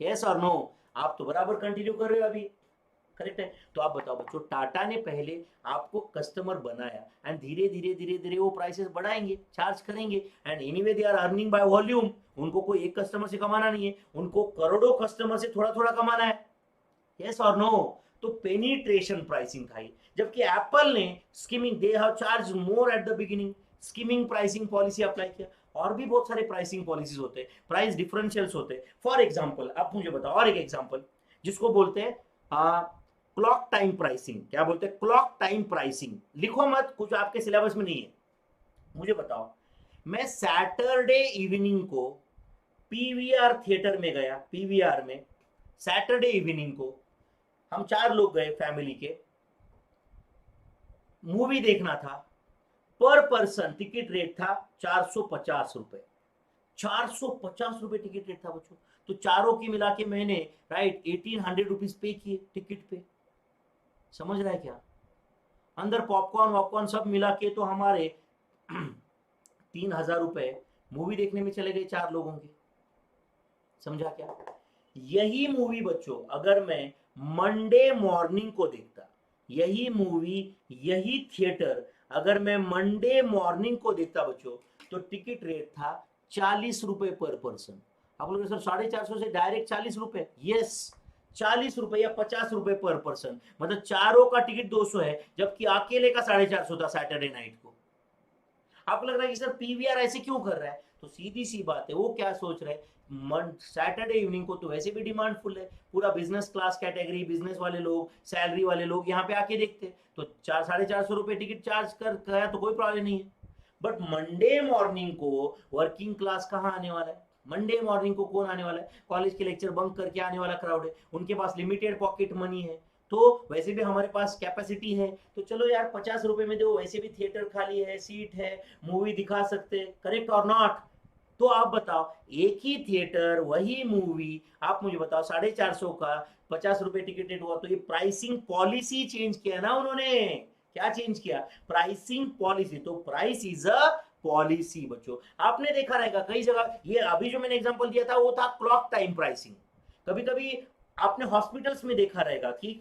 यस और नो? आप तो बराबर कंटिन्यू कर रहे हो अभी, करेक्ट है? तो आप बताओ बच्चों, टाटा ने पहले आपको कस्टमर बनाया एंड धीरे धीरे धीरे धीरे वो प्राइसेस बढ़ाएंगे, चार्ज करेंगे। And anyway they are earning by volume, उनको कोई एक कस्टमर से कमाना नहीं है, उनको करोड़ों कस्टमर से थोड़ा थोड़ा कमाना है। यस और नो? तो पेनिट्रेशन प्राइसिंग था ये। जबकि एप्पल ने skimming, they have charge more at the beginning, skimming pricing policy apply किया। और भी बहुत सारे प्राइसिंग पॉलिसीज होते हैं, प्राइस डिफरेंशियल्स होते हैं। फॉर एग्जांपल आप मुझे बताओ और एक एग्जांपल, जिसको बोलते हैं क्लॉक टाइम प्राइसिंग। क्या बोलते हैं? Clock time pricing. लिखो मत, कुछ आपके सिलेबस में नहीं है। मुझे बताओ, मैं सैटरडे इवनिंग को पीवीआर थिएटर में गया, पीवीआर में सैटरडे इवनिंग को हम 4 लोग गए फैमिली के, मूवी देखना था। पर पर्सन टिकट रेट था 450 रुपए, 450 रुपए टिकट रेट था बच्चों। तो चारों की मिला के मैंने राइट 1800 रुपीज पे किए टिकट पे। समझ रहा है क्या? अंदर पॉपकॉर्न वॉपकॉर्न सब मिला के तो हमारे 3000 रुपए मूवी देखने में चले गए 4 लोगों के। समझा क्या? यही मूवी बच्चों अगर मैं मंडे मॉर्निंग को देखता, यही मूवी, यही थिएटर अगर मैं मंडे मॉर्निंग को देखता बच्चों, तो टिकट रेट था 40 रुपए पर पर्सन। आप लोग सर 450 से डायरेक्ट 40 रुपए? यस, 40 रुपए या 50 रुपए पर पर्सन, मतलब चारों का टिकट 200 है, जबकि अकेले का 450 था सैटरडे नाइट को। आपको लग रहा है कि सर पीवीआर ऐसे क्यों कर रहा है? तो सीधी सी बात है, वो क्या सोच रहे हैं, सैटरडे इवनिंग को तो वैसे भी डिमांड फुल है, पूरा बिजनेस क्लास कैटेगरी, बिजनेस वाले लोग, सैलरी वाले लोग यहाँ पे आके देखते हैं, तो 400-450 रुपए टिकट चार्ज कर गया तो कोई प्रॉब्लम नहीं है। बट मंडे मॉर्निंग को वर्किंग क्लास कहाँ आने वाला है? मंडे मॉर्निंग को कौन आने वाला है? कॉलेज के लेक्चर बंक करके आने वाला क्राउड है, उनके पास लिमिटेड पॉकेट मनी है, तो वैसे भी हमारे पास कैपेसिटी है, तो चलो यार 50 रुपए में दो, वैसे भी थिएटर खाली है, सीट है, मूवी दिखा सकते हैं, करेक्ट और नॉट? तो आप बताओ, एक ही थिएटर वही मूवी, आप मुझे बताओ 450 का 50 रुपए टिकट रेट हुआ, तो ये प्राइसिंग पॉलिसी चेंज किया ना उन्होंने। क्या चेंज किया? Pricing policy. तो प्राइस इज अ पॉलिसी बच्चों। आपने देखा रहेगा कई जगह, ये अभी जो मैंने एग्जांपल दिया था वो था क्लॉक टाइम प्राइसिंग। कभी कभी आपने हॉस्पिटल्स में देखा रहेगा कि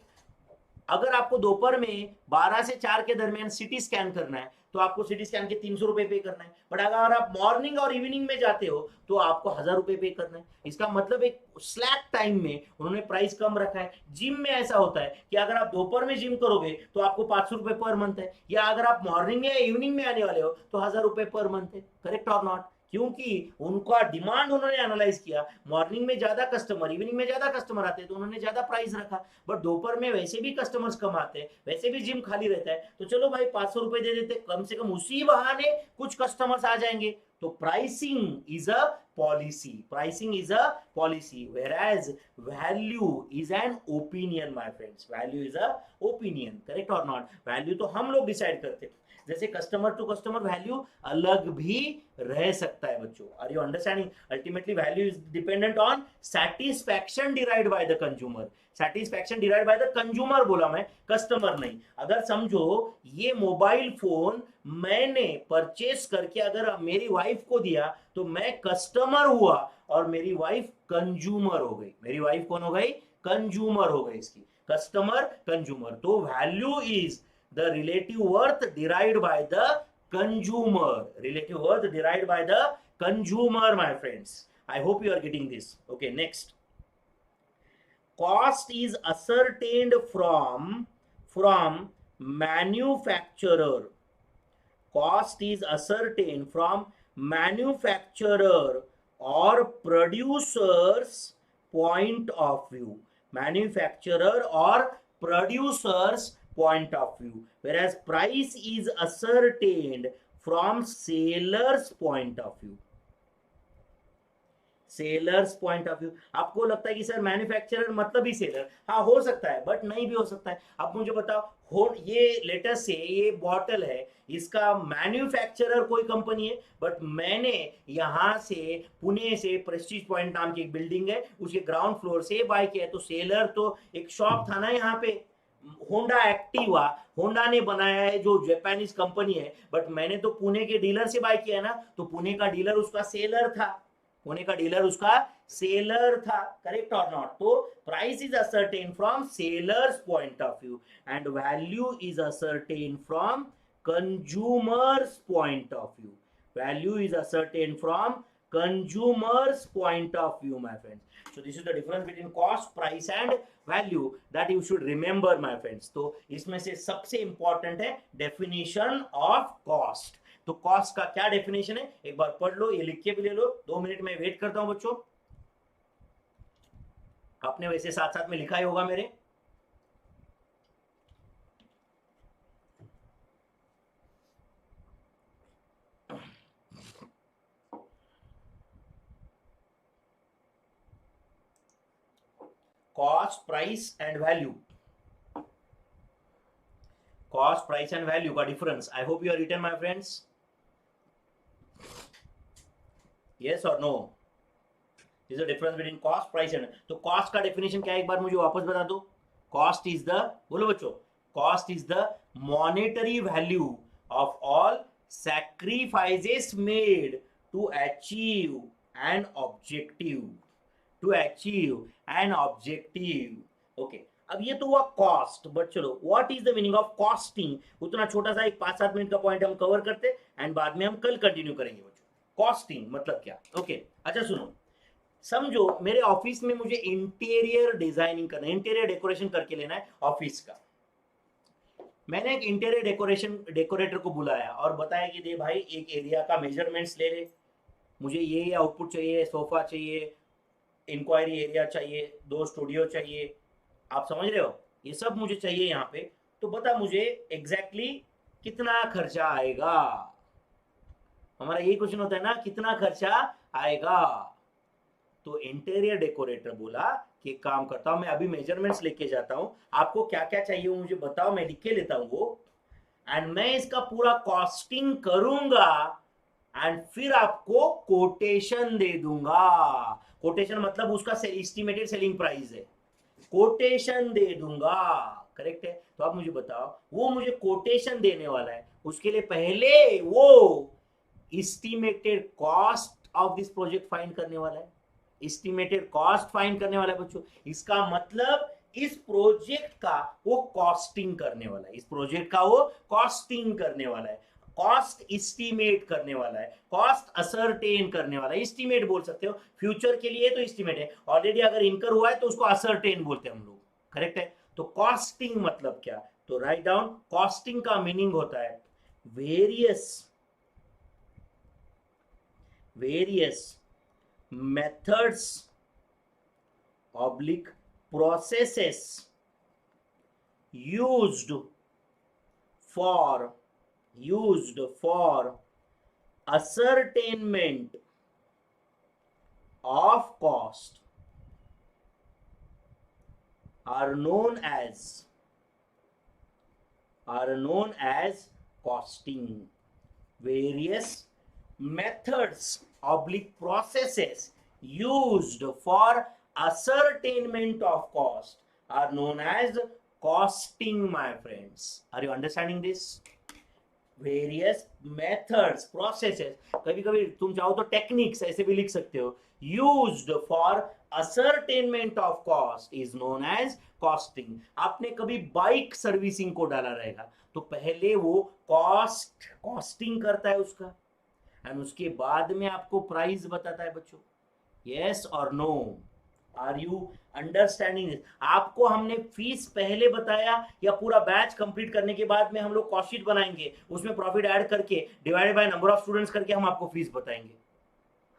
अगर आपको दोपहर में 12 से 4 के दरमियान सिटी स्कैन करना है, तो आपको सिटी स्कैन के 300 रुपए पे करना है। बट अगर आप मॉर्निंग और इवनिंग में जाते हो तो आपको 1000 रुपए पे करना है। इसका मतलब एक स्लैक टाइम में उन्होंने प्राइस कम रखा है। जिम में ऐसा होता है कि अगर आप दोपहर में जिम करोगे तो आपको 500 रुपए पर मंथ है, या अगर आप मॉर्निंग या इवनिंग में आने वाले हो तो 1000 रुपए पर मंथ है। करेक्ट और नॉट? क्योंकि उनका डिमांड उन्होंने एनालाइज किया, मॉर्निंग में ज्यादा कस्टमर, इवनिंग में ज्यादा कस्टमर आते हैं, तो उन्होंने ज्यादा प्राइस रखा। बट दोपहर में वैसे भी कस्टमर्स कम आते हैं, वैसे भी जिम खाली रहता है, तो चलो भाई 500 रुपए दे देते, कम से कम उसी बहाने कुछ कस्टमर्स आ जाएंगे। तो pricing is a policy, pricing is a policy, whereas value is an opinion my friends, value is a opinion, correct और नॉट? वैल्यू तो हम लोग डिसाइड करते हैं, जैसे कस्टमर टू कस्टमर वैल्यू अलग भी रह सकता है बच्चों। Are you understanding? Ultimately value is dependent on satisfaction derived by the consumer. Satisfaction derived by the consumer बोला मैं, कस्टमर नहीं। अगर समझो ये मोबाइल फोन मैंने परचेस करके अगर मेरी वाइफ को दिया तो मैं कस्टमर हुआ और मेरी वाइफ कंज्यूमर हो गई। मेरी वाइफ कौन हो गई? कंज्यूमर हो गई इसकी, कस्टमर कंज्यूमर। तो value is the relative worth derived by the consumer, relative worth derived by the consumer my friends. I hope you are getting this. Okay, next, cost is ascertained from manufacturer. Cost is ascertained from manufacturer or producer's point of view. Manufacturer or producer's point of view, whereas price is ascertained from seller's point of view. Sellers point of view. आपको लगता है कि सर मैन्युफैक्चरर मतलब ही सेलर? हाँ हो सकता है, बट नहीं भी हो सकता है। आप मुझे बताओ, हो ये लेटेस्ट से ये बॉटल है, इसका मैन्युफैक्चरर कोई कंपनी है, बट मैंने यहाँ से पुणे से प्रेस्टीज पॉइंट नाम की एक बिल्डिंग है, उसके ग्राउंड फ्लोर से बाय किया है, तो सेलर तो एक शॉप था ना यहाँ पे। होंडा एक्टिवा, होंडा ने बनाया है जो जापानीज कंपनी है, बट मैंने तो पुणे के डीलर से बाय किया है ना, तो पुणे का डीलर उसका सेलर था, पुणे का डीलर उसका सेलर था। करेक्ट और नॉट? तो price is ascertain from sellers point of view and value is ascertain from consumers point of view. Value is ascertain from consumers point of view my friends. So this is the difference between cost, price and value that you should remember my friends. तो इसमें से सबसे इंपॉर्टेंट है डेफिनेशन ऑफ कॉस्ट। तो कॉस्ट का क्या डेफिनेशन है एक बार पढ़ लो, ये लिख के भी ले लो, 2 मिनट में वेट करता हूं बच्चों। आपने वैसे साथ साथ में लिखा ही होगा मेरे। Cost price and value, cost price and value का difference. I hope you are written my friends, yes और no? Is the difference between cost price and, तो कॉस्ट का डेफिनेशन क्या है एक बार मुझे वापस बता दो। कॉस्ट इज द, बोलो बच्चों, cost is the monetary value of all sacrifices made to achieve an objective, to achieve an objective. Okay, अब ये तो हुआ कॉस्ट, बट चलो what is the meaning of costing, उतना छोटा सा एक 5-7 मिनट का पॉइंट हम कवर करते एंड बाद में हम कल कंटिन्यू करेंगे बच्चों। कॉस्टिंग मतलब क्या? ओके अच्छा सुनो, समझो मेरे ऑफिस में मुझे इंटीरियर डिजाइनिंग करना है, इंटीरियर डेकोरेशन करके लेना है ऑफिस का। मैंने एक इंटीरियर डेकोरेटर को बुलाया और बताया कि दे भाई एक एरिया का मेजरमेंट्स ले ले, मुझे ये आउटपुट चाहिए, सोफा चाहिए, इंक्वायरी एरिया चाहिए, 2 स्टूडियो चाहिए, आप समझ रहे हो, ये सब मुझे चाहिए यहाँ पे, तो बता मुझे एग्जैक्टली कितना खर्चा आएगा। हमारा यही क्वेश्चन होता है ना, कितना खर्चा आएगा। तो इंटीरियर डेकोरेटर बोला कि काम करता हूं मैं, अभी मेजरमेंट्स लेके जाता हूं, आपको क्या क्या चाहिए वो मुझे बताओ, मैं लिख के लेता हूं वो, एंड मैं इसका पूरा कॉस्टिंग करूंगा एंड फिर आपको कोटेशन दे दूंगा। कोटेशन मतलब उसका एस्टिमेटेड सेलिंग प्राइस है, कोटेशन दे दूंगा, करेक्ट है? तो आप मुझे बताओ, वो मुझे कोटेशन देने वाला है, उसके लिए पहले वो estimated cost of this project find करने वाला है, एस्टिमेटेड कॉस्ट फाइंड करने वाला है बच्चों। इसका मतलब इस प्रोजेक्ट का वो कॉस्टिंग करने वाला है, इस प्रोजेक्ट का वो कॉस्टिंग करने वाला है, कॉस्ट एस्टिमेट करने वाला है, कॉस्ट असरटेन करने वाला है। एस्टिमेट बोल सकते हो, फ्यूचर के लिए तो एस्टिमेट है, ऑलरेडी अगर इनकर हुआ है तो उसको असरटेन बोलते हैं हम लोग, करेक्ट है? तो कॉस्टिंग मतलब क्या? तो राइट डाउन, कॉस्टिंग का मीनिंग होता है various methods oblique processes used for ascertainment of cost are known as costing. Various methods oblique processes used for ascertainment of cost are known as costing, my friends. Are you understanding this? Various methods, processes, कभी कभी तुम चाहो तो टेक्निक्स ऐसे भी लिख सकते हो, used for ascertainment of cost is known as costing. आपने कभी बाइक सर्विसिंग को डाला रहेगा तो पहले वो कॉस्टिंग करता है उसका, एंड उसके बाद में आपको प्राइस बताता है बच्चों। यस और no? Are you understanding this? आपको हमने फीस पहले बताया या पूरा बैच कंप्लीट करने के बाद में हम लोग कॉस्ट शीट बनाएंगे, उसमें प्रॉफिट ऐड करके divided by number of students करके हम आपको फीस बताएंगे?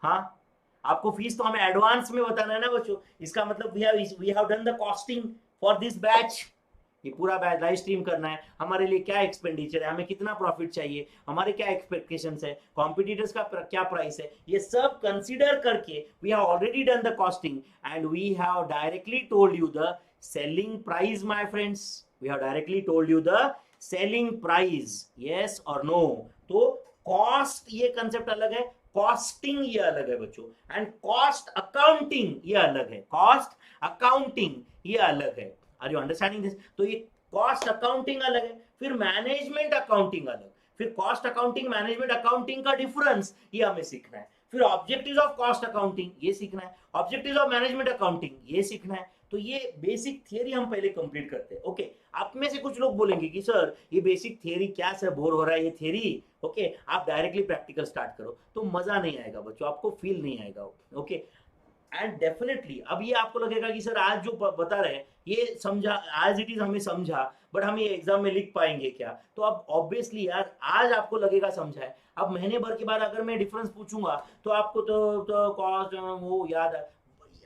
हाँ, आपको फीस तो हमें एडवांस में बताना है ना बच्चों। इसका मतलब we have done the costing for this batch, ये पूरा बैच लाइव स्ट्रीम करना है, हमारे लिए क्या एक्सपेंडिचर है, हमें कितना प्रॉफिट चाहिए, हमारे क्या एक्सपेक्टेशंस है, कॉम्पिटिटर्स का क्या प्राइस है, ये सब कंसीडर करके we have already done the costing and we have directly told you the selling price, my friends. We have directly told you the selling price, yes और नो? तो कॉस्ट ये कंसेप्ट अलग है, कॉस्टिंग ये अलग है बच्चों, एंड कॉस्ट अकाउंटिंग ये अलग है, कॉस्ट अकाउंटिंग ये अलग है। Are you understanding this? तो ये कॉस्ट अकाउंटिंग अलग है, फिर मैनेजमेंट अकाउंटिंग अलग, फिर कॉस्ट अकाउंटिंग मैनेजमेंट अकाउंटिंग का डिफरेंस ये हमें सीखना है, फिर ऑब्जेक्टिव्स ऑफ कॉस्ट अकाउंटिंग ये सीखना है, ऑब्जेक्टिव्स ऑफ मैनेजमेंट अकाउंटिंग ये सीखना है। तो ये बेसिक थियरी हम पहले कंप्लीट करते हैं। ओके, आप में से कुछ लोग बोलेंगे कि सर ये बेसिक थियरी क्या सर, बोर हो रहा है ये थियरी। ओके, आप डायरेक्टली प्रैक्टिकल स्टार्ट करो तो मजा नहीं आएगा बच्चों, आपको फील नहीं आएगा। ओके, एंड डेफिनेटली अब ये आपको लगेगा कि सर आज जो बता रहे हैं ये समझा, एज इट इज हमें समझा, बट हम ये एग्जाम में लिख पाएंगे क्या? तो अब ऑब्वियसली यार आज आपको लगेगा समझा है, अब महीने भर के बाद अगर मैं डिफरेंस पूछूंगा तो आपको तो कॉस्ट वो याद है।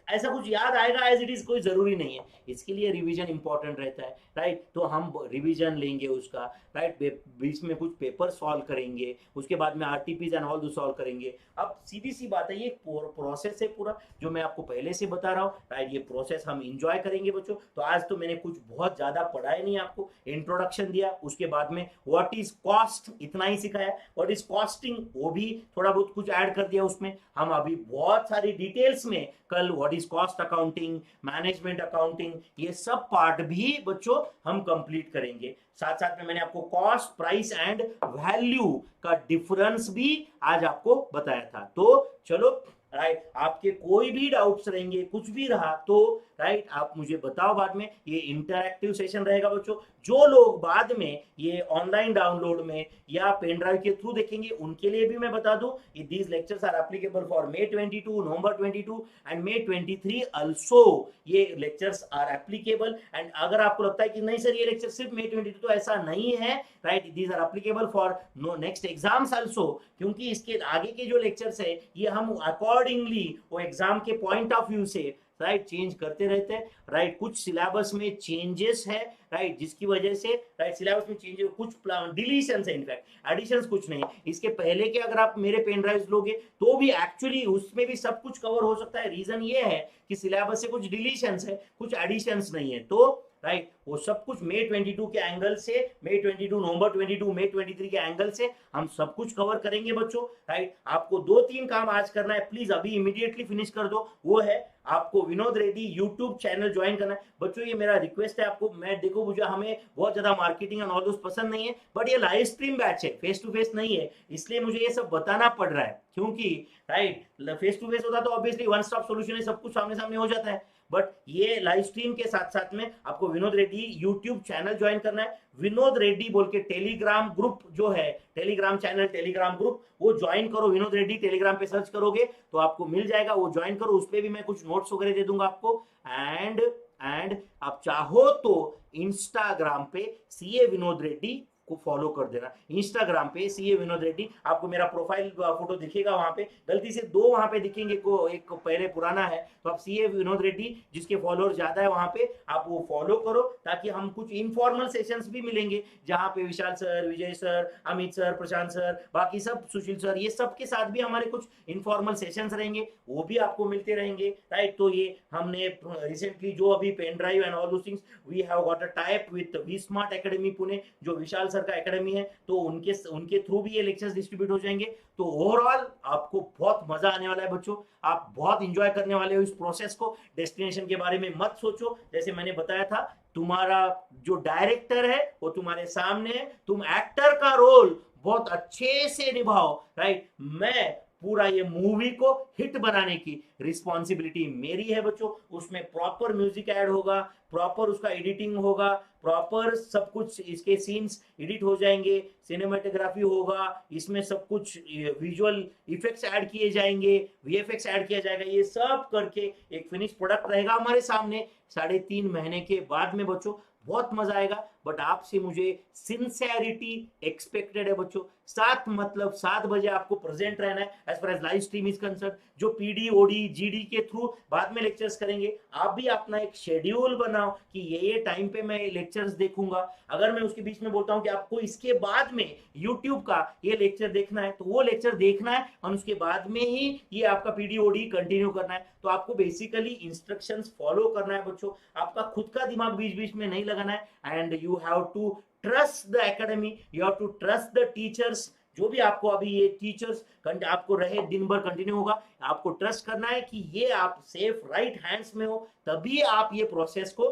ऐसा कुछ याद आएगा एज इट इज, कोई जरूरी नहीं है, इसके लिए रिवीजन इंपॉर्टेंट रहता है, राइट। तो हम रिवीजन लेंगे उसका, राइट, बीच में कुछ पेपर सॉल्व करेंगे, उसके बाद में आरटीपीज एंड ऑल दो सॉल्व करेंगे। अब सीधी सी बात है, ये प्रोसेस है पूरा जो मैं आपको पहले से बता रहा हूँ, राइट। ये प्रोसेस हम इंजॉय करेंगे बच्चों। तो आज तो मैंने कुछ बहुत ज्यादा पढ़ाया नहीं, आपको इंट्रोडक्शन दिया, उसके बाद में व्हाट इज कॉस्ट इतना ही सिखाया, व्हाट इज कॉस्टिंग वो भी थोड़ा बहुत कुछ ऐड कर दिया उसमें। हम अभी बहुत सारी डिटेल्स में कल what is cost accounting, management accounting, ये सब पार्ट भी बच्चों हम कंप्लीट करेंगे। साथ साथ में मैंने आपको कॉस्ट, प्राइस एंड वैल्यू का डिफरेंस भी आज आपको बताया था। तो चलो, राइट, आपके कोई भी डाउट्स रहेंगे, कुछ भी रहा तो राइट आप मुझे बताओ बाद में। ये इंटरैक्टिव सेशन रहेगा बच्चों। जो लोग बाद में ये ऑनलाइन डाउनलोड में या पेन ड्राइव के थ्रू देखेंगे, उनके लिए भी मैं बता दूं, these lectures are applicable for May 22, November 22 and May 23 also. ये लेक्चर्स आर एप्लीकेबल। एंड अगर आपको लगता है कि नहीं सर ये लेक्चर सिर्फ May 22, तो ऐसा नहीं है, right. These are applicable for next exams also, क्योंकि इसके आगे के जो लेक्चर्स है ये हम अकॉर्डिंगली वो एग्जाम के पॉइंट ऑफ व्यू से राइट चेंज करते रहते हैं, राइट। कुछ सिलेबस में चेंजेस है, राइट, जिसकी वजह से राइट सिलेबस में चेंजेस, कुछ डिलीशंस है, इनफैक्ट एडिशंस कुछ नहीं। इसके पहले के अगर आप मेरे पेन ड्राइव्स लोगे तो भी एक्चुअली उसमें भी सब कुछ कवर हो सकता है। रीजन ये है कि सिलेबस से कुछ डिलीशंस है, कुछ एडिशंस नहीं है। तो राइट वो सब कुछ May 22 के एंगल से, May 22, November 22, May 23 के एंगल से हम सब कुछ कवर करेंगे बच्चों, राइट। आपको 2-3 काम आज करना है, प्लीज अभी इमीडिएटली फिनिश कर दो। वो है आपको Vinod Reddy YouTube channel join करना है बच्चों। ये मेरा रिक्वेस्ट है आपको। मैं देखो मुझे हमें बहुत ज्यादा मार्केटिंग एंड ऑल दोस पसंद नहीं है, बट ये लाइव स्ट्रीम बैच है, फेस टू फेस नहीं है, इसलिए मुझे ये सब बताना पड़ रहा है। क्योंकि राइट फेस टू फेस होता तो ऑब्वियसली वन स्टॉप सोल्यूशन है, सब कुछ सामने सामने हो जाता है, बट ये लाइव स्ट्रीम के साथ साथ में आपको Vinod Reddy YouTube channel join करना है। विनोद रेड्डी बोल के टेलीग्राम ग्रुप जो है, टेलीग्राम चैनल, टेलीग्राम ग्रुप, वो ज्वाइन करो। विनोद रेड्डी टेलीग्राम पे सर्च करोगे तो आपको मिल जाएगा, वो ज्वाइन करो। उस पर भी मैं कुछ नोट्स वगैरह दे दूंगा आपको। एंड आप चाहो तो इंस्टाग्राम पे सीए विनोद रेड्डी को फॉलो कर देना। इंस्टाग्राम पे सीए विनोद रेड्डी, आपको मेरा प्रोफाइल फोटो दिखेगा वहां पे, गलती से 2 वहां पे दिखेंगे, को एक पहले पुराना है, तो आप सीए विनोद रेड्डी जिसके फॉलोअर ज्यादा है वहां पे आप वो फॉलो करो, ताकि हम कुछ इनफॉर्मल सेशंस भी मिलेंगे जहां पे विशाल सर, विजय सर, अमित सर, प्रशांत सर, बाकी सब, सुशील सर, ये सब के साथ भी हमारे कुछ इनफॉर्मल सेशंस रहेंगे, वो भी आपको मिलते रहेंगे, राइट। तो ये हमने रिसेंटली जो अभी pen drive and all those things, we have got a tie up with we smart academy Pune, जो विशाल सर का एकेडमी है, तो उनके थ्रू भी ये लेक्चर्स डिस्ट्रीब्यूट हो जाएंगे। तो ओवरऑल आपको बहुत मजा आने वाला है बच्चों, आप बहुत इंजॉय करने वाले हो इस प्रोसेस को। डेस्टिनेशन के बारे में मत सोचो, जैसे मैंने बताया था, तुम्हारा जो डायरेक्टर है वो तुम्हारे सामने है, तुम एक्टर का रोल बहुत अच्छे से निभाओ, राइट। मैं पूरा ये मूवी को हिट बनाने की रिस्पॉन्सिबिलिटी मेरी है बच्चों। उसमें प्रॉपर म्यूजिक ऐड होगा, प्रॉपर उसका एडिटिंग होगा, प्रॉपर सब कुछ, इसके सीन्स एडिट हो जाएंगे, सिनेमेटोग्राफी होगा, इसमें सब कुछ विजुअल इफेक्ट्स ऐड किए जाएंगे, वीएफएक्स ऐड किया जाएगा, ये सब करके एक फिनिश प्रोडक्ट रहेगा हमारे सामने 3.5 महीने के बाद में बच्चों। बहुत मजा आएगा, बट आपसे मुझे सिंसेरिटी एक्सपेक्टेड है बच्चों। 7 बजे आपको प्रेजेंट रहना है as far as live stream is concern. जो पीडी, ओडी, जीडी के थ्रू बाद में लेक्चर्स करेंगे, आप भी अपना एक शेड्यूल बनाओ कि ये टाइम पे मैं लेक्चर्स देखूंगा। अगर मैं उसके बीच में बोलता हूं कि आपको इसके बाद में यूट्यूब का ये लेक्चर देखना है, तो वो लेक्चर देखना है और उसके बाद में ही ये आपका पीडी, ओडी कंटिन्यू करना है। तो आपको बेसिकली इंस्ट्रक्शंस फॉलो करना है बच्चों, आपका खुद का दिमाग बीच बीच में नहीं लगाना है। And you have to trust the academy, you have to trust the teachers. जो भी आपको अभी ये टीचर्स आपको रहे दिन भर कंटिन्यू होगा, आपको ट्रस्ट करना है कि ये आप सेफ राइट हैंड्स में हो, तभी आप ये प्रोसेस को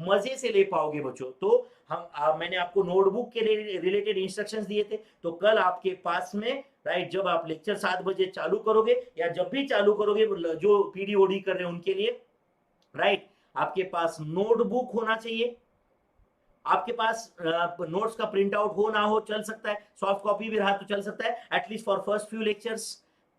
मजे से ले पाओगे बच्चों। तो मैंने आपको नोटबुक के रिलेटेड इंस्ट्रक्शंस दिए थे, तो कल आपके पास में राइट जब आप लेक्चर 7 बजे चालू करोगे या जब भी चालू करोगे, जो पीडी ओडी कर रहे हैं उनके लिए, राइट, आपके पास नोटबुक होना चाहिए। आपके पास नोट्स का प्रिंट आउट हो ना हो चल सकता है, सॉफ्ट कॉपी भी रहा तो चल सकता है, at least for first few lectures.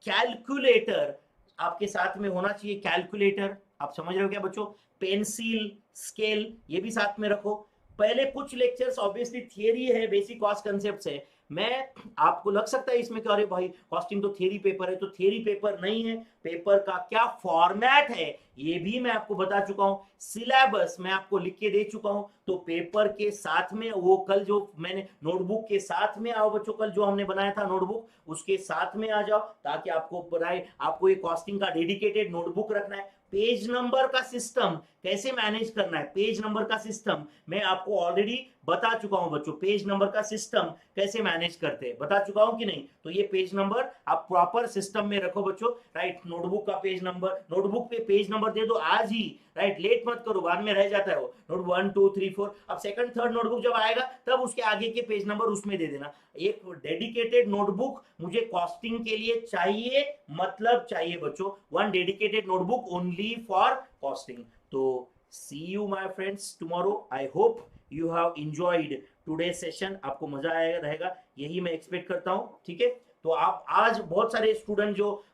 Calculator आपके साथ में होना चाहिए, कैलकुलेटर, आप समझ रहे हो क्या बच्चों। पेंसिल, स्केल, ये भी साथ में रखो। पहले कुछ लेक्चर्स ऑब्वियसली थियरी है, बेसिक कॉस्ट कंसेप्ट्स है, मैं आपको लग सकता है इसमें कि अरे भाई कॉस्टिंग तो थियरी पेपर है, तो थियरी पेपर नहीं है, पेपर का क्या फॉर्मेट है ये भी मैं आपको बता चुका हूं, सिलेबस मैं आपको लिख के दे चुका हूं। तो पेपर के साथ में वो कल जो मैंने नोटबुक के साथ में आओ बच्चों, कल जो हमने बनाया था नोटबुक उसके साथ में आ जाओ, ताकि आपको ये कॉस्टिंग का डेडिकेटेड नोटबुक रखना है। पेज नंबर का सिस्टम कैसे मैनेज करना है, पेज नंबर का सिस्टम मैं आपको ऑलरेडी बता चुका हूं बच्चों, पेज नंबर का सिस्टम कैसे मैनेज करते हैं बता चुका हूं कि नहीं। तो ये पेज नंबर आप प्रॉपर सिस्टम में रखो बच्चों, राइट। नोटबुक का पेज नंबर, नोटबुक पे पेज नंबर दे दो आज ही, राइट, लेट मत करो, बाद में रह जाता है वो नोट 1 2 3 4। अब सेकंड थर्ड नोटबुक जब आएगा तब उसके आगे के पेज नंबर उसमें दे देना। एक डेडिकेटेड नोटबुक मुझे कॉस्टिंग के लिए चाहिए, मतलब चाहिए बच्चों, one dedicated notebook only for costing. तो see you my friends tomorrow, I hope you have enjoyed today session, आपको मजा आएगा रहेगा यही मैं एक्सपेक्ट करता हूं, ठीक है। तो आप आज बहुत सारे स्टूडेंट जो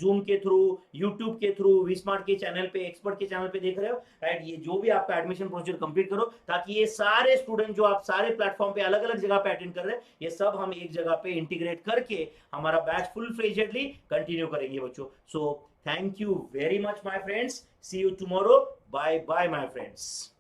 जूम के थ्रू, यूट्यूब के थ्रू, वीस्मार्ट के चैनल पे, एक्सपर्ट के चैनल पे देख रहे हो, राइट, ये जो भी आपका एडमिशन प्रोसीजर कंप्लीट करो, ताकि ये सारे स्टूडेंट जो आप सारे प्लेटफॉर्म पे अलग अलग जगह पे अटेंड कर रहे हैं, ये सब हम एक जगह पे इंटीग्रेट करके हमारा बैच फुल फ्लेजेडली कंटिन्यू करेंगे बच्चों। So thank you very much my friends, see you tomorrow, bye bye my friends.